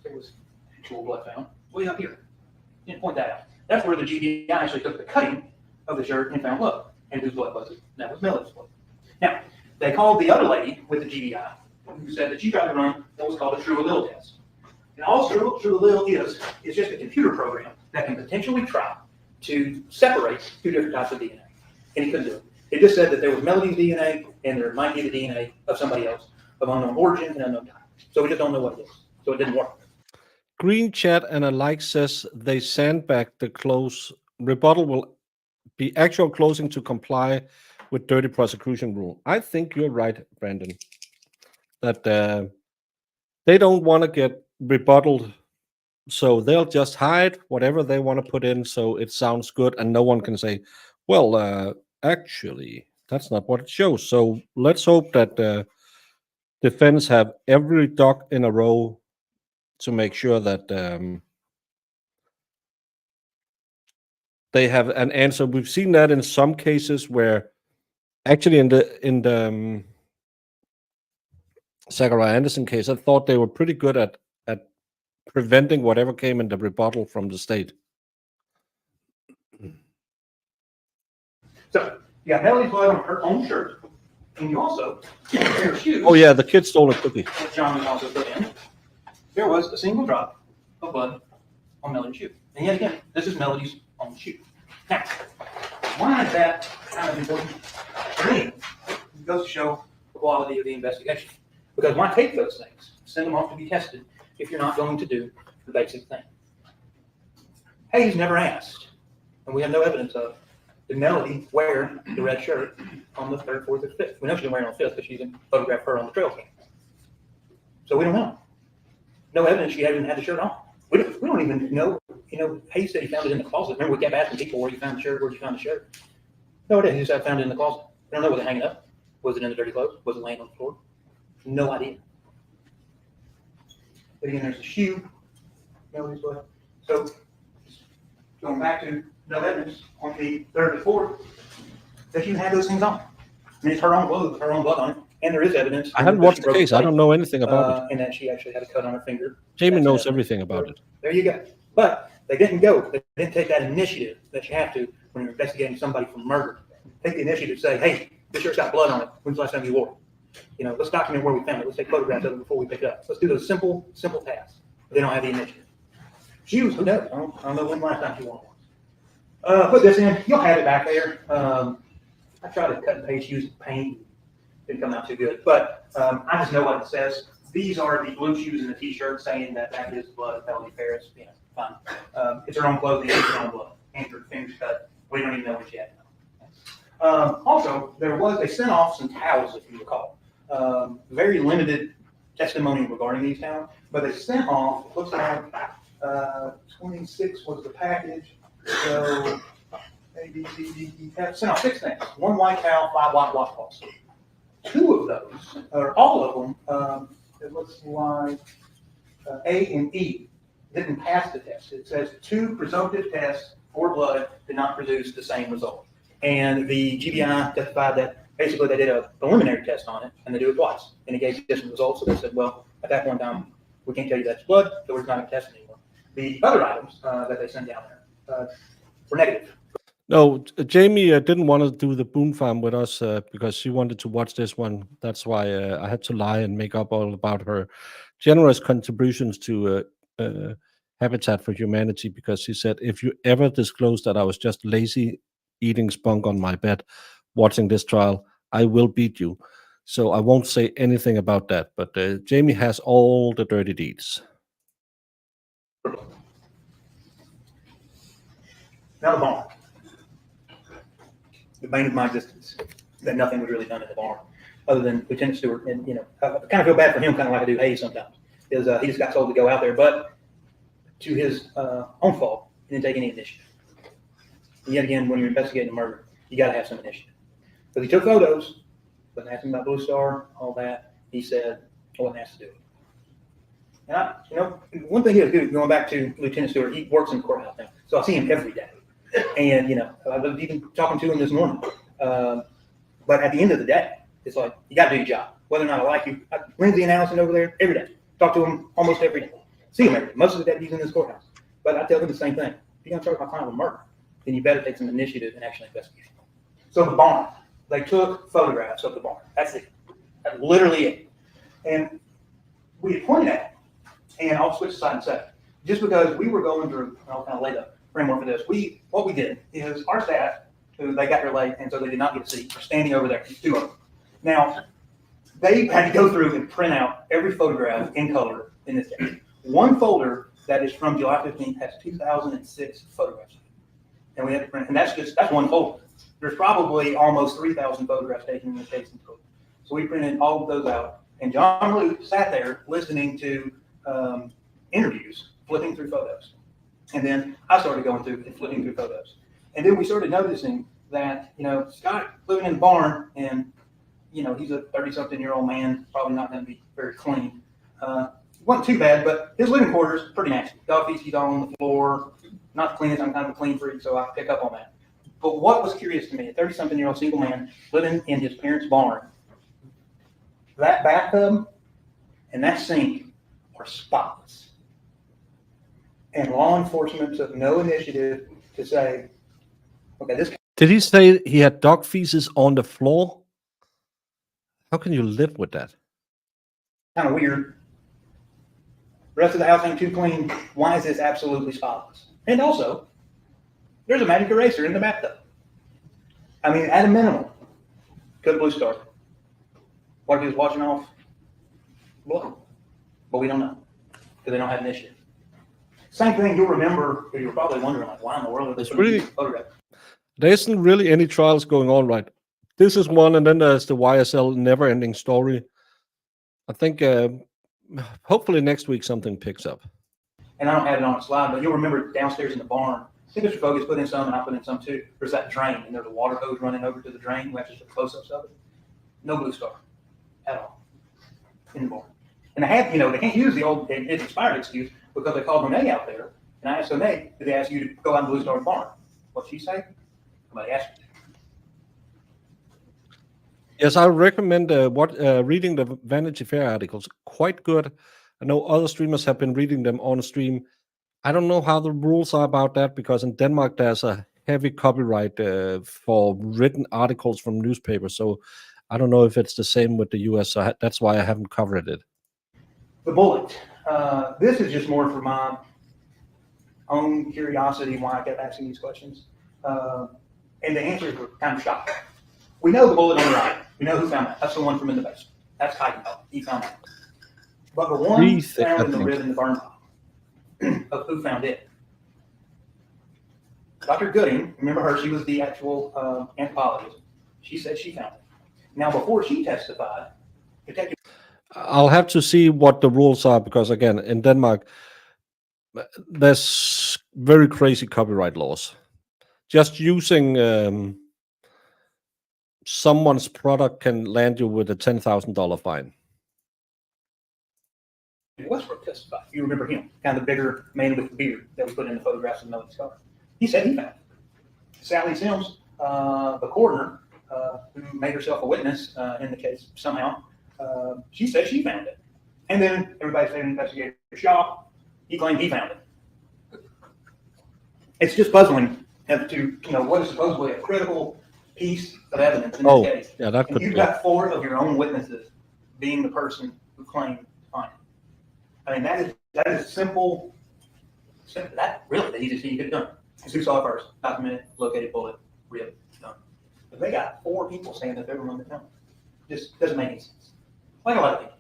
there was actual blood found, way up here. Didn't point that out. That's where the GDI actually took the cutting of the shirt and found blood. And whose blood was it? That was Melody's blood. Now, they called the other lady with the GDI who said that she tried to run what was called a true allele test. And all true allele is just a computer program that can potentially try to separate two different types of DNA. And he couldn't do it. It just said that there was Melody's DNA and there might be the DNA of somebody else of unknown origin and unknown type. So we just don't know what it is. So it didn't work. Green chat and a like says they sandbag the close. Rebuttal will be actual closing to comply with dirty prosecution rule. I think you're right, Brandon, that they don't want to get rebutted, so they'll just hide whatever they want to put in so it sounds good and no one can say, well, actually, that's not what it shows. So let's hope that the defense have every duck in a row to make sure that they have an answer. We've seen that in some cases where actually in the Zachariah Anderson case, I thought they were pretty good at preventing whatever came in the rebuttal from the state. So you got Melody's blood on her own shirt. And you also, in a pair of shoes. Oh yeah, the kid stole a cookie. That John also put in. There was a single drop of blood on Melody's shoe. And yet again, this is Melody's own shoe. Now, why is that kind of important for me? It goes to show the quality of the investigation. Because why take those things, send them off to be tested, if you're not going to do the basic thing? Hayes never asked, and we have no evidence of, did Melody wear the red shirt on the 3rd, 4th, or 5th? We know she didn't wear it on the 5th because she didn't photograph her on the trail cam. So we don't know. No evidence she even had the shirt on. We don't even know. Hayes said he found it in the closet. Remember, we kept asking people where you found the shirt, where you found the shirt. No, it didn't. He just found it in the closet. We don't know, was it hanging up? Was it in the dirty clothes? Was it laying on the floor? No idea. But again, there's a shoe. Melody's blood. So going back to no evidence on the 3rd to 4th that you had those things on. I mean, it's her own clothes, her own blood on it, and there is evidence. I haven't watched the case. I don't know anything about it. And that she actually had a cut on her finger. Jamie That's knows evidence. everything about it. There you go. But they didn't go. They didn't take that initiative that you have to when you're investigating somebody for murder. Take the initiative to say, hey, this shirt's got blood on it. When's the last time you wore it? Let's document where we found it. Let's take photographs of it before we pick it up. Let's do those simple tasks. They don't have the initiative. Shoes, who knows? I don't know when the last time she wore one. Put this in. You'll have it back there. I tried to cut and paste using paint. Didn't come out too good. But I just know what it says. These are the blue shoes and the t-shirt saying that that is blood of Melody Farris. You know, fine. It's her own clothing, it's her own blood. And her fingers cut. We don't even know what she had. Also, they sent off some towels, if you recall. Very limited testimony regarding these towels, but they sent off, it looks like 26 was the package. So, A, B, C, D, E, F, sent off 6 things. 1 white towel, 5 white washcloths. 2 of those, or all of them, it looks like A and E didn't pass the test. It says 2 presumptive tests for blood did not produce the same result. And the GBI testified that basically they did a preliminary test on it, and they do it twice. And it gave different results, so they said, well, at that point in time, we can't tell you that's blood, so we're not going to test it anymore. The other items that they sent down there were negative. No, Jamie didn't want to do the boom farm with us because she wanted to watch this one. That's why I had to lie and make up all about her generous contributions to Habitat for Humanity, because she said, if you ever disclose that I was just lazy eating spunk on my bed watching this trial, I will beat you. So I won't say anything about that. But Jamie has all the dirty deeds. Now the barn. The bane of my existence. That nothing was really done in the barn, other than Lieutenant Stewart. And I kind of feel bad for him, kind of like I do Hayes sometimes. Is he just got told to go out there, but to his own fault, he didn't take any initiative. And yet again, when you're investigating a murder, you got to have some initiative. But he took photos, wasn't asking about Blue Star, all that. He said, I wasn't asked to do it. And one thing he was good, going back to Lieutenant Stewart, he works in the courthouse now, so I see him every day. And I was even talking to him this morning. But at the end of the day, it's like you got to do your job, whether or not I like you. Lindsay and Allison over there every day. Talk to them almost every day. See them every day. Most of the deputies in this courthouse. But I tell them the same thing. If you're going to charge my client with murder, then you better take some initiative and actually investigate. So the barn, they took photographs of the barn. That's it. That's literally it. And we had pointed at it. And I'll switch aside and say, just because we were going through, I'll kind of lay the framework for this. What we did is our staff, who they got here late, and so they did not get a seat, are standing over there, 2 of them. Now, they had to go through and print out every photograph in color in this case. One folder that is from July 15th has 2006 photographs. And we had to print, and that's one folder. There's probably almost 3,000 photographs taken in the case in total. So we printed all of those out. And John Luke sat there listening to interviews, flipping through photos. And then I started going through and flipping through photos. And then we started noticing that, Scott living in the barn, and, he's a 30-something-year-old man, probably not going to be very clean. Wasn't too bad, but his living quarters, pretty nasty. Dog feces all on the floor, not the cleanest. I'm kind of a clean freak, so I pick up on that. But what was curious to me, a 30-something-year-old single man living in his parents' barn, that bathtub and that sink are spotless. And law enforcement took no initiative to say, okay, this. Did he say he had dog feces on the floor? How can you live with that? Kind of weird. The rest of the house ain't too clean. Why is this absolutely spotless? And also, there's a magic eraser in the bathtub. I mean, at a minimum, could Blue Star. What if he was washing off blood? But we don't know, because they don't have initiative. Same thing you'll remember, because you're probably wondering, like, why in the world are they putting these photographs? There isn't really any trials going on, right? This is one, and then there's the YSL never-ending story. I think hopefully next week something picks up. And I don't have it on a slide, but you'll remember downstairs in the barn, I think Mr. Fogus put in some, and I put in some too. There's that drain, and there's a water hose running over to the drain. We have just close-ups of it. No Blue Star at all in the barn. And they have, they can't use the old, it's expired excuse, because they called Monet out there. And I asked Monet, did they ask you to go out in Blue Star barn? What'd she say? Somebody asked me. Yes, I recommend reading the Vanity Fair articles. Quite good. I know other streamers have been reading them on stream. I don't know how the rules are about that, because in Denmark there's a heavy copyright for written articles from newspapers. So I don't know if it's the same with the US. So that's why I haven't covered it. The bullet. This is just more for my own curiosity why I kept asking these questions. And the answers were kind of shocking. We know the bullet on the right. We know who found that. That's the one from in the basement. That's Heidenfeld. He found that. but the one Breathe, found I in the think. rib in the burn pile of who found it. Dr. Gooding, remember her, she was the actual anthropologist. She said she found it. Now, before she testified, Detective I'll have to see what the rules are because, again, in Denmark, there's very crazy copyright laws. Just using someone's product can land you with a $10,000 fine. Westbrook testified. You remember him, kind of the bigger man with the beard that we put in the photographs of Melody's car. He said he found it. Sally Sims, the coroner, who made herself a witness in the case somehow, she said she found it. And then everybody said investigator Shaw, he claimed he found it. It's just puzzling as to, what is supposedly a critical piece of evidence in this case. Yeah, that And could you've be. got 4 of your own witnesses being the person who claimed to find it. I mean, that is simple. That really the easiest thing you could have done. Is who saw it first, documented, located, bullet, rib, done. But they got 4 people saying that they're the one that found it. Just doesn't make any sense. Like a lot of things.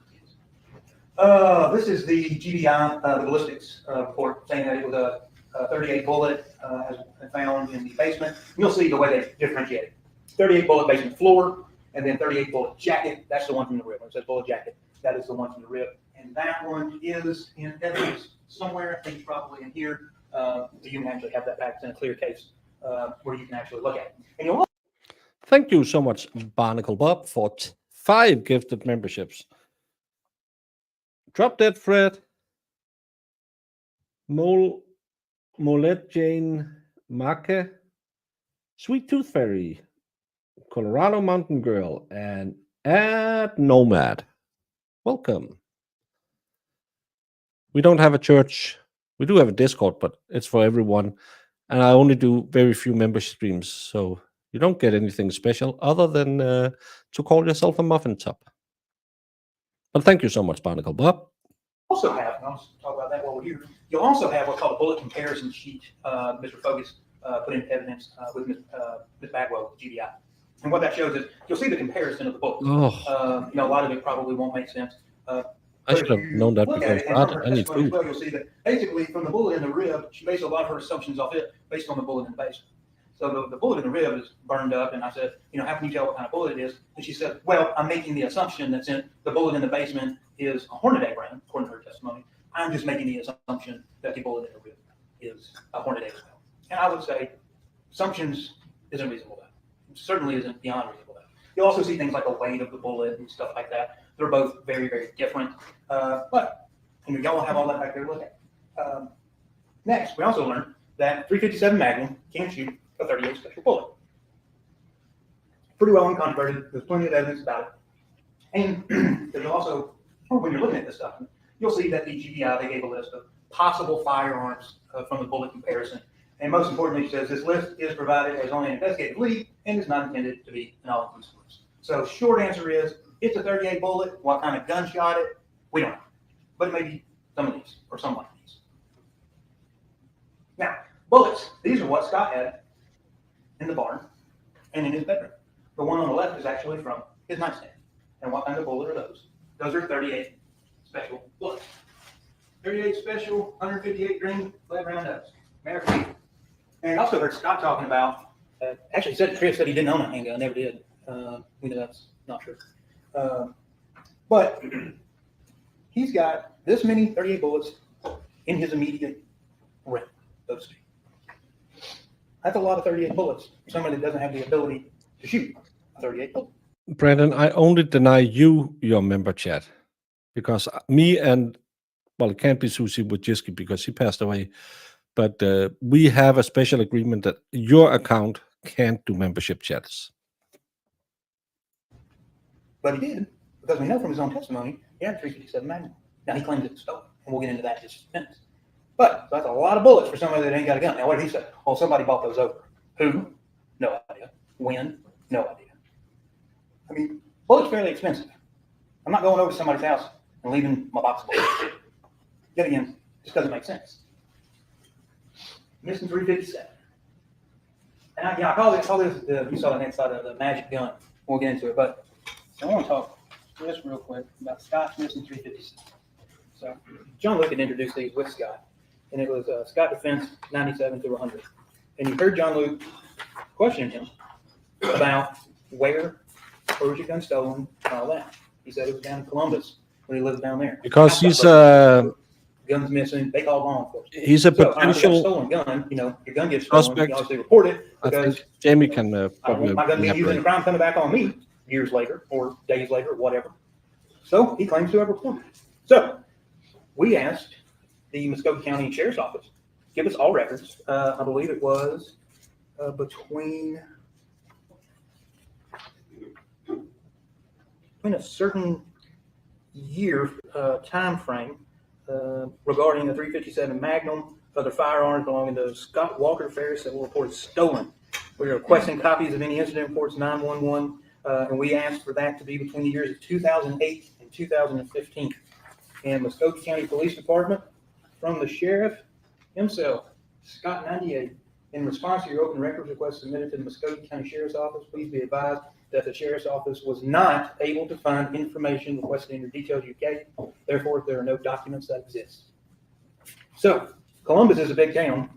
This is the GBI, the ballistics report, saying that it was a 38 bullet as found in the basement. You'll see the way they differentiate it. 38 bullet basement floor, and then 38 bullet jacket. That's the one from the rib. When it says bullet jacket, that is the one from the rib. And that one is in evidence somewhere. I think it's probably in here. You can actually have that back in a clear case where you can actually look at it. And you'll Thank you so much, Barnacle Bob, for 5 gifted memberships. Drop Dead Fred, Molette Jane Marke, Sweet Tooth Fairy, Colorado Mountain Girl, and Ad Nomad. Welcome. We don't have a church. We do have a Discord, but it's for everyone. And I only do very few membership streams, so you don't get anything special other than to call yourself a muffin top. But thank you so much, Barnacle Bob. also have, and I'll talk about that while we're here, you'll also have what's called a bullet comparison sheet Mr. Fogus put into evidence with Ms. Bagwell, GBI. And what that shows is you'll see the comparison of the bullets. Oh. A lot of it probably won't make sense. I should have known that look before at I it, and from started. her I need testimony as food. well, you'll see that basically from the bullet in the rib, she based a lot of her assumptions off it based on the bullet in the basement. So the bullet in the rib is burned up, and I said, how can you tell what kind of bullet it is? And she said, well, I'm making the assumption that since the bullet in the basement is a Hornady round, according to her testimony, I'm just making the assumption that the bullet in the rib is a Hornady as well. And I would say assumptions isn't reasonable doubt. It certainly isn't beyond reasonable doubt. You'll also see things like the weight of the bullet and stuff like that. They're both very, very different. But y'all will have all that back there to look at. Next, we also learned that 357 Magnum can shoot a 38 special bullet. Pretty well uncontroverted. There's plenty of evidence about it. And there's also, when you're looking at this stuff, you'll see that the GBI, they gave a list of possible firearms from the bullet comparison. And most importantly, it says this list is provided as only an investigative lead and is not intended to be an all-inclusive list. So short answer is, it's a 38 bullet. What kind of gun shot it? We don't know. But it may be some of these or some like these. Now, bullets. These are what Scott had in the barn and in his bedroom. The one on the left is actually from his nightstand. And what kind of bullet are those? Those are 38 special bullets. 38 special, 158 green, lead round nose. American. And also heard Scott talking about, actually Chris said he didn't own a handgun, never did. We know that's not true. But he's got this many 38 bullets in his immediate rim, so to speak. That's a lot of 38 bullets for somebody that doesn't have the ability to shoot a 38 bullet. Brandon, I only deny you your member chat because me and, well, it can't be Susie Wojcicki because he passed away, but we have a special agreement that your account can't do membership chats. But he did, because we know from his own testimony, he had a 357 Magnum. Now he claims it was stolen, and we'll get into that in just a minute. But that's a lot of bullets for somebody that ain't got a gun. Now, what did he say? Oh, somebody bought those over. Who? No idea. When? No idea. I mean, bullets are fairly expensive. I'm not going over to somebody's house and leaving my box of bullets. Yet again, it just doesn't make sense. Missing 357. And I call this, you saw the next side of the magic gun. We'll get into it, but I want to talk just real quick about Scott's missing 357. So John Luke had introduced these with Scott, and it was Scott Defense 97 through 100. And you heard John Luke questioning him about where was your gun stolen and all that. He said it was down in Columbus when he lived down there. Because he's guns missing. They call law enforcement. he's a So, all right, you got a potential stolen gun. You know, your gun gets stolen. suspect. You obviously report it I because think Jamie can I don't probably want my gun being used in a elaborate. crime coming back on me years later or days later or whatever. So he claims to have reported. So we asked the Muskogee County Sheriff's Office, give us all records. I believe it was between a certain year time frame regarding the 357 Magnum, other firearms belonging to Scott Walker Farris that were reported stolen. We are requesting copies of any incident reports 911, and we asked for that to be between the years of 2008 and 2015. And Muskogee County Police Department, from the sheriff himself, Scott 98, in response to your open records request submitted to the Muskogee County Sheriff's Office, please be advised that the Sheriff's Office was not able to find information requested in your details you gave. Therefore, there are no documents that exist. So, Columbus is a big town.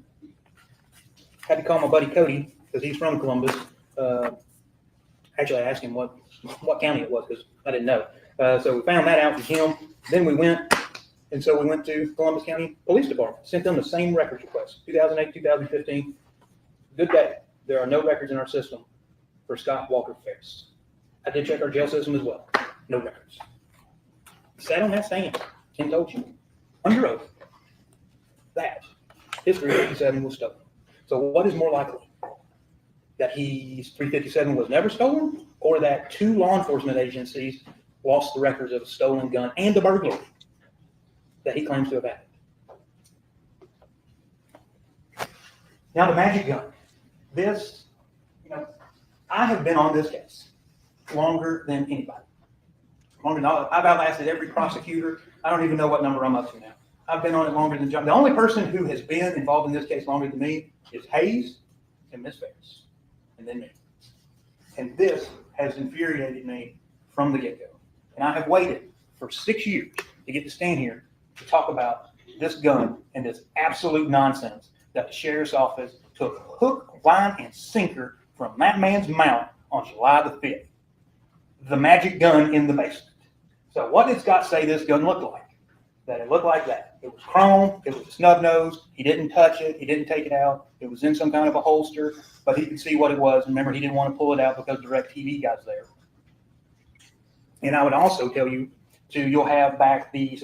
Had to call my buddy Cody, because he's from Columbus. Actually, I asked him what county it was, because I didn't know. So we found that out from him. Then we went to Columbus County Police Department, sent them the same records request, 2008, 2015. Good day. There are no records in our system for Scott Walker Farris. I did check our jail system as well. No records. Sat on that stand and told you, under oath, that his 357 was stolen. So what is more likely? That his 357 was never stolen, or that 2 law enforcement agencies lost the records of a stolen gun and a burglary that he claims to have had? Now the magic gun. This, I have been on this case longer than anybody. Longer than I've outlasted every prosecutor. I don't even know what number I'm up to now. I've been on it longer than John. The only person who has been involved in this case longer than me is Hayes and Miss Farris, and then me. And this has infuriated me from the get-go. And I have waited for 6 years to get to stand here to talk about this gun and this absolute nonsense that the Sheriff's Office took hook, line, and sinker from that man's mouth on July the 5th. The magic gun in the basement. So what did Scott say this gun looked like? That it looked like that. It was chrome. It was a snub nose. He didn't touch it. He didn't take it out. It was in some kind of a holster, but he could see what it was. Remember, he didn't want to pull it out because DirecTV guy's there. And I would also tell you, you'll have back the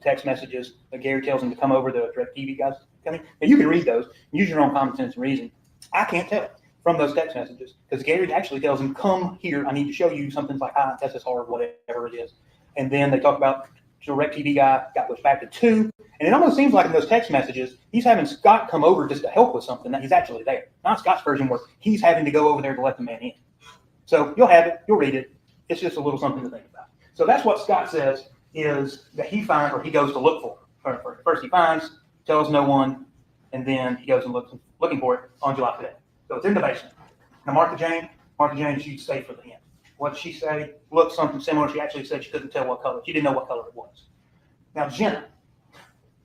text messages that Gary tells him to come over, the DirecTV guys coming. And you can read those. Use your own common sense and reason. I can't tell from those text messages because Gary actually tells him, come here. I need to show you something like SSR or whatever it is. And then they talk about DirecTV guy got pushed back to 2. And it almost seems like in those text messages, he's having Scott come over just to help with something that he's actually there. Not Scott's version where he's having to go over there to let the man in. So you'll have it. You'll read it. It's just a little something to think about. So that's what Scott says is that he finds or he goes to look for. First he finds, tells no one, and then he goes and looking for it on July 5th. So it's in the basement. Now Martha Jane, she'd stay for the end. What did she say? Looked something similar. She actually said she couldn't tell what color. She didn't know what color it was. Now Jenna,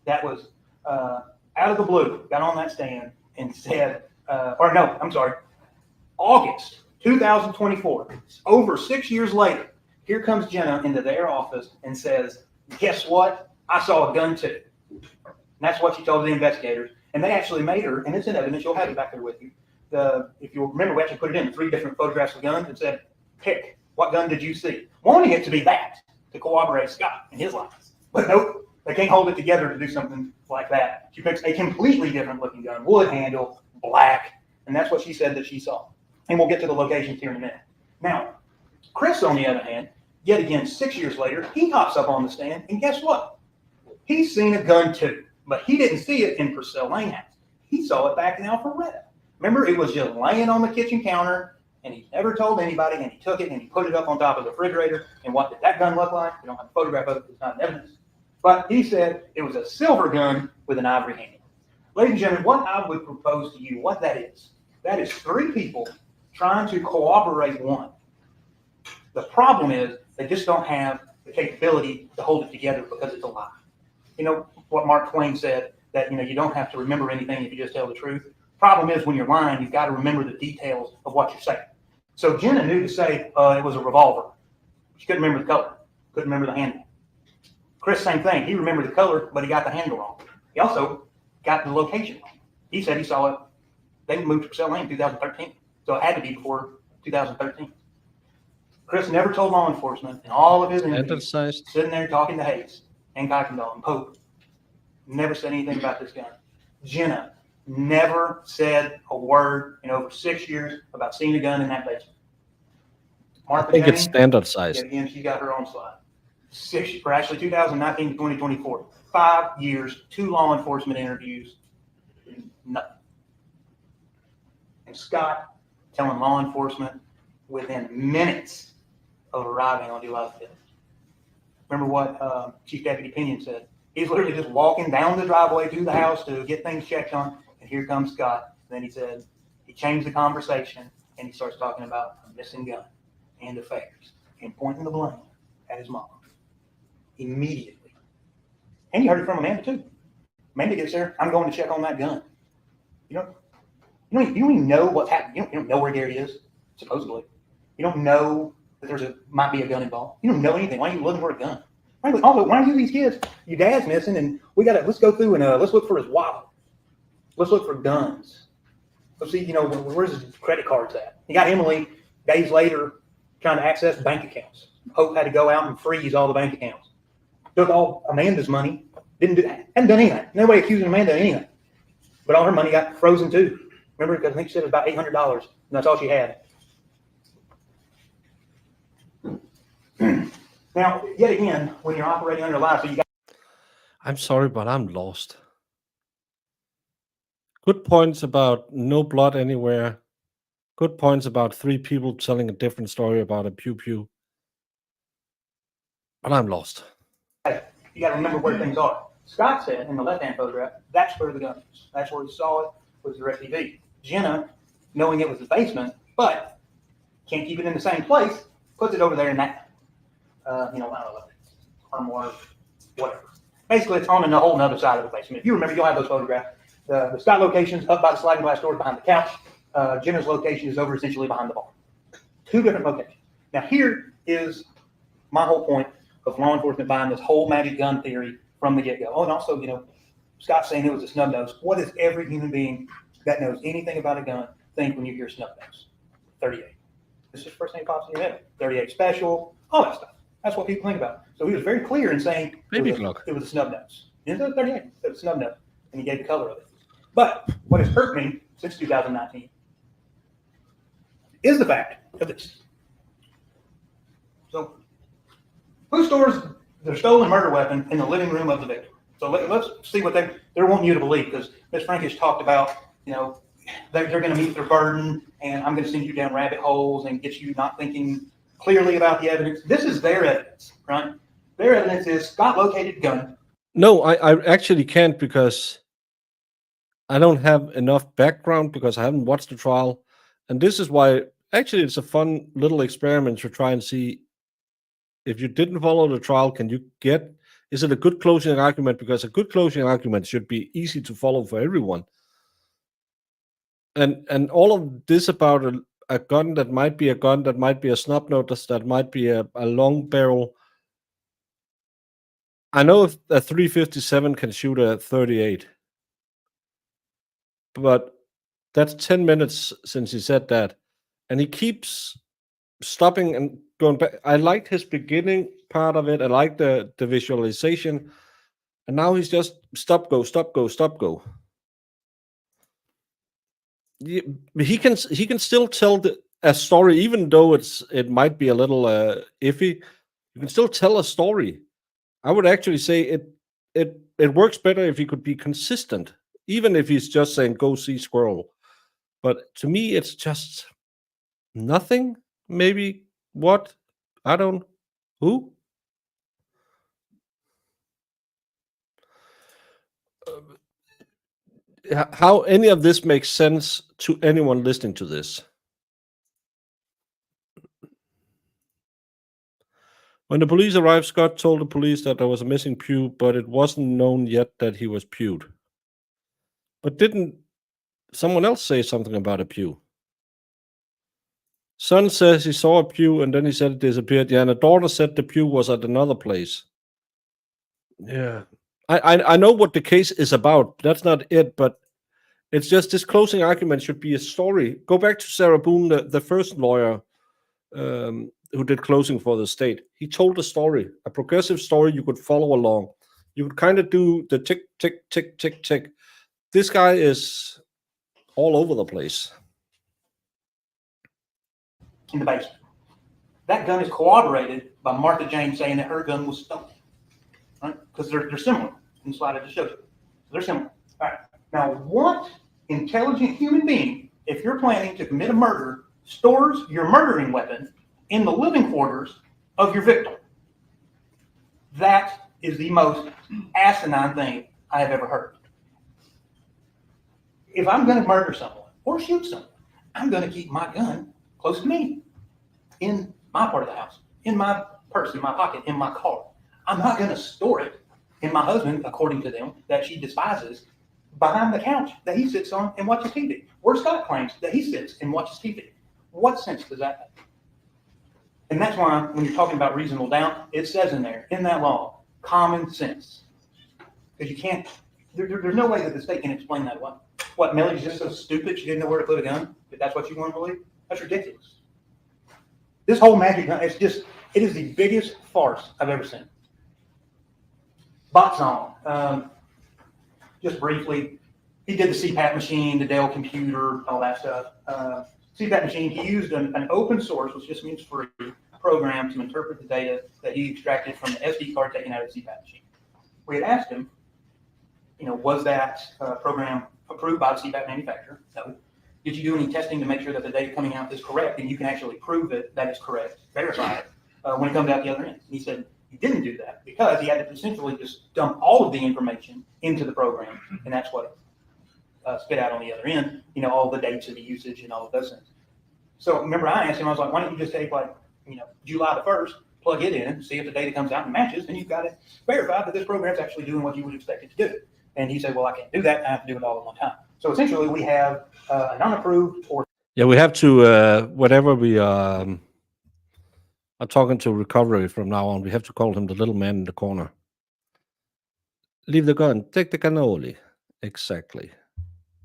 that was out of the blue, got on that stand and said, August 2024, over 6 years later, here comes Jenna into their office and says, guess what? I saw a gun too. And that's what she told the investigators. And they actually made her, and it's in evidence, you'll have it back there with you. If you'll remember, we actually put it in 3 different photographs of guns and said, pick, what gun did you see? Wanting it to be that, to corroborate Scott and his lies. But nope, they can't hold it together to do something like that. She picks a completely different looking gun, wood handle, black, and that's what she said that she saw. And we'll get to the locations here in a minute. Now, Chris, on the other hand, yet again, 6 years later, he hops up on the stand, and guess what? He's seen a gun too, but he didn't see it in Purcell Lane House. He saw it back in Alpharetta. Remember, it was just laying on the kitchen counter, and he never told anybody, and he took it, and he put it up on top of the refrigerator, and what did that gun look like? We don't have a photograph of it, it's not in evidence. But he said it was a silver gun with an ivory handle. Ladies and gentlemen, what I would propose to you, what that is 3 people trying to corroborate one. The problem is they just don't have the the capability to hold it together because it's a lie. You know what Mark Twain said, that, you know, you don't have to remember anything if you just tell the truth. Problem is, when you're lying, you've got to remember the details of what you're saying. So Jenna knew to say it was a revolver. She couldn't remember the color, couldn't remember the handle. Chris, same thing. He remembered the color, but he got the handle wrong. He also got the location wrong. He said he saw it. They moved to Purcell Lane in 2013, so it had to be before 2013. Chris never told law enforcement in all of his interviews, Standard-sized. sitting there talking to Hayes and Kuykendall and Pope, never said anything about this gun. Jenna never said a word in over 6 years about seeing a gun in that basement. Martha I think it's Jane, standard size. yeah, again, she's got her own slide. For actually 2019 to 2024, 5 years, 2 law enforcement interviews, nothing. And Scott telling law enforcement within minutes of arriving on July 5th. Remember what Chief Deputy Pinion said? He's literally just walking down the driveway to the house to get things checked on, and here comes Scott. And then he said, he changed the conversation, and he starts talking about a missing gun and affairs, and pointing the blame at his mom. Immediately. And you heard it from Amanda too. Amanda gets there, I'm going to check on that gun. You don't even know what's happening. You don't know where Gary is, supposedly. You don't know that might be a gun involved. You don't know anything. Why are you looking for a gun? Also, why are you these kids? Your dad's missing, and let's go through and let's look for his wallet. Let's look for guns. Let's see, where's his credit cards at? You got Emily days later trying to access bank accounts. Hope had to go out and freeze all the bank accounts. Took all Amanda's money. Hadn't done anything. Nobody accusing Amanda of anything. But all her money got frozen too. Remember, because I think she said it was about $800, and that's all she had. Now, yet again, when you're operating under life, so you got. I'm sorry, but I'm lost. Good points about no blood anywhere. Good points about 3 people telling a different story about a pew-pew. But I'm lost. You got to remember where things are. Scott said in the left-hand photograph, that's where the gun is. That's where he saw it with the TV. Jenna, knowing it was the basement, but can't keep it in the same place, puts it over there in that, I don't know, armoire, whatever. Basically, it's on a whole nother side of the basement. If you remember, you'll have those photographs. The Scott location is up by the sliding glass doors behind the couch. Jenna's location is over essentially behind the bar. 2 different locations. Now, here is my whole point of law enforcement buying this whole magic gun theory from the get-go. Oh, and also, Scott's saying it was a snub nose. What does every human being that knows anything about a gun think when you hear snub nose? 38. This is the first thing that pops in your head. 38 special, all that stuff. That's what people think about. So he was very clear in saying it was a snub nose. It was a 38. It was a snub nose. And he gave the color of it. But what has hurt me since 2019 is the fact of this. So, who stores their stolen murder weapon in the living room of the victim? So let's see what they're wanting you to believe, because Ms. Frankish talked about, they're going to meet their burden, and I'm going to send you down rabbit holes and get you not thinking clearly about the evidence. This is their evidence, right? Their evidence is Scott located gun. No, I actually can't, because I don't have enough background, because I haven't watched the trial. And this is why, actually, it's a fun little experiment to try and see if you didn't follow the trial, is it a good closing argument? Because a good closing argument should be easy to follow for everyone. And all of this about a gun that might be a snub nose, that might be a long barrel. I know if a 357 can shoot a 38, but that's 10 minutes since he said that. And he keeps stopping and going back. I liked his beginning part of it. I liked the visualization. And now he's just stop, go, stop, go, stop, go. He can still tell a story, even though it might be a little iffy. You can still tell a story. I would actually say it works better if he could be consistent, even if he's just saying go see squirrel. But to me, it's just nothing. Maybe what? I don't. Who? How any of this makes sense to anyone listening to this? When the police arrived, Scott told the police that there was a missing pew, but it wasn't known yet that he was pewed. But didn't someone else say something about a pew? Son says he saw a pew and then he said it disappeared. Yeah, and the daughter said the pew was at another place. Yeah. I know what the case is about. That's not it, but it's just this closing argument should be a story. Go back to Sarah Boone, the first lawyer who did closing for the state. He told a story, a progressive story you could follow along. You could kind of do the tick, tick, tick, tick, tick. This guy is all over the place. In the basement. That gun is corroborated by Martha Jane saying that her gun was stolen. Right? Because they're similar. In the slide I just showed you. So they're similar. All right. Now, what intelligent human being, if you're planning to commit a murder, stores your murdering weapon in the living quarters of your victim? That is the most asinine thing I have ever heard. If I'm going to murder someone or shoot someone, I'm going to keep my gun close to me, in my part of the house, in my purse, in my pocket, in my car. I'm not going to store it in my husband, according to them, that she despises, behind the couch that he sits on and watches TV, where Scott claims that he sits and watches TV. What sense does that make? And that's why when you're talking about reasonable doubt, it says in there, in that law, common sense. Because you can't, there's no way that the state can explain that away. What, Melody's just so stupid she didn't know where to put a gun? If that's what you want to believe? That's ridiculous. This whole magic gun, it is the biggest farce I've ever seen. Bot song, just briefly, he did the CPAP machine, the Dell computer, all that stuff. CPAP machine, he used an open source, which just means free, program to interpret the data that he extracted from the SD card taken out of the CPAP machine. We had asked him, was that program approved by the CPAP manufacturer? No. Did you do any testing to make sure that the data coming out is correct and you can actually prove it that it's correct, verify it when it comes out the other end? And he said he didn't do that because he had to essentially just dump all of the information into the program, and that's what spit out on the other end, all the dates of the usage and all of those things. So remember I asked him, I was like, why don't you just take July the 1st, plug it in, see if the data comes out and matches, and you've got it verified that this program's actually doing what you would expect it to do. And he said, well, I can't do that. I have to do it all at one time. So essentially we have an unapproved or... Yeah, we have to, whatever we are talking to recovery from now on, we have to call him the little man in the corner. Leave the gun, take the cannoli. Exactly.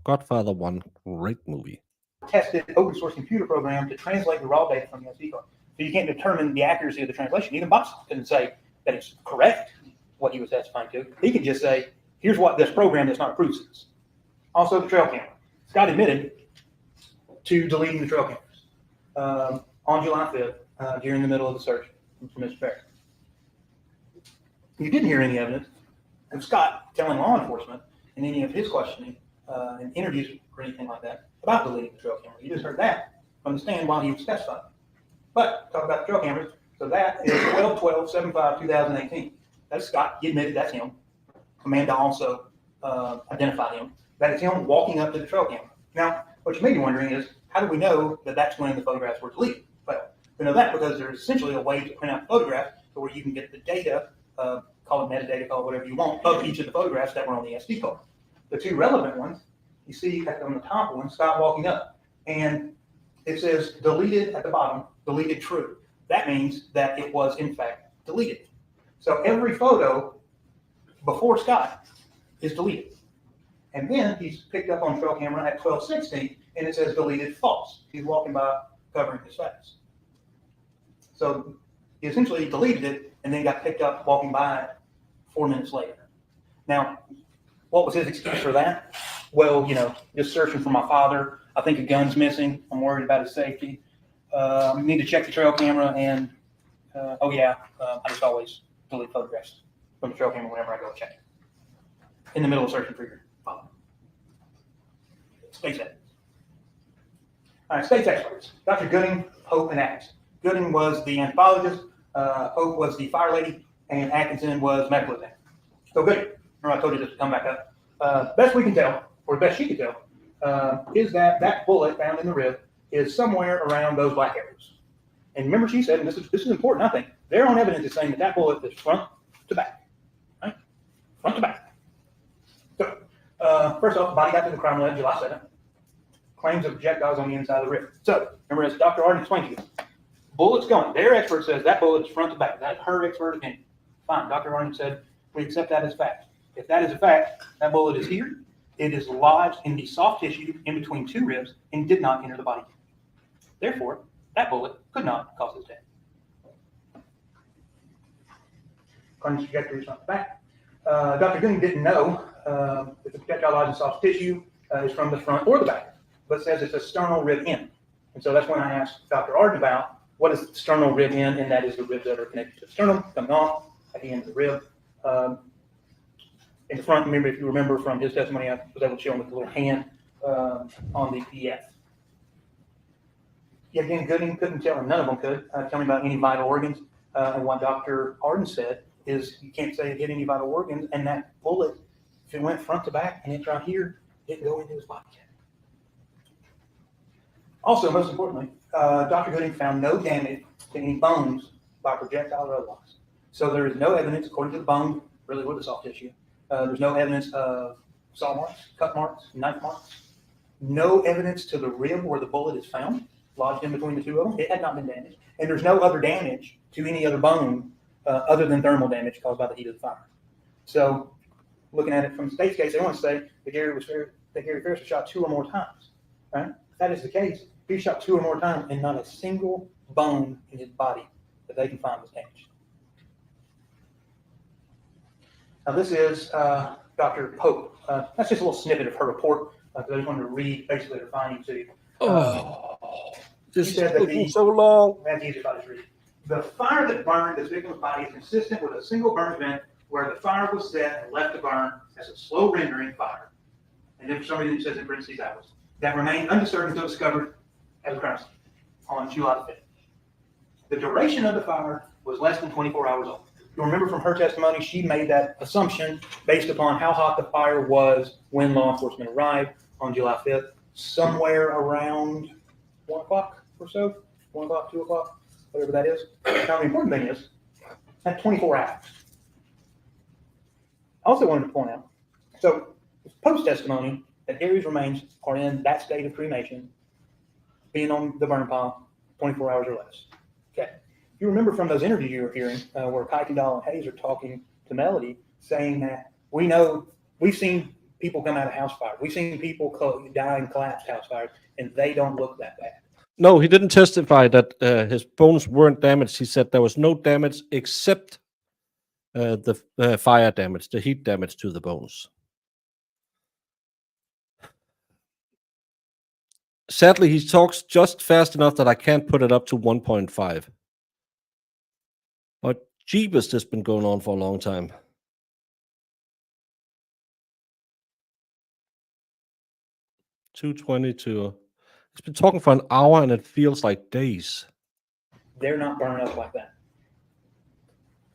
Godfather 1, great movie. Tested open source computer program to translate the raw data from the SD card. So you can't determine the accuracy of the translation. Even Box couldn't say that it's correct, what he was testifying to. He could just say, here's what this program that's not approved says. Also, the trail camera. Scott admitted to deleting the trail cameras on July 5th during the middle of the search for Mr. Farris. You didn't hear any evidence of Scott telling law enforcement in any of his questioning and interviews or anything like that about deleting the trail camera. You just heard that from the stand while he was testifying. But talk about the trail cameras. So that is 12/12/75/2018. That's Scott. He admitted that's him. Amanda also identified him. That is him walking up to the trail camera. Now, what you may be wondering is, how do we know that that's when the photographs were deleted? Well, we know that because there's essentially a way to print out the photograph to where you can get the data, call it metadata, call it whatever you want, of each of the photographs that were on the SD card. The two relevant ones, you see on the top one, Scott walking up, and it says deleted at the bottom, deleted true. That means that it was in fact deleted. So every photo before Scott is deleted. And then he's picked up on trail camera at 12:16, and it says deleted false. He's walking by covering his face. So he essentially deleted it and then got picked up walking by it 4 minutes later. Now, what was his excuse for that? Well, just searching for my father. I think a gun's missing. I'm worried about his safety. I need to check the trail camera, and I just always delete photographs from the trail camera whenever I go check it. In the middle of searching for your father. State's evidence. All right, state's experts. Dr. Gooding, Hope, and Atkins. Gooding was the anthropologist, Hope was the fire lady, and Atkinson was medical examiner. So Gooding, remember I told you this to come back up. Best we can tell, or best she could tell, is that bullet found in the rib is somewhere around those black arrows. And remember, she said, and this is important, I think, their own evidence is saying that bullet is front to back, right? Front to back. So, first off, the body got to the crime lab July 2nd. Claims of projectiles on the inside of the rib. So, remember, as Dr. Arden explained to you, bullet's going. Their expert says that bullet's front to back. That's her expert opinion. Fine. Dr. Arden said, we accept that as fact. If that is a fact, that bullet is here. It is lodged in the soft tissue in between two ribs and did not enter the body. Therefore, that bullet could not cause his death. According to trajectory front to back. Dr. Gooding didn't know if the projectile lodged in soft tissue is from the front or the back, but says it's a sternal rib end. And so that's when I asked Dr. Arden about what is the sternal rib end, and that is the ribs that are connected to the sternum, coming off at the end of the rib. In the front, remember, if you remember from his testimony, I was able to show him with the little hand on the EF. Yeah, again, Gooding couldn't tell him, none of them could tell him about any vital organs. And what Dr. Arden said is you can't say it hit any vital organs, and that bullet, if it went front to back and it's right here, didn't go into his body yet. Also, most importantly, Dr. Gooding found no damage to any bones by projectile or otherwise. So there is no evidence, according to the bone, really with the soft tissue, there's no evidence of saw marks, cut marks, knife marks. No evidence to the rib where the bullet is found, lodged in between the two of them. It had not been damaged. And there's no other damage to any other bone other than thermal damage caused by the heat of the fire. So looking at it from the state's case, they want to say that Gary Farris was shot 2 or more times. Right? If that is the case, he shot 2 or more times and not a single bone in his body that they can find was damaged. Now this is Dr. Pope. That's just a little snippet of her report because I just wanted to read basically her findings to you. This said that is so long. That's easy if I just read. The fire that burned this victim's body is consistent with a single burn event where the fire was set and left to burn as a slow rendering fire. And then for some reason it says in parentheses hours. That remained undisturbed until discovered at a crime scene on July 5th. The duration of the fire was less than 24 hours old. You remember from her testimony, she made that assumption based upon how hot the fire was when law enforcement arrived on July 5th, somewhere around 1 o'clock or so, 1 o'clock, 2 o'clock, whatever that is. Now, the important thing is that 24 hours. I also wanted to point out, so post testimony that Gary's remains are in that state of cremation, being on the burn pile 24 hours or less. Okay. You remember from those interviews you were hearing where Kuykendall and Hayes are talking to Melody, saying that we've seen people come out of house fires. We've seen people die in collapsed house fires, and they don't look that bad. No, he didn't testify that his bones weren't damaged. He said there was no damage except the fire damage, the heat damage to the bones. Sadly, he talks just fast enough that I can't put it up to 1.5. But Jeebus has been going on for a long time. $222. He's been talking for an hour and it feels like days. They're not burning up like that.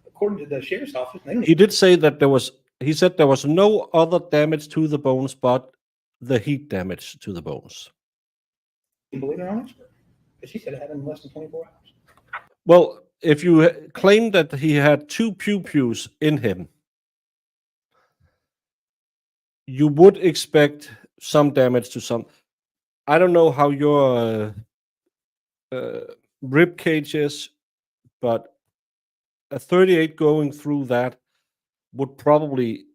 According to the sheriff's office, he did say that he said there was no other damage to the bones but the heat damage to the bones. You believe their own expert? Because she said it happened in less than 24 hours. Well, if you claim that he had 2 pew-pews in him, you would expect some damage to some. I don't know how your rib cage is, but a 38 going through that would probably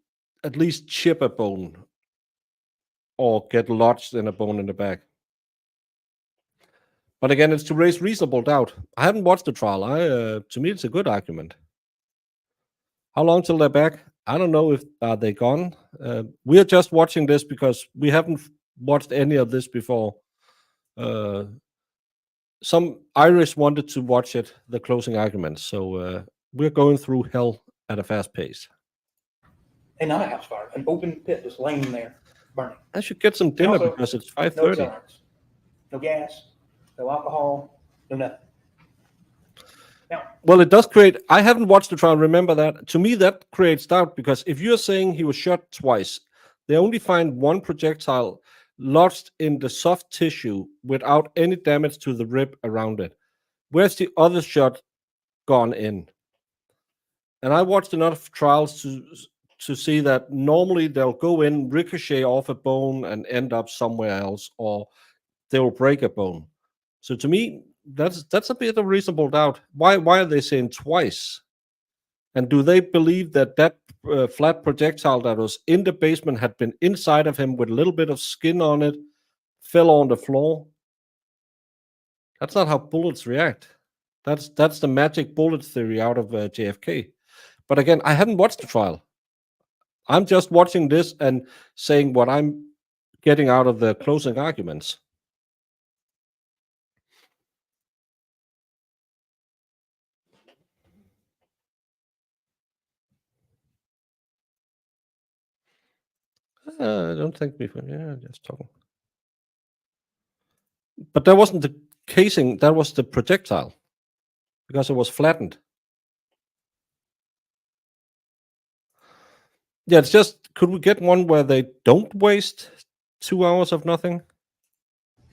at least chip a bone or get lodged in a bone in the back. But again, it's to raise reasonable doubt. I haven't watched the trial. To me, it's a good argument. How long till they're back? I don't know if are they gone. We are just watching this because we haven't watched any of this before. Some Irish wanted to watch it, the closing arguments. So we're going through hell at a fast pace. And not a house fire, an open pit just laying there burning. I should get some dinner Also, because it's No 5:30. accelerants, no gas, no alcohol, no nothing. Now, Well, it does create. I haven't watched the trial. Remember that. To me, that creates doubt because if you're saying he was shot twice, they only find one projectile lodged in the soft tissue without any damage to the rib around it. Where's the other shot gone in? And I watched enough trials to see that normally they'll go in, ricochet off a bone, and end up somewhere else, or they will break a bone. So to me, that's a bit of reasonable doubt. Why are they saying twice? And do they believe that flat projectile that was in the basement had been inside of him with a little bit of skin on it, fell on the floor? That's not how bullets react. That's the magic bullet theory out of JFK. But again, I haven't watched the trial. I'm just watching this and saying what I'm getting out of the closing arguments. I don't think we. Yeah, just talking. But that wasn't the casing. That was the projectile, because it was flattened. Yeah, it's just, could we get one where they don't waste 2 hours of nothing?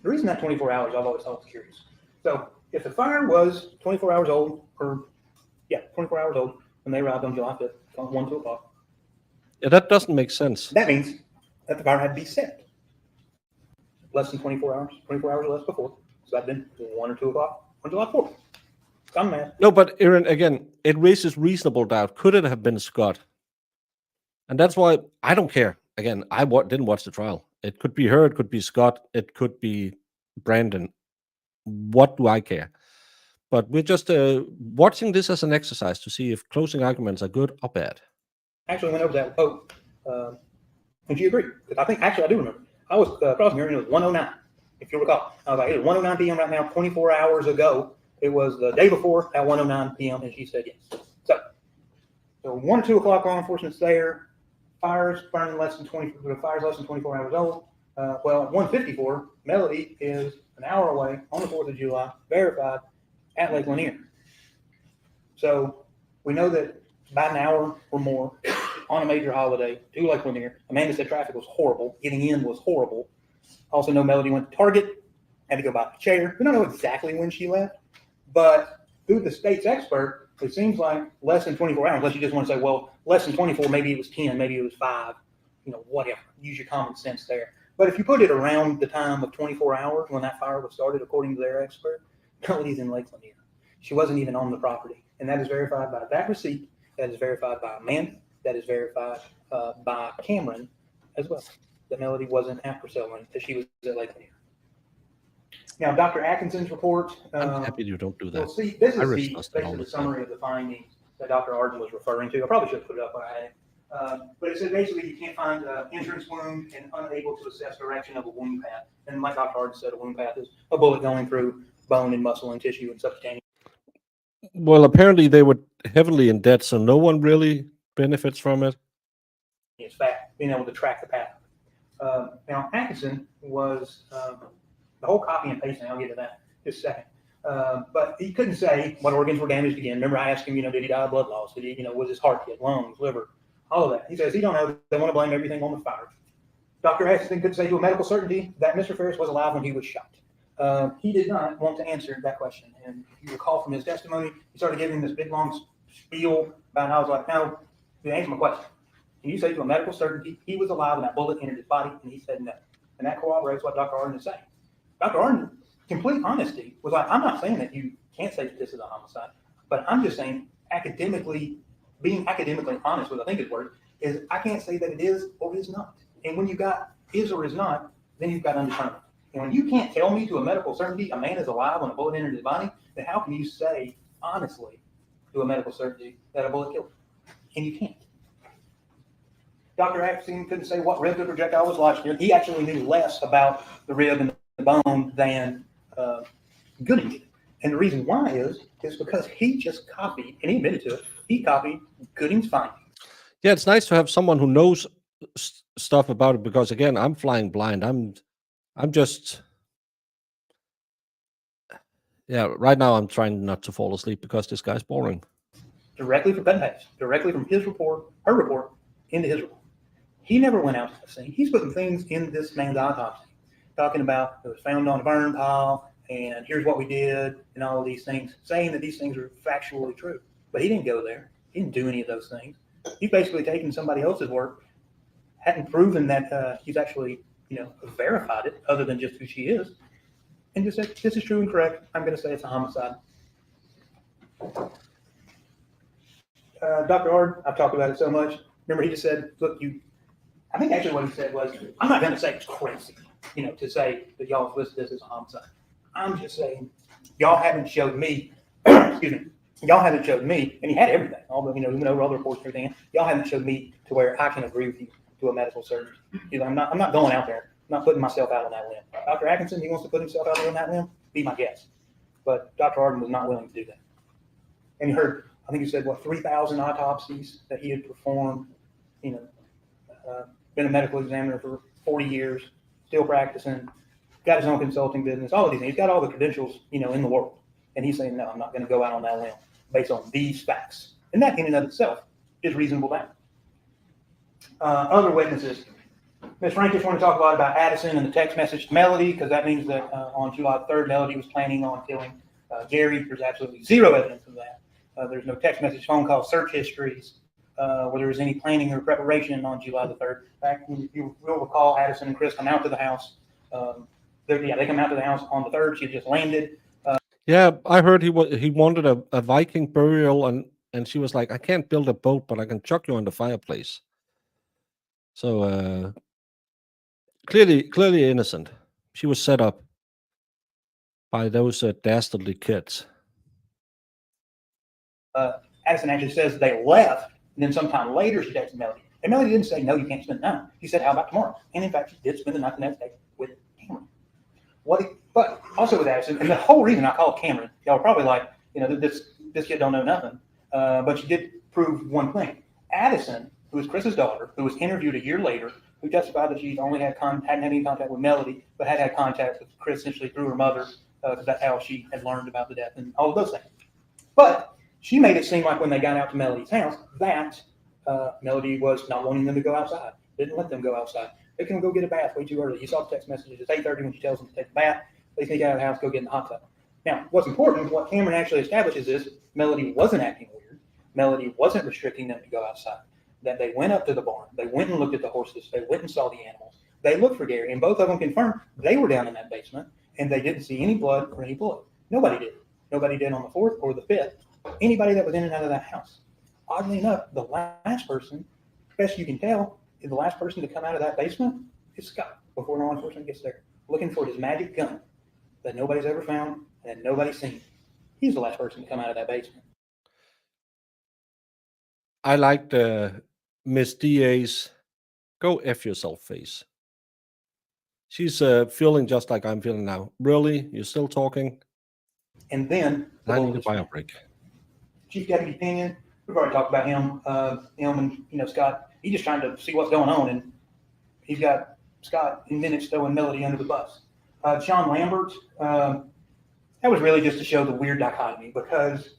The reason that 24 hours, I've always thought was curious. So if the fire was 24 hours old, 24 hours old when they arrived on July 5th, 1, 2 o'clock. Yeah, that doesn't make sense. That means that the fire had to be set less than 24 hours or less before. So that'd been 1 or 2 o'clock on July 4th. Some math. No, but Aaron, again, it raises reasonable doubt. Could it have been Scott? And that's why I don't care. Again, I didn't watch the trial. It could be her, it could be Scott, it could be Brandon. What do I care? But we're just watching this as an exercise to see if closing arguments are good or bad. Actually went over that with Pope, and she agreed. Because I think, actually, I do remember. I was crossing here, and it was 1:09, if you recall. I was like, it was 1:09 p.m. right now, 24 hours ago. It was the day before at 1:09 p.m., and she said yes. So 1 or 2 o'clock, law enforcement's there. Fire's burning less than 24 hours old. Well, at 1:54, Melody is an hour away on the 4th of July, verified at Lake Lanier. So we know that about an hour or more on a major holiday to Lake Lanier. Amanda said traffic was horrible. Getting in was horrible. Also know Melody went to Target, had to go buy a chair. We don't know exactly when she left, but through the state's expert, it seems like less than 24 hours, unless you just want to say, well, less than 24, maybe it was 10, maybe it was 5, whatever. Use your common sense there. But if you put it around the time of 24 hours when that fire was started, according to their expert, Melody's in Lake Lanier. She wasn't even on the property. And that is verified by that receipt. That is verified by Amanda. That is verified by Cameron as well. That Melody wasn't at Purcell, that she was at Lake Lanier. Now, Dr. Atkinson's report. I'm happy you don't do that. Well, see, this is basically the summary of the findings that Dr. Arden was referring to. I probably should have put it up when I had it. But it said basically you can't find an entrance wound and unable to assess direction of a wound path. And like Dr. Arden said, a wound path is a bullet going through bone and muscle and tissue and subcutaneous. Well, apparently they were heavily in debt, so no one really benefits from it. It's fact, being able to track the path. Now, Atkinson was the whole copy and pasting. I'll get to that in just a second. But he couldn't say what organs were damaged again. Remember, I asked him, did he die of blood loss? Did he, was his heart hit, lungs, liver, all of that? He says he don't know. They want to blame everything on the fire. Dr. Atkinson couldn't say to a medical certainty that Mr. Farris was alive when he was shot. He did not want to answer that question. And if you recall from his testimony, he started giving this big long spiel about how I was like, no, you answer my question. Can you say to a medical certainty he was alive when that bullet entered his body? And he said no. And that corroborates what Dr. Arden is saying. Dr. Arden, complete honesty, was like, I'm not saying that you can't say that this is a homicide, but I'm just saying being academically honest with, I think his word, is I can't say that it is or is not. And when you got is or is not, then you've got undetermined. And when you can't tell me to a medical certainty a man is alive when a bullet entered his body, then how can you say honestly to a medical certainty that a bullet killed him? And you can't. Dr. Atkinson couldn't say what rib the projectile was lodged in. He actually knew less about the rib and the bone than Gooding did. And the reason why is because he just copied, and he admitted to it, he copied Gooding's findings. Yeah, it's nice to have someone who knows stuff about it, because again, I'm flying blind. I'm just, right now I'm trying not to fall asleep because this guy's boring. Directly from cut and paste, directly from his report, her report, into his report. He never went out to the scene. He's putting things in this man's autopsy, talking about it was found on a burn pile, and here's what we did, and all of these things, saying that these things are factually true. But he didn't go there. He didn't do any of those things. He's basically taken somebody else's work, hadn't proven that he's actually, verified it other than just who she is, and just said, this is true and correct. I'm going to say it's a homicide. Dr. Ard, I've talked about it so much. Remember, he just said, look, I think actually what he said was, I'm not going to say it's crazy, to say that y'all have listed this as a homicide. I'm just saying, y'all haven't showed me, excuse me, y'all haven't showed me, and he had everything, although, we went over all the reports and everything, y'all haven't showed me to where I can agree with you to a medical surgery. I'm not going out there. I'm not putting myself out on that limb. Dr. Atkinson, he wants to put himself out there on that limb, be my guest. But Dr. Arden was not willing to do that. And you heard, I think you said, 3,000 autopsies that he had performed, been a medical examiner for 40 years, still practicing, got his own consulting business, all of these things. He's got all the credentials, in the world. And he's saying, no, I'm not going to go out on that limb based on these facts. And that in and of itself is reasonable doubt. Other witnesses. Ms. Frank just want to talk a lot about Addison and the text message to Melody, because that means that on July 3rd, Melody was planning on killing Gary. There's absolutely zero evidence of that. There's no text message, phone call, search histories, where there was any planning or preparation on July the 3rd. In fact, you will recall Addison and Chris come out to the house. They come out to the house on the 3rd. She had just landed. Yeah, I heard he wanted a Viking burial, and she was like, I can't build a boat, but I can chuck you on the fireplace. So clearly innocent. She was set up by those dastardly kids. Addison actually says they left, and then sometime later she texted Melody. And Melody didn't say, no, you can't spend the night. She said, how about tomorrow? And in fact, she did spend the night the next day with Cameron. But also with Addison, and the whole reason I called Cameron, y'all are probably like, this kid don't know nothing. But she did prove one thing. Addison, who is Chris's daughter, who was interviewed a year later, who testified that she only hadn't had any contact with Melody, but had contact with Chris essentially through her mother, because that's how she had learned about the death and all of those things. But she made it seem like when they got out to Melody's house that Melody was not wanting them to go outside, didn't let them go outside. They can go get a bath way too early. You saw the text messages. It's 8:30 when she tells them to take a bath. They sneak out of the house, go get in the hot tub. Now, what's important, what Cameron actually establishes is Melody wasn't acting weird. Melody wasn't restricting them to go outside. That they went up to the barn. They went and looked at the horses. They went and saw the animals. They looked for Gary, and both of them confirmed they were down in that basement, and they didn't see any blood or any blood. Nobody did. Nobody did on the 4th or the 5th. Anybody that was in and out of that house. Oddly enough, the last person, best you can tell, is the last person to come out of that basement is Scott before law enforcement gets there, looking for his magic gun that nobody's ever found and that nobody's seen. He's the last person to come out of that basement. I liked Miss DA's go F yourself face. She's feeling just like I'm feeling now. Really? You're still talking? And then I need to buy a break. Chief Deputy Pinion, we've already talked about him. Him and Scott. He's just trying to see what's going on, and he's got Scott in minutes throwing Melody under the bus. Sean Lambert, that was really just to show the weird dichotomy, because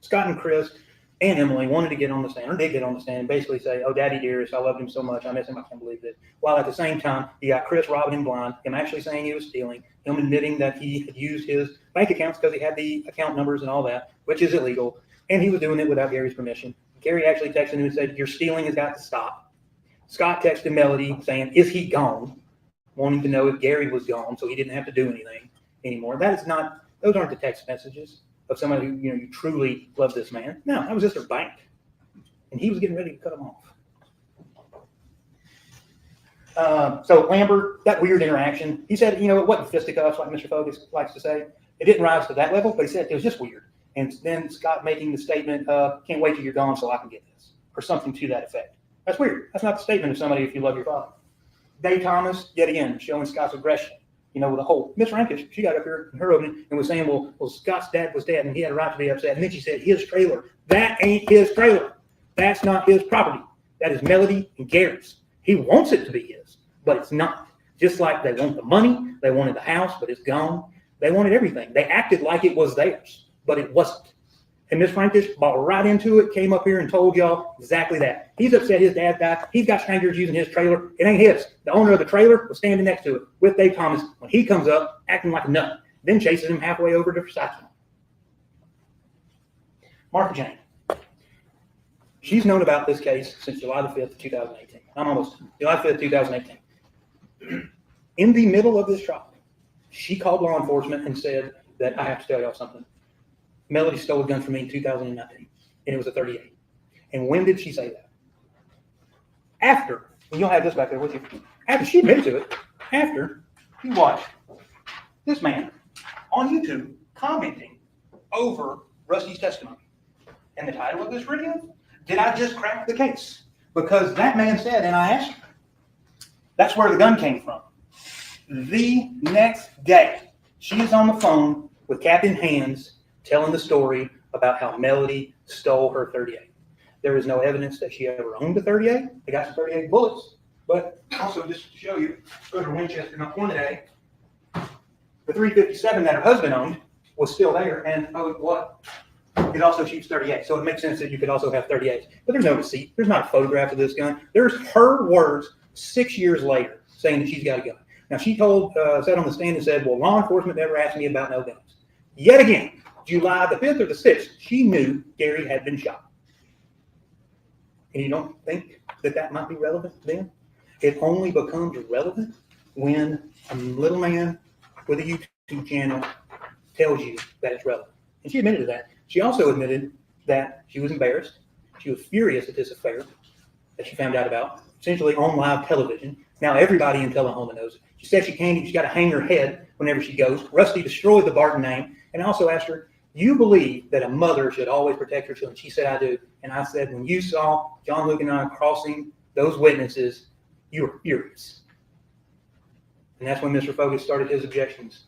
Scott and Chris and Emily wanted to get on the stand, or did get on the stand, and basically say, oh, Daddy dearest, I loved him so much, I miss him, I can't believe it. While at the same time, you got Chris robbing him blind, him actually saying he was stealing, him admitting that he had used his bank accounts because he had the account numbers and all that, which is illegal, and he was doing it without Gary's permission. Gary actually texted him and said, your stealing has got to stop. Scott texted Melody saying, is he gone? Wanting to know if Gary was gone so he didn't have to do anything anymore. That is not, those aren't the text messages of somebody who, you truly love this man. No, that was just their bank. And he was getting ready to cut them off. So Lambert, that weird interaction, he said, it wasn't fisticuffs like Mr. Fogus likes to say. It didn't rise to that level, but he said it was just weird. And then Scott making the statement, can't wait till you're gone so I can get this, or something to that effect. That's weird. That's not the statement of somebody if you love your father. Dave Thomas, yet again, showing Scott's aggression. With a whole, Miss Rankish, she got up here in her opening and was saying, well, Scott's dad was dead and he had a right to be upset. And then she said, his trailer. That ain't his trailer. That's not his property. That is Melody and Gary's. He wants it to be his, but it's not. Just like they want the money, they wanted the house, but it's gone. They wanted everything. They acted like it was theirs, but it wasn't. And Miss Frankish bought right into it, came up here and told y'all exactly that. He's upset his dad died. He's got strangers using his trailer. It ain't his. The owner of the trailer was standing next to it with Dave Thomas when he comes up acting like a nut. then chases him halfway over to recycling. Martha Jane. She's known about this case since July the 5th, 2018. I'm almost July 5th, 2018. In the middle of this trial, she called law enforcement and said that I have to tell y'all something. Melody stole a gun from me in 2019, and it was a 38. And when did she say that? After, and you'll have this back there with you, after she admitted to it, after you watched this man on YouTube commenting over Rusty's testimony. And the title of this video, Did I Just Crack the Case? Because that man said, and I asked her, that's where the gun came from. The next day, she is on the phone with cap in hands telling the story about how Melody stole her 38. There is no evidence that she ever owned a 38. They got some 38 bullets, but also just to show you, go to Winchester, not pointed at it, the 357 that her husband owned was still there, and oh, what? It also shoots 38, so it makes sense that you could also have 38s. But there's no receipt. There's not a photograph of this gun. There's her words 6 years later saying that she's got a gun. Now, she sat on the stand and said, well, law enforcement never asked me about no guns. Yet again, July the 5th or the 6th, she knew Gary had been shot. And you don't think that that might be relevant then? It only becomes relevant when a little man with a YouTube channel tells you that it's relevant. And she admitted to that. She also admitted that she was embarrassed. She was furious at this affair that she found out about, essentially on live television. Now everybody in Tullahoma knows it. She said she's got to hang her head whenever she goes. Rusty destroyed the Barton name. And I also asked her, you believe that a mother should always protect her children? She said, I do. And I said, when you saw John Luke and I crossing those witnesses, you were furious. And that's when Mr. Focus started his objections.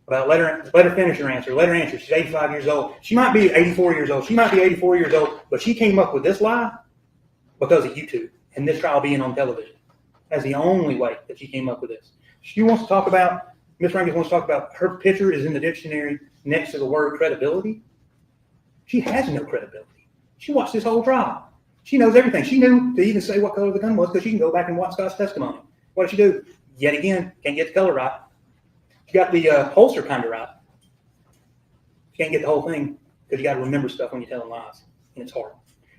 About let her finish her answer. Let her answer. She's 85 years old. She might be 84 years old. She might be 84 years old, but she came up with this lie because of YouTube and this trial being on television. That's the only way that she came up with this. She wants to talk about, Ms. Rankins wants to talk about her picture is in the dictionary next to the word credibility. She has no credibility. She watched this whole trial. She knows everything. She knew to even say what color the gun was because she can go back and watch Scott's testimony. What did she do? Yet again, can't get the color right. She got the holster kind of right. She can't get the whole thing because you got to remember stuff when you're telling lies, and it's hard.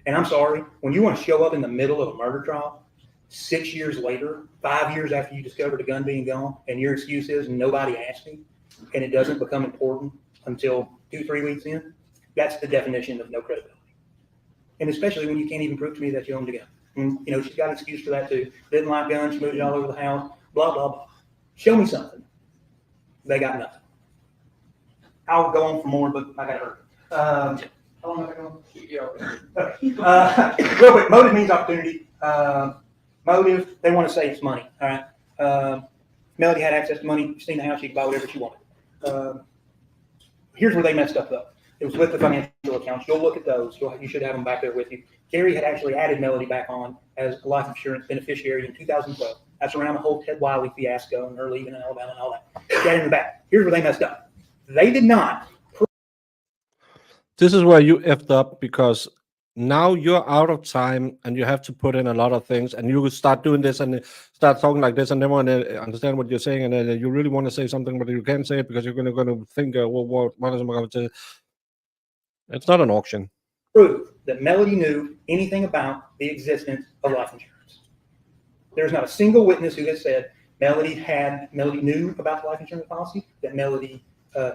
And I'm sorry, when you want to show up in the middle of a murder trial 6 years later, 5 years after you discovered a gun being gone, and your excuse is nobody asked me, and it doesn't become important until 2-3 weeks in, that's the definition of no credibility. And especially when you can't even prove to me that you owned a gun. And, you know, she's got an excuse for that too. Didn't like guns, she moved it all over the house, blah, blah, blah. Show me something. They got nothing. I'll go on for more, but I got hurt. How long am I going? Real quick, motive means opportunity. Motive, they want to say it's money. All right. Melody had access to money. She's seen the house. She could buy whatever she wanted. Here's where they messed up, though. It was with the financial accounts. You'll look at those. You should have them back there with you. Gary had actually added Melody back on as a life insurance beneficiary in 2012. That's around the whole Ted Wiley fiasco and her leaving in Alabama and all that. She had in the back. Here's where they messed up. They did not. This is where you effed up because now you're out of time and you have to put in a lot of things and you start doing this and start talking like this and they want to understand what you're saying and then you really want to say something but you can't say it because you're going to think, well, what is I going to say? It's not an auction. Prove that Melody knew anything about the existence of life insurance. There's not a single witness who has said Melody knew about the life insurance policy, that Melody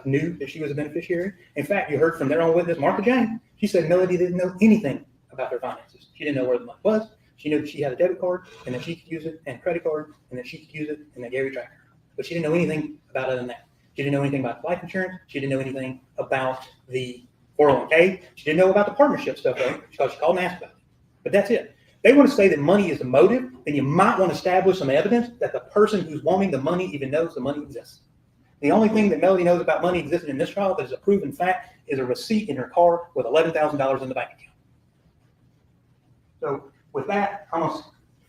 knew that she was a beneficiary. In fact, you heard from their own witness, Martha Jane. She said Melody didn't know anything about her finances. She didn't know where the money was. She knew that she had a debit card and that she could use it and a credit card and that she could use it and that Gary tracked her. But she didn't know anything about other than that. She didn't know anything about life insurance. She didn't know anything about the 401k. She didn't know about the partnership stuff, though, because she called and asked about it. But that's it. They want to say that money is the motive, then you might want to establish some evidence that the person who's wanting the money even knows the money exists. The only thing that Melody knows about money existing in this trial that is a proven fact is a receipt in her car with $11,000 in the bank account. So with that, I'm going to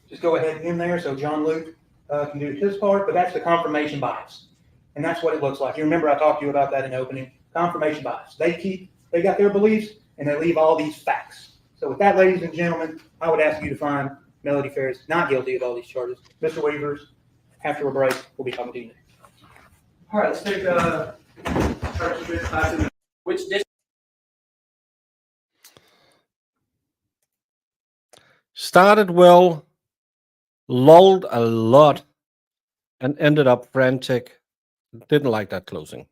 just go ahead and in there so John Luke can do his part, but that's the confirmation bias. And that's what it looks like. You remember I talked to you about that in the opening. Confirmation bias. They got their beliefs and they leave all these facts. So with that, ladies and gentlemen, I would ask you to find Melody Farris not guilty of all these charges. Mr. Weavers, after a break, we'll be talking to you next. All right, let's take Which district? Started well, lulled a lot, and ended up frantic. Didn't like that closing.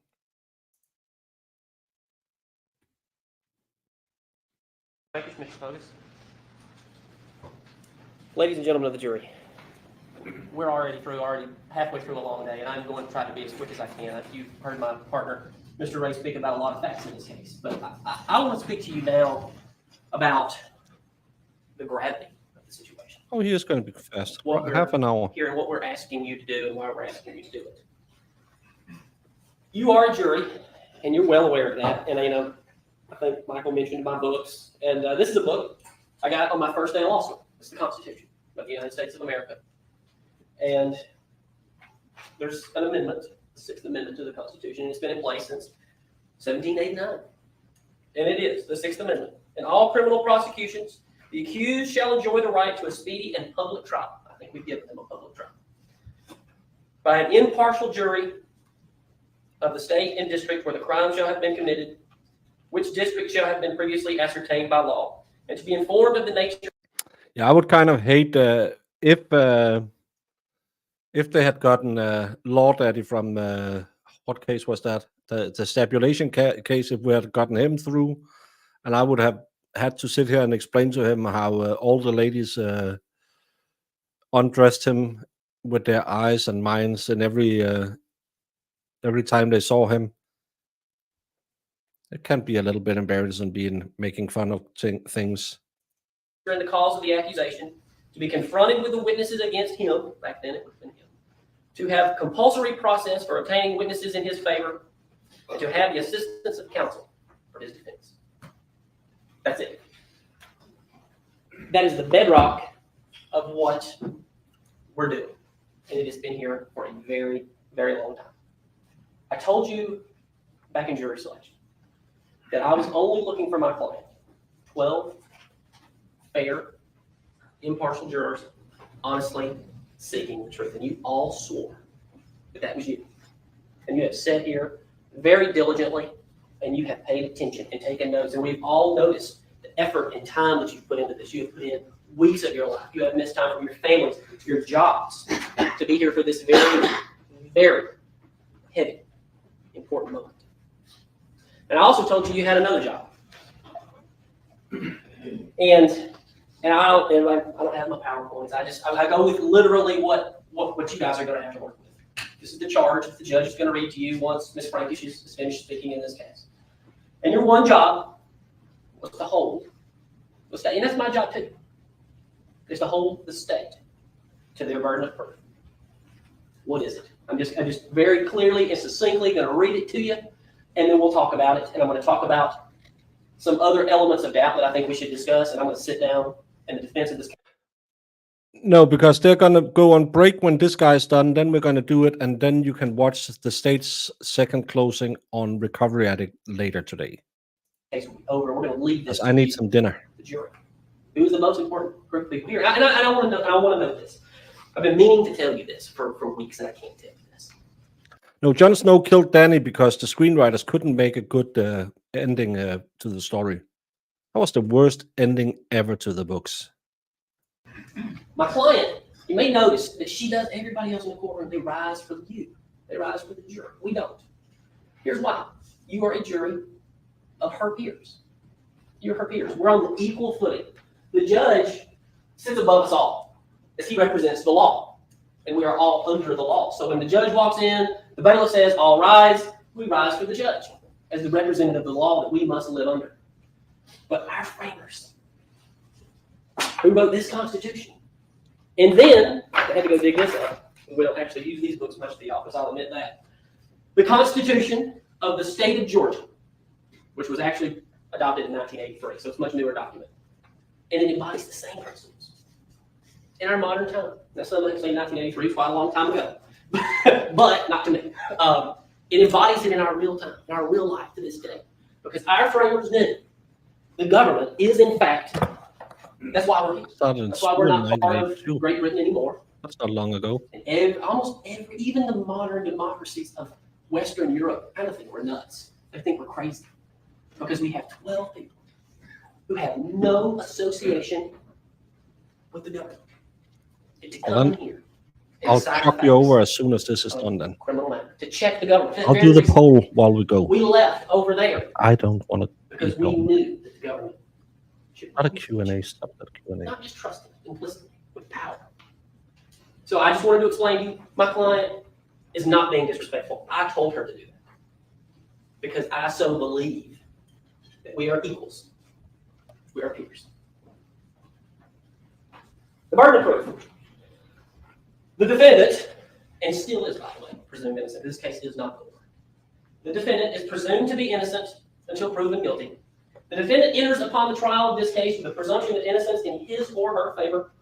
Thank you, Mr. Fogus. Ladies and gentlemen of the jury, we're already halfway through a long day, and I'm going to try to be as quick as I can. You've heard my partner, Mr. Ray, speak about a lot of facts in this case, but I want to speak to you now about the gravity of the situation. Oh, he is going to be fast. What we're Half an hour. Here and what we're asking you to do and why we're asking you to do it. You are a jury, and you're well aware of that. And I think Michael mentioned my books, and this is a book I got on my first day of law school. It's the Constitution of the United States of America. And there's an amendment, the Sixth Amendment to the Constitution, and it's been in place since 1789. And it is the Sixth Amendment. In all criminal prosecutions, the accused shall enjoy the right to a speedy and public trial. I think we've given them a public trial. By an impartial jury of the state and district where the crime shall have been committed, which district shall have been previously ascertained by law, and to be informed of the nature. Yeah, I would kind of hate if they had gotten Law Daddy from what case was that? The stabulation case. If we had gotten him through, and I would have had to sit here and explain to him how all the ladies undressed him with their eyes and minds, and every time they saw him. It can be a little bit embarrassing making fun of things. In the cause of the accusation, to be confronted with the witnesses against him, back then it would have been him, to have compulsory process for obtaining witnesses in his favor, and to have the assistance of counsel for his defense. That's it. That is the bedrock of what we're doing. And it has been here for a very, very long time. I told you back in jury selection that I was only looking for my client 12 fair, impartial jurors, honestly seeking the truth. And you all swore that that was you. And you have sat here very diligently, and you have paid attention and taken notes. And we've all noticed the effort and time that you've put into this. You have put in weeks of your life. You have missed time from your families, your jobs, to be here for this very, very heavy, important moment. And I also told you you had another job. And I don't have my PowerPoints. I go with literally what you guys are going to have to work with. This is the charge that the judge is going to read to you once Ms. Frankish is finished speaking in this case. And your one job was to hold the state, and that's my job too, is to hold the state to their burden of proof. What is it? I'm just very clearly and succinctly going to read it to you, and then we'll talk about it. And I'm going to talk about some other elements of doubt that I think we should discuss, and I'm going to sit down in the defense of this case. No, because they're going to go on break when this guy's done. Then we're going to do it, and then you can watch the state's second closing on Recovery Addict later today. Case will be over. We're going to leave this. I need some dinner. The jury, who is the most important group of people here, and I want to know. I want to know this. I've been meaning to tell you this for weeks, and I can't tell you this. No, Jon Snow killed Danny because the screenwriters couldn't make a good ending to the story. That was the worst ending ever to the books. My client, you may notice that she does everybody else in the courtroom. They rise for you. They rise for the jury. We don't. Here's why. You are a jury of her peers. You're her peers. We're on the equal footing. The judge sits above us all as he represents the law, and we are all under the law. So when the judge walks in, the bailiff says, all rise, we rise for the judge as the representative of the law that we must live under. But our framers, who wrote this Constitution, and then, I had to go dig this up. We don't actually use these books much at the office, I'll admit that. The Constitution of the state of Georgia, which was actually adopted in 1983, so it's a much newer document. And it embodies the same principles in our modern time. Now, some might say 1983 is quite a long time ago, but not to me. It embodies it in our real time, in our real life to this day, because our framers knew the government is, in fact, that's why we're here. That's why we're not part of Great Britain anymore. That's not long ago. And almost every, even the modern democracies of Western Europe kind of think we're nuts. They think we're crazy because we have 12 people who have no association with the government. And to come here and I'll cite chuck you facts over as soon as this is of done then. criminal matter, to check the government. I'll do the poll while we go. We left over there I don't want to because be we dumb. knew that the government should Not a Q&A, stop that Q&A. not just trusting, implicitly, with power. So I just wanted to explain to you, my client is not being disrespectful. I told her to do that because I so believe that we are equals. We are peers. The burden of proof. The defendant, and still is, by the way, presumed innocent. This case is not over. The defendant is presumed to be innocent until proven guilty. The defendant enters upon the trial of this case with a presumption of innocence in his or her favor.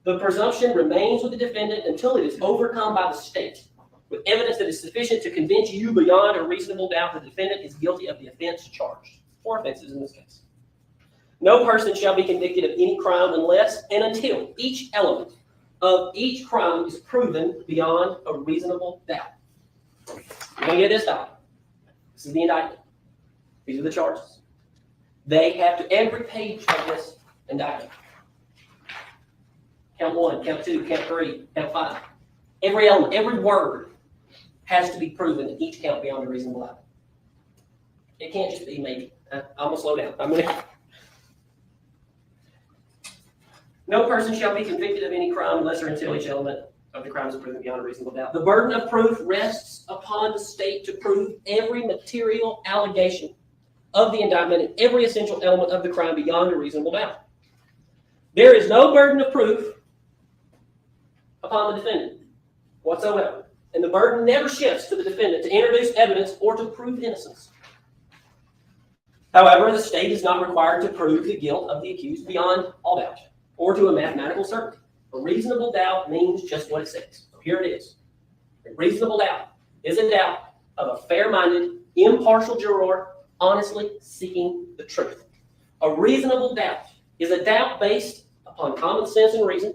The presumption remains with the defendant until it is overcome by the state with evidence that is sufficient to convince you beyond a reasonable doubt the defendant is guilty of the offense charged. 4 offenses in this case. No person shall be convicted of any crime unless and until each element of each crime is proven beyond a reasonable doubt. You're going to get this out. This is the indictment. These are the charges. They have to, every page of this indictment. Count 1, count 2, count 3, count 5. Every element, every word has to be proven in each count beyond a reasonable doubt. It can't just be maybe. I'm going to slow down. No person shall be convicted of any crime unless or until each element of the crime is proven beyond a reasonable doubt. The burden of proof rests upon the state to prove every material allegation of the indictment and every essential element of the crime beyond a reasonable doubt. There is no burden of proof upon the defendant whatsoever, and the burden never shifts to the defendant to introduce evidence or to prove innocence. However, the state is not required to prove the guilt of the accused beyond all doubt or to a mathematical certainty. A reasonable doubt means just what it says. So here it is. A reasonable doubt is a doubt of a fair-minded, impartial juror honestly seeking the truth. A reasonable doubt is a doubt based upon common sense and reason.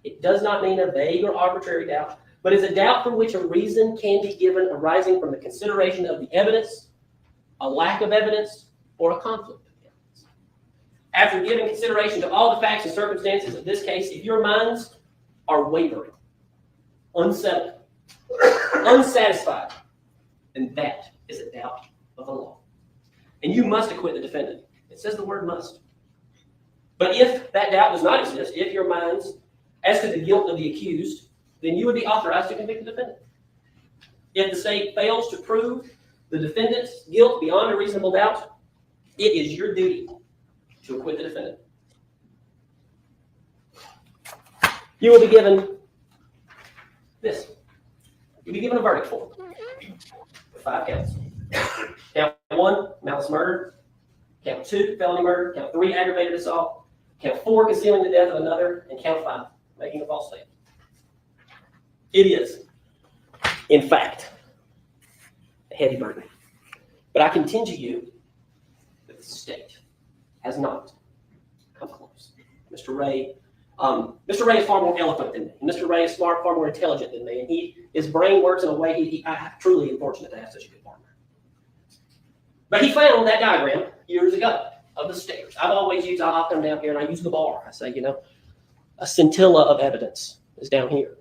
It does not mean a vague or arbitrary doubt, but is a doubt from which a reason can be given arising from the consideration of the evidence, a lack of evidence, or a conflict of evidence. After giving consideration to all the facts and circumstances of this case, if your minds are wavering, unsettled, unsatisfied, then that is a doubt of the law. And you must acquit the defendant. It says the word must. But if that doubt does not exist, if your minds as to the guilt of the accused, then you would be authorized to convict the defendant. If the state fails to prove the defendant's guilt beyond a reasonable doubt, it is your duty to acquit the defendant. You will be given this. You'll be given a verdict form with 5 counts. Count 1, malice murder. Count 2, felony murder. Count 3, aggravated assault. Count 4, concealing the death of another. And count 5, making a false statement. It is, in fact, a heavy burden. But I contend to you that the state has not come close. Mr. Ray is far more eloquent than me. Mr. Ray is far more intelligent than me, and his brain works in a way I truly am fortunate to have such a good partner. But he found that diagram years ago of the stairs. I'll come down here and I use the bar. I say, a scintilla of evidence is down here.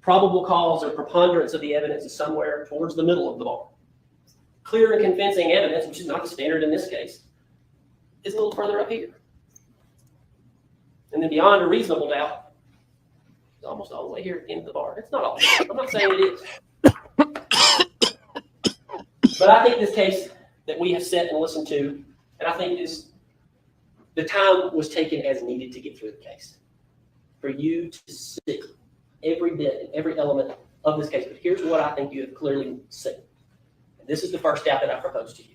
Probable cause or preponderance of the evidence is somewhere towards the middle of the bar. Clear and convincing evidence, which is not the standard in this case, is a little further up here. And then beyond a reasonable doubt, it's almost all the way here at the end of the bar. It's not all. I'm not saying it is. But I think this case that we have sat and listened to, and I think the time was taken as needed to get through the case. For you to see every bit and every element of this case. But here's what I think you have clearly seen. And this is the first doubt that I propose to you.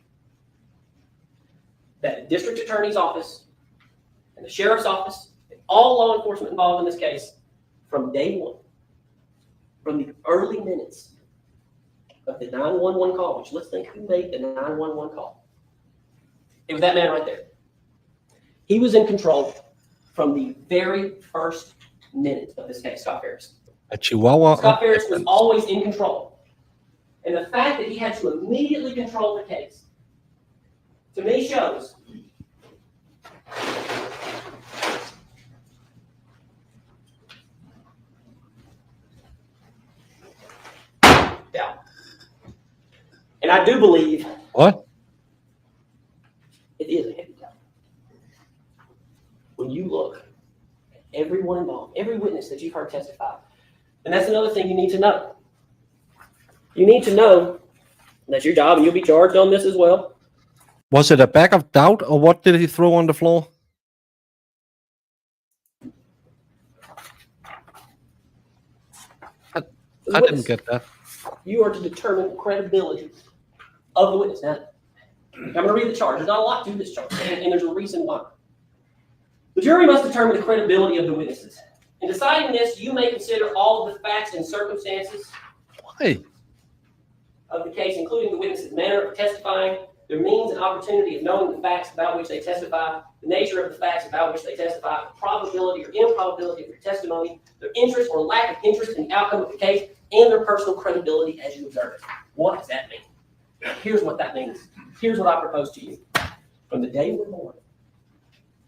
That the district attorney's office and the sheriff's office, and all law enforcement involved in this case, from day one, from the early minutes of the 911 call, which let's think who made the 911 call. It was that man right there. He was in control from the very first minute of this case, Scott Farris. A Chihuahua. Scott Farris was always in control And the fact that he had to immediately control the case, to me shows doubt. And I do believe What? it is a heavy doubt. When you look at everyone involved, every witness that you've heard testify, and that's another thing you need to know. You need to know that's your job, and you'll be charged on this as well. Was it a bag of doubt, or what did he throw on the floor? I didn't get that. You are to determine the credibility of the witness. Now, I'm going to read the charge. There's not a lot to this charge, and there's a reason why. The jury must determine the credibility of the witnesses. In deciding this, you may consider all of the facts and circumstances Why? of the case, including the witness's manner of testifying, their means and opportunity of knowing the facts about which they testify, the nature of the facts about which they testify, the probability or improbability of their testimony, their interest or lack of interest in the outcome of the case, and their personal credibility as you observe it. What does that mean? Here's what that means. Here's what I propose to you. From the day we're born,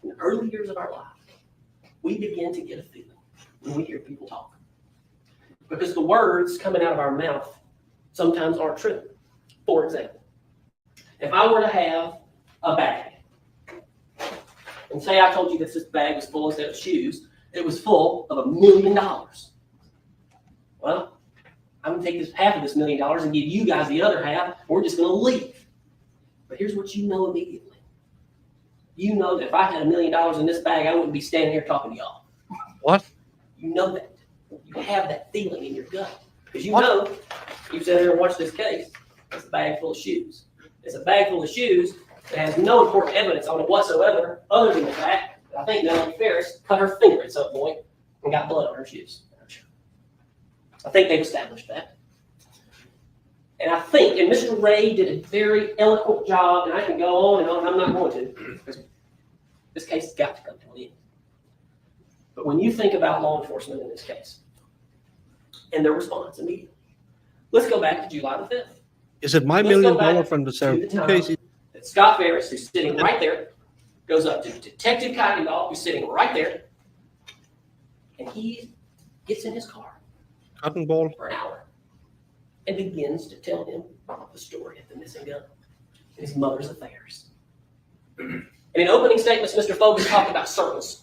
in the early years of our life, we begin to get a feeling when we hear people talk. Because the words coming out of our mouth sometimes aren't true. For example, if I were to have a bag, and say I told you that this bag was full instead of shoes, it was full of $1 million. Well, I'm going to take this half of this $1 million and give you guys the other half. We're just going to leave. But here's what you know immediately. You know that if I had $1 million in this bag, I wouldn't be standing here talking to y'all. What? You know that. You have that feeling in your gut. Because you know, you sit there and watch this case, it's a bag full of shoes. It's a bag full of shoes that has no important evidence on it whatsoever, other than the fact that I think Melody Farris cut her finger at some point and got blood on her shoes. I think they've established that. And I think, and Mr. Ray did a very eloquent job, and I can go on and on, I'm not going to, because this case has got to come to an end. But when you think about law enforcement in this case, and their response immediately, let's go back to July the 5th. Is it my $1 Let's go million back from the to Sarah the Poole time case? that Scott Farris, who's sitting right there, goes up to Detective Kuykendall, who's sitting right there, and he gets in his car Cotton ball? for an hour and begins to tell him the story of the missing gun and his mother's affairs. And in opening statements, Mr. Fogus talked about circles.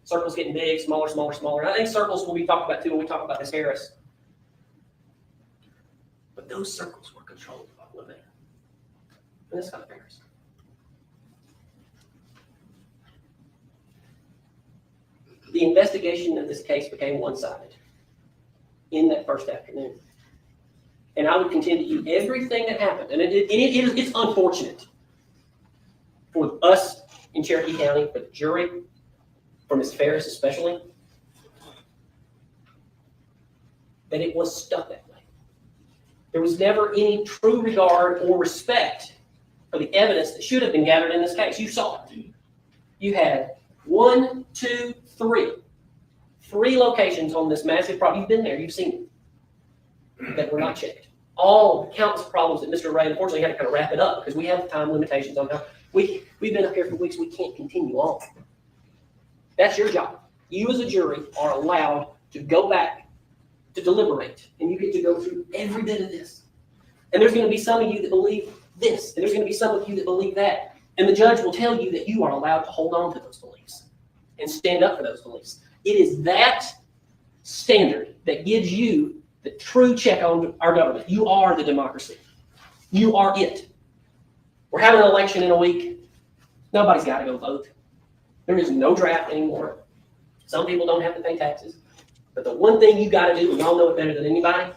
Circles getting big, smaller, smaller, smaller. And I think circles will be talked about too when we talk about this Harris. But those circles were controlled by one man. And that's Scott Farris. The investigation of this case became one-sided in that first afternoon. And I would contend to you everything that happened, and it's unfortunate for us in Cherokee County, for the jury, for Ms. Farris especially, that it was stuck that way. There was never any true regard or respect for the evidence that should have been gathered in this case. You saw it. You had 1, 2, 3. 3 locations on this massive property. You've been there, you've seen it, that were not checked. All the countless problems that Mr. Ray unfortunately had to kind of wrap it up because we have time limitations on how we've been up here for weeks. We can't continue on. That's your job. You as a jury are allowed to go back to deliberate, and you get to go through every bit of this. And there's going to be some of you that believe this, and there's going to be some of you that believe that. And the judge will tell you that you are allowed to hold on to those beliefs and stand up for those beliefs. It is that standard that gives you the true check on our government. You are the democracy. You are it. We're having an election in a week. Nobody's got to go vote. There is no draft anymore. Some people don't have to pay taxes. But the one thing you got to do, and y'all know it better than anybody,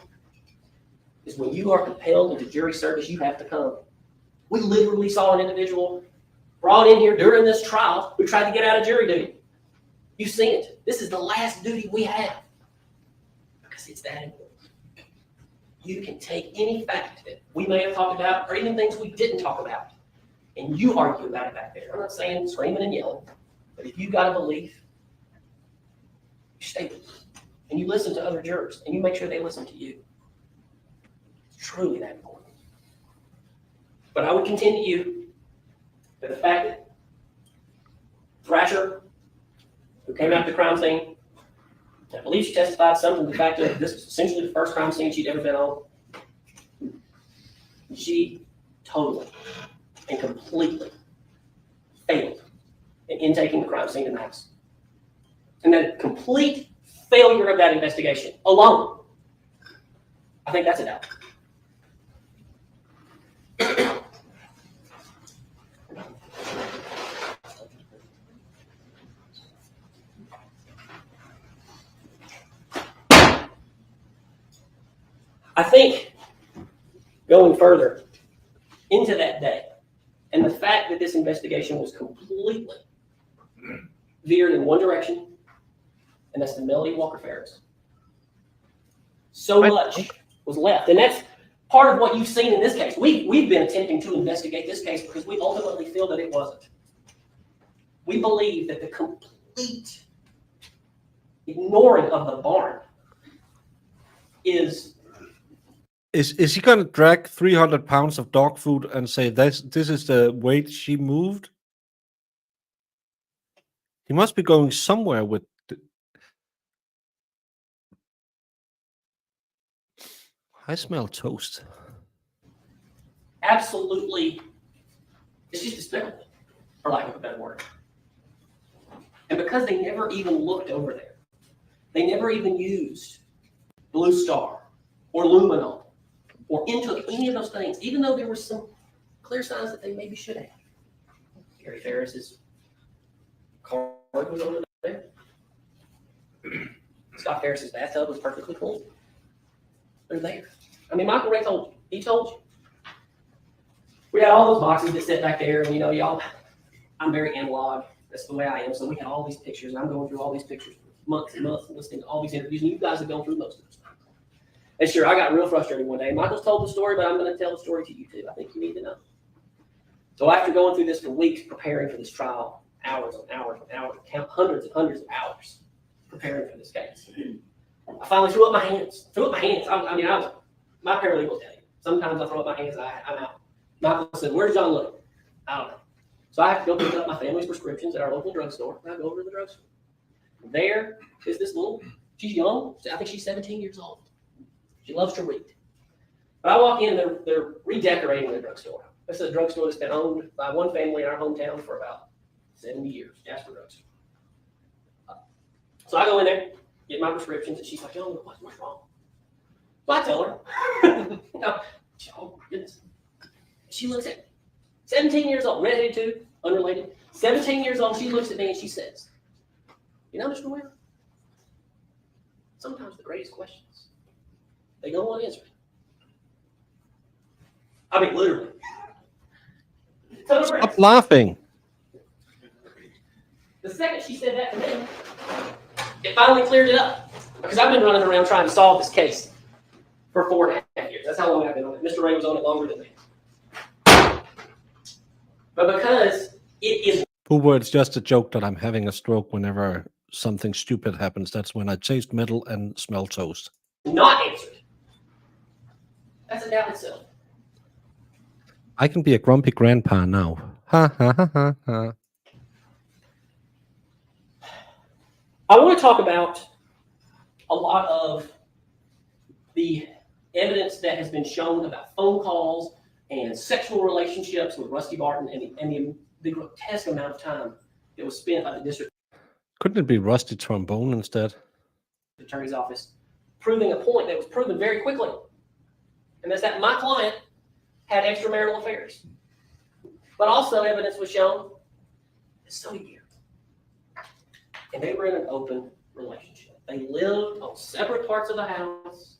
is when you are compelled into jury service, you have to come. We literally saw an individual brought in here during this trial who tried to get out of jury duty. You've seen it. This is the last duty we have because it's that important. You can take any fact that we may have talked about or even things we didn't talk about, and you argue about it back there. I'm not saying screaming and yelling, but if you've got a belief, you stay with it. And you listen to other jurors, and you make sure they listen to you. truly that important. But I would contend to you that the fact that Thrasher, who came out to the crime scene, I believe she testified something to the fact that this was essentially the first crime scene she'd ever been on. She totally and completely failed in intaking the crime scene in the house. And that complete failure of that investigation alone, I think that's a doubt. I think going further into that day and the fact that this investigation was completely veered in one direction, and that's the Melody Walker Farris. So much was left. And that's part of what you've seen in this case. We've been attempting to investigate this case because we ultimately feel that it wasn't. We believe that the complete ignoring of the barn is Is he going to drag 300 pounds of dog food and say this is the weight she moved? He must be going somewhere with. I smell toast. absolutely, it's just despicable, for lack of a better word. And because they never even looked over there, they never even used Blue Star or Luminol or into any of those things, even though there were some clear signs that they maybe should have. Gary Ferris's card was over there. Scott Ferris's bathtub was perfectly clean. They're there. I mean, Michael Ray told you. He told you. We had all those boxes that sit back there, and y'all, I'm very analog. That's the way I am. So we had all these pictures, and I'm going through all these pictures for months and months and listening to all these interviews, and you guys have gone through most of those things. And sure, I got real frustrated one day. Michael's told the story, but I'm going to tell the story to you too. I think you need to know. So after going through this for weeks, preparing for this trial, hours and hours and hours, hundreds and hundreds of hours preparing for this case, I finally threw up my hands. My paralegal will tell you. Sometimes I throw up my hands, I'm out. Michael said, "Where's John look?" I don't know. So I have to go pick up my family's prescriptions at our local drugstore, and I go over to the drugstore. There is this she's young. I think she's 17 years old. She loves to read. But I walk in, and they're redecorating the drugstore. This is a drugstore that's been owned by one family in our hometown for about 70 years, Jasper Drugstore. So I go in there, get my prescriptions, and she's like, "John, what's wrong?" So I tell her, oh my goodness. She looks at me, 17 years old, redheaded too, unrelated, 17 years old, she looks at me and she says, "Mr. Weaver, sometimes the greatest questions, they go unanswered." I mean, literally. Stop laughing. The second she said that to me, it finally cleared it up. Because I've been running around trying to solve this case for 4.5 years. That's how long I've been on it. Mr. Ray was on it longer than me. But because it is... It's just a joke that I'm having a stroke whenever something stupid happens. That's when I taste metal and smell toast. Not answered. That's a doubt itself. I can be a grumpy grandpa now. Ha ha ha ha ha. I want to talk about a lot of the evidence that has been shown about phone calls and sexual relationships with Rusty Barton and the grotesque amount of time that was spent by the district Couldn't it be Rusty Trombone instead? attorney's office proving a point that was proven very quickly. And that's that my client had extramarital affairs. But also evidence was shown that so did you. And they were in an open relationship. They lived on separate parts of the house.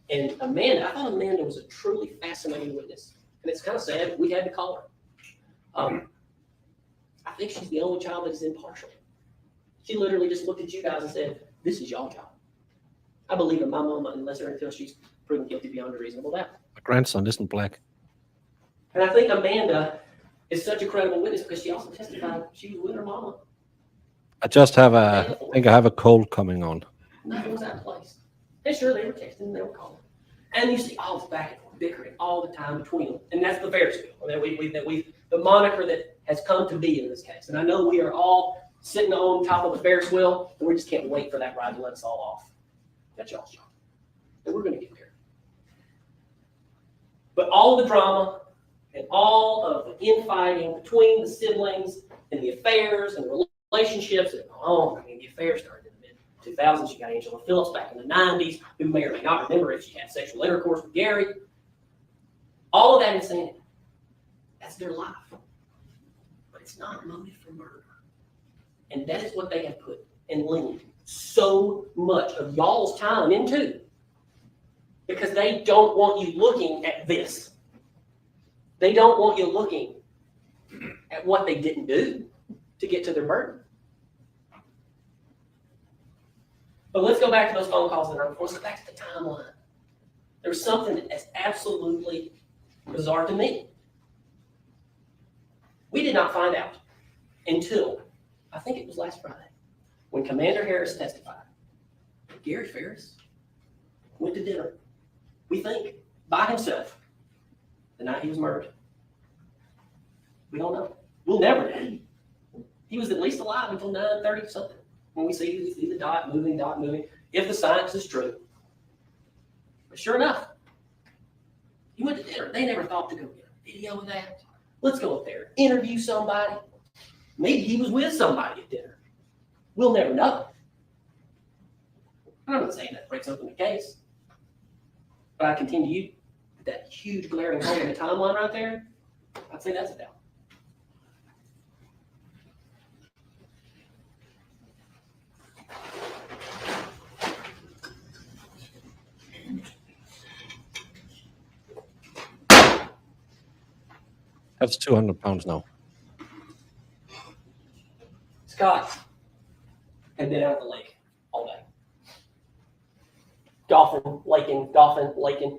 And I thought Amanda was a truly fascinating witness. And it's kind of sad, we had to call her. I think she's the only child that is impartial. She literally just looked at you guys and said, "This is y'all job." I believe in my mama unless or until she's proven guilty beyond a reasonable doubt. My grandson isn't black. And I think Amanda is such a credible witness because she also testified she was with her mama. I think I have a cold coming on. Nothing was out of place. And sure, they were texting and they were calling. And you see all this back and forth. bickering all the time between them. And that's the Ferris wheel the moniker that has come to be in this case. And I know we are all sitting on top of the Ferris wheel, and we just can't wait for that ride to let us all off. That's y'all's job. And we're going to get there. But all of the drama and all of the infighting between the siblings and the affairs and the relationships that go on. I mean, the affairs started in the mid-2000s. You got Angela Phillips back in the 90s, who may or may not remember if she had sexual intercourse with Gary. All of that insanity. That's their life. But it's not a motive for murder. And that is what they have put and leaned so much of y'all's time into, because they don't want you looking at this. They don't want you looking at what they didn't do to get to their burden. But let's go back to those phone calls that are before. Let's go back to the timeline. There's something that's absolutely bizarre to me. We did not find out until, I think it was last Friday, when Commander Harris testified. Gary Farris went to dinner, we think, by himself the night he was murdered. We don't know. We'll never know. He was at least alive until 9:30 something. When we see the dot moving, if the science is true. But sure enough, he went to dinner. They never thought to go get a video of that. Let's go up there, interview somebody. Maybe he was with somebody at dinner. We'll never know. I'm not saying that breaks open the case. But I continue with that huge glaring hole in the timeline right there. I'd say that's a doubt. That's 200 pounds now. Scott had been out at the lake all day. Golfing, laking.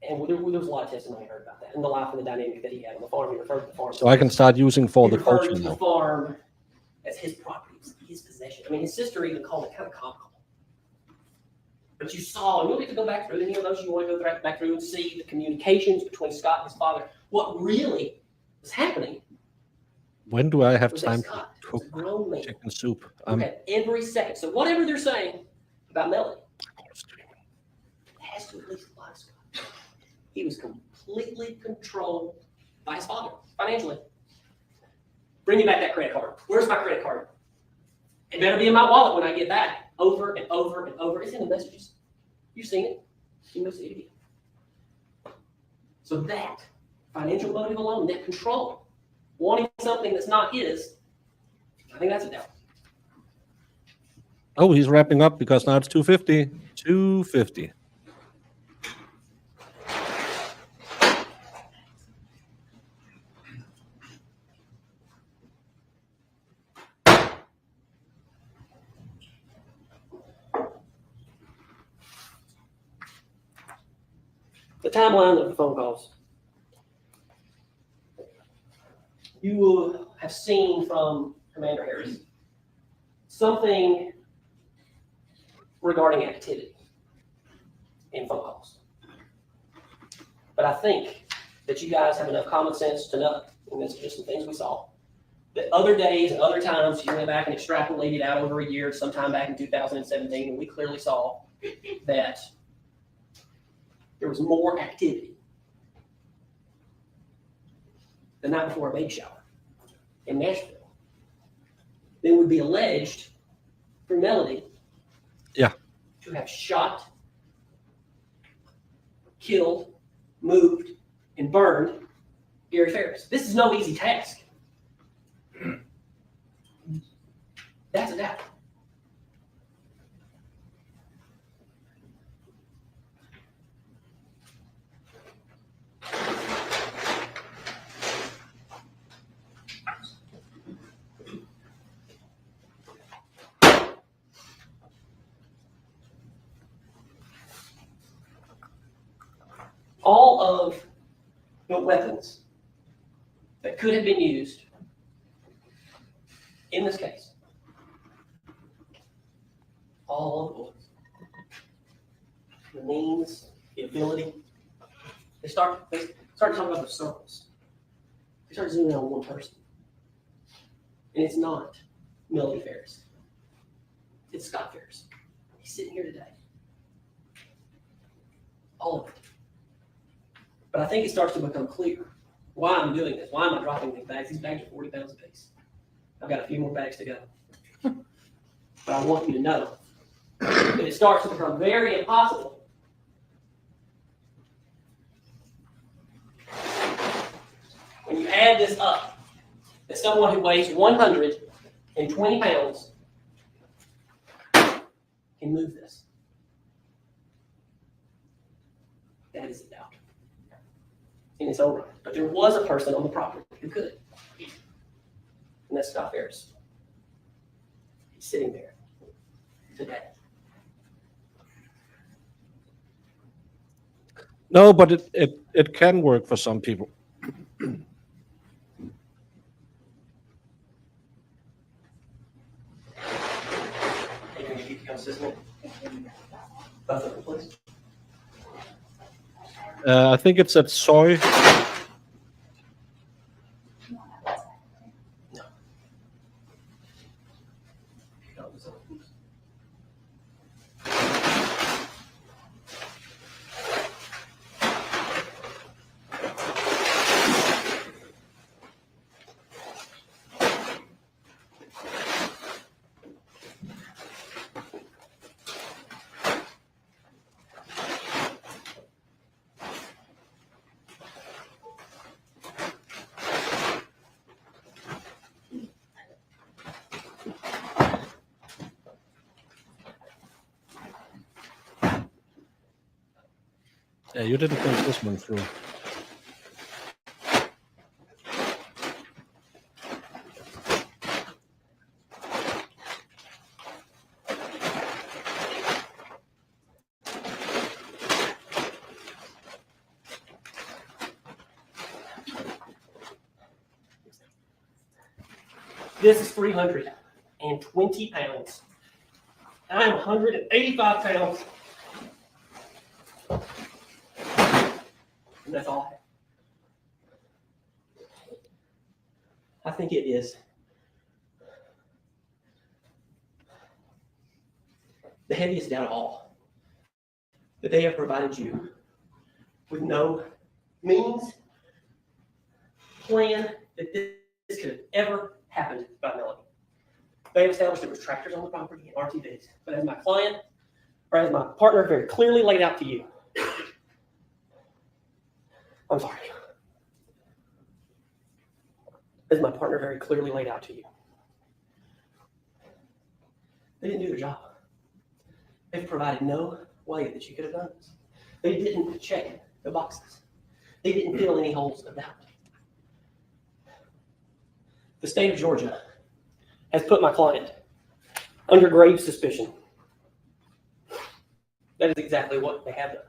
And there was a lot of testimony I heard about that and the life and the dynamic that he had on the farm. He referred to the farm. So I can start using for he the culture referred to now. the farm as his property, his possession. I mean, his sister even called it kind of comical. But you saw, and you'll get to go back through any of those you want to go back through and see the communications between Scott and his father. What really was happening. When do I have was time that Scott to was a grown man. chicken soup? Okay, every second. So whatever they're saying about Melody, it has to at least apply to Scott. He was completely controlled by his father financially. Bring me back that credit card. Where's my credit card? It better be in my wallet when I get back. Over and over and over. It's in the messages. You've seen it. You can go see it again. So that financial motive alone, that control, wanting something that's not his, I think that's a doubt. Oh, he's wrapping up because now it's 250. 250. The timeline of the phone calls. You will have seen from Commander Harris something regarding activity in phone calls. But I think that you guys have enough common sense to know, and this is just some things we saw, that other days and other times you went back and extrapolated out over a year, sometime back in 2017, and we clearly saw that there was more activity the night before a baby shower in Nashville than would be alleged for Melody to have shot, killed, moved, and burned Gary Farris. This is no easy task. That's a doubt. All of the weapons that could have been used in this case, all of the bullets, the means the ability. They start talking about the circles. They start zooming in on one person. And it's not Melody Farris. It's Scott Farris. He's sitting here today. All of it. But I think it starts to become clear why I'm doing this. Why am I dropping these bags? These bags are 40 pounds apiece. I've got a few more bags to go. But I want you to know that it starts to become very impossible when you add this up, that someone who weighs 120 pounds can move this. That is a doubt in its own right. But there was a person on the property who could. And that's Scott Farris. He's sitting there today. No, but it can work for some people. Hey, can you keep consistent? Both of them, please. I think it's at soy. Yeah, you didn't think this one through. This is 320 pounds. I am 185 pounds. And that's all I have. I think it is the heaviest doubt of all that they have provided you with no means, plan that this could have ever happened by Melody. They have established there was tractors on the property and RTVs, but as my client or as my partner very clearly laid out to you, I'm sorry. As my partner very clearly laid out to you, they didn't do their job. They've provided no way that you could have done this. They didn't check the boxes. They didn't fill any holes of doubt. The state of Georgia has put my client under grave suspicion. That is exactly what they have done.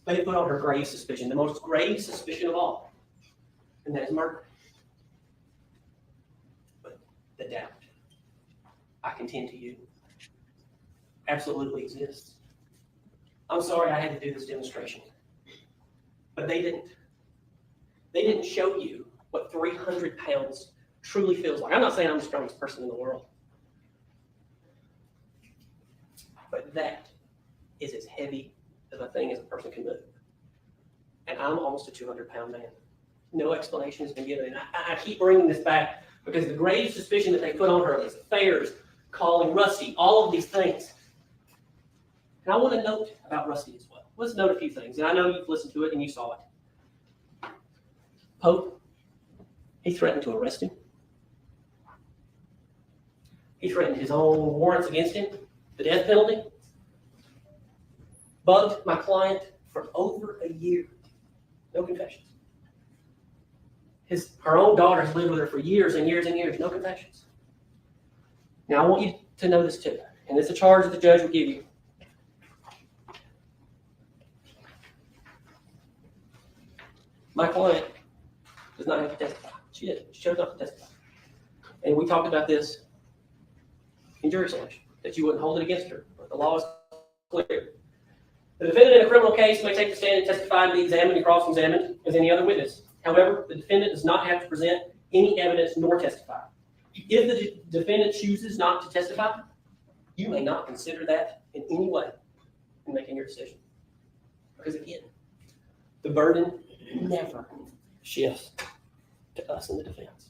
They put on her grave suspicion, the most grave suspicion of all, and that is murder. But the doubt, I contend to you, absolutely exists. I'm sorry I had to do this demonstration, but they didn't. They didn't show you what 300 pounds truly feels like. I'm not saying I'm the strongest person in the world, but that is as heavy as a thing as a person can move. And I'm almost a 200-pound man. No explanation has been given. And I keep bringing this back because the grave suspicion that they put on her, these affairs, calling Rusty, all of these things. And I want to note about Rusty as well. Let's note a few things. And I know you've listened to it and you saw it. Pope, he threatened to arrest him. He threatened his own warrants against him, the death penalty. Bugged my client for over a year. No confessions. Her own daughter has lived with her for years and years and years. No confessions. Now I want you to know this too, and it's a charge that the judge will give you. My client does not have to testify. She did. She chose not to testify. And we talked about this in jury selection, that you wouldn't hold it against her. But the law is clear The defendant in a criminal case may take the stand and testify and be examined and cross-examined as any other witness. However, the defendant does not have to present any evidence nor testify. If the defendant chooses not to testify, you may not consider that in any way in making your decision. Because again, the burden never shifts to us in the defense.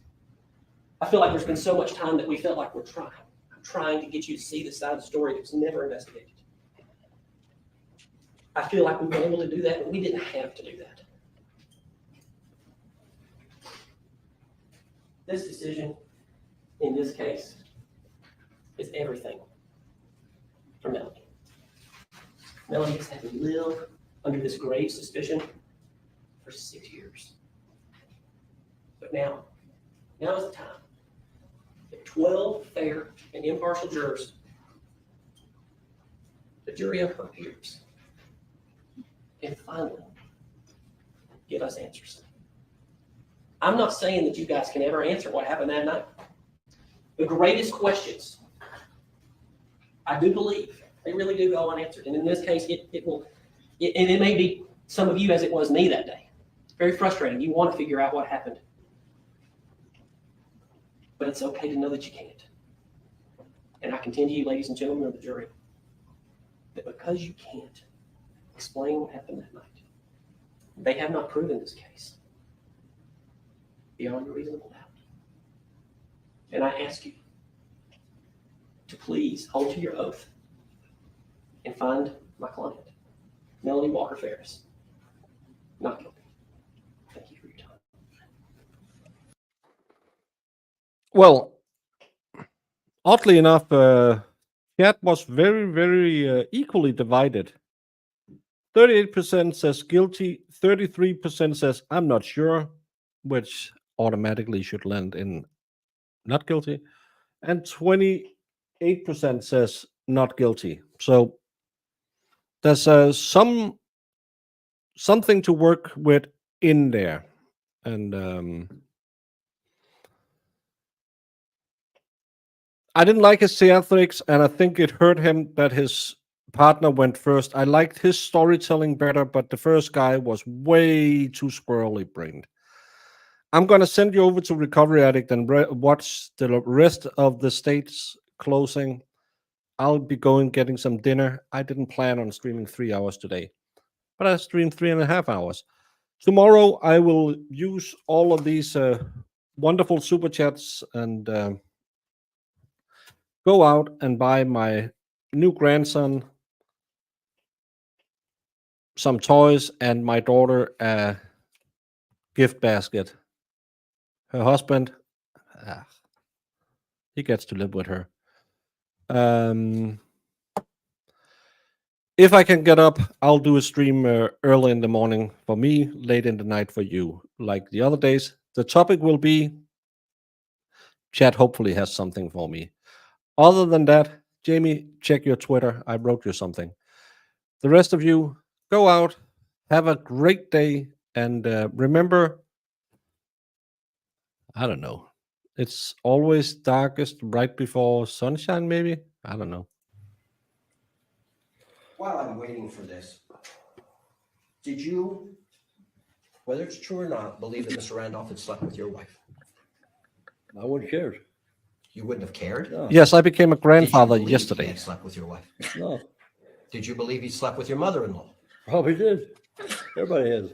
I feel like there's been so much time that we felt like we're trying to get you to see the side of the story that was never investigated. I feel like we've been able to do that, but we didn't have to do that. This decision, in this case, is everything for Melody. Melody has had to live under this grave suspicion for 6 years. But now is the time that 12 fair and impartial jurors, the jury of her peers, can finally give us answers. I'm not saying that you guys can ever answer what happened that night. The greatest questions, I do believe, they really do go unanswered. And in this case, it may be some of you as it was me that day. Very frustrating. You want to figure out what happened. But it's okay to know that you can't. And I contend to you, ladies and gentlemen of the jury, that because you can't explain what happened that night, they have not proven this case beyond a reasonable doubt. And I ask you to please hold to your oath and find my client, Melody Walker Farris, not guilty. Thank you for your time. Well, oddly enough, chat was very, very equally divided. 38% says guilty, 33% says I'm not sure, which automatically should land in not guilty, and 28% says not guilty. So there's something to work with in there. And I didn't like his theatrics, and I think it hurt him that his partner went first. I liked his storytelling better, but the first guy was way too squirrely brained. I'm going to send you over to Recovery Addict and watch the rest of the state's closing. I'll be getting some dinner. I didn't plan on streaming 3 hours today, but I streamed 3.5 hours. Tomorrow, I will use all of these wonderful super chats and go out and buy my new grandson some toys and my daughter a gift basket. Her husband, he gets to live with her. If I can get up, I'll do a stream early in the morning for me, late in the night for you. Like the other days, the topic will be chat hopefully has something for me. Other than that, Jamie, check your Twitter. I wrote you something. The rest of you, go out, have a great day, and remember, I don't know, it's always darkest right before sunshine, maybe? I don't know. While I'm waiting for this, did you, whether it's true or not, believe that Mr. Randolph had slept with your wife? I wouldn't care. You wouldn't have cared? No. Yes, I became a grandfather Did you believe yesterday. He had slept with your wife? No. Did you believe he slept with your mother-in-law? Probably did. Everybody has.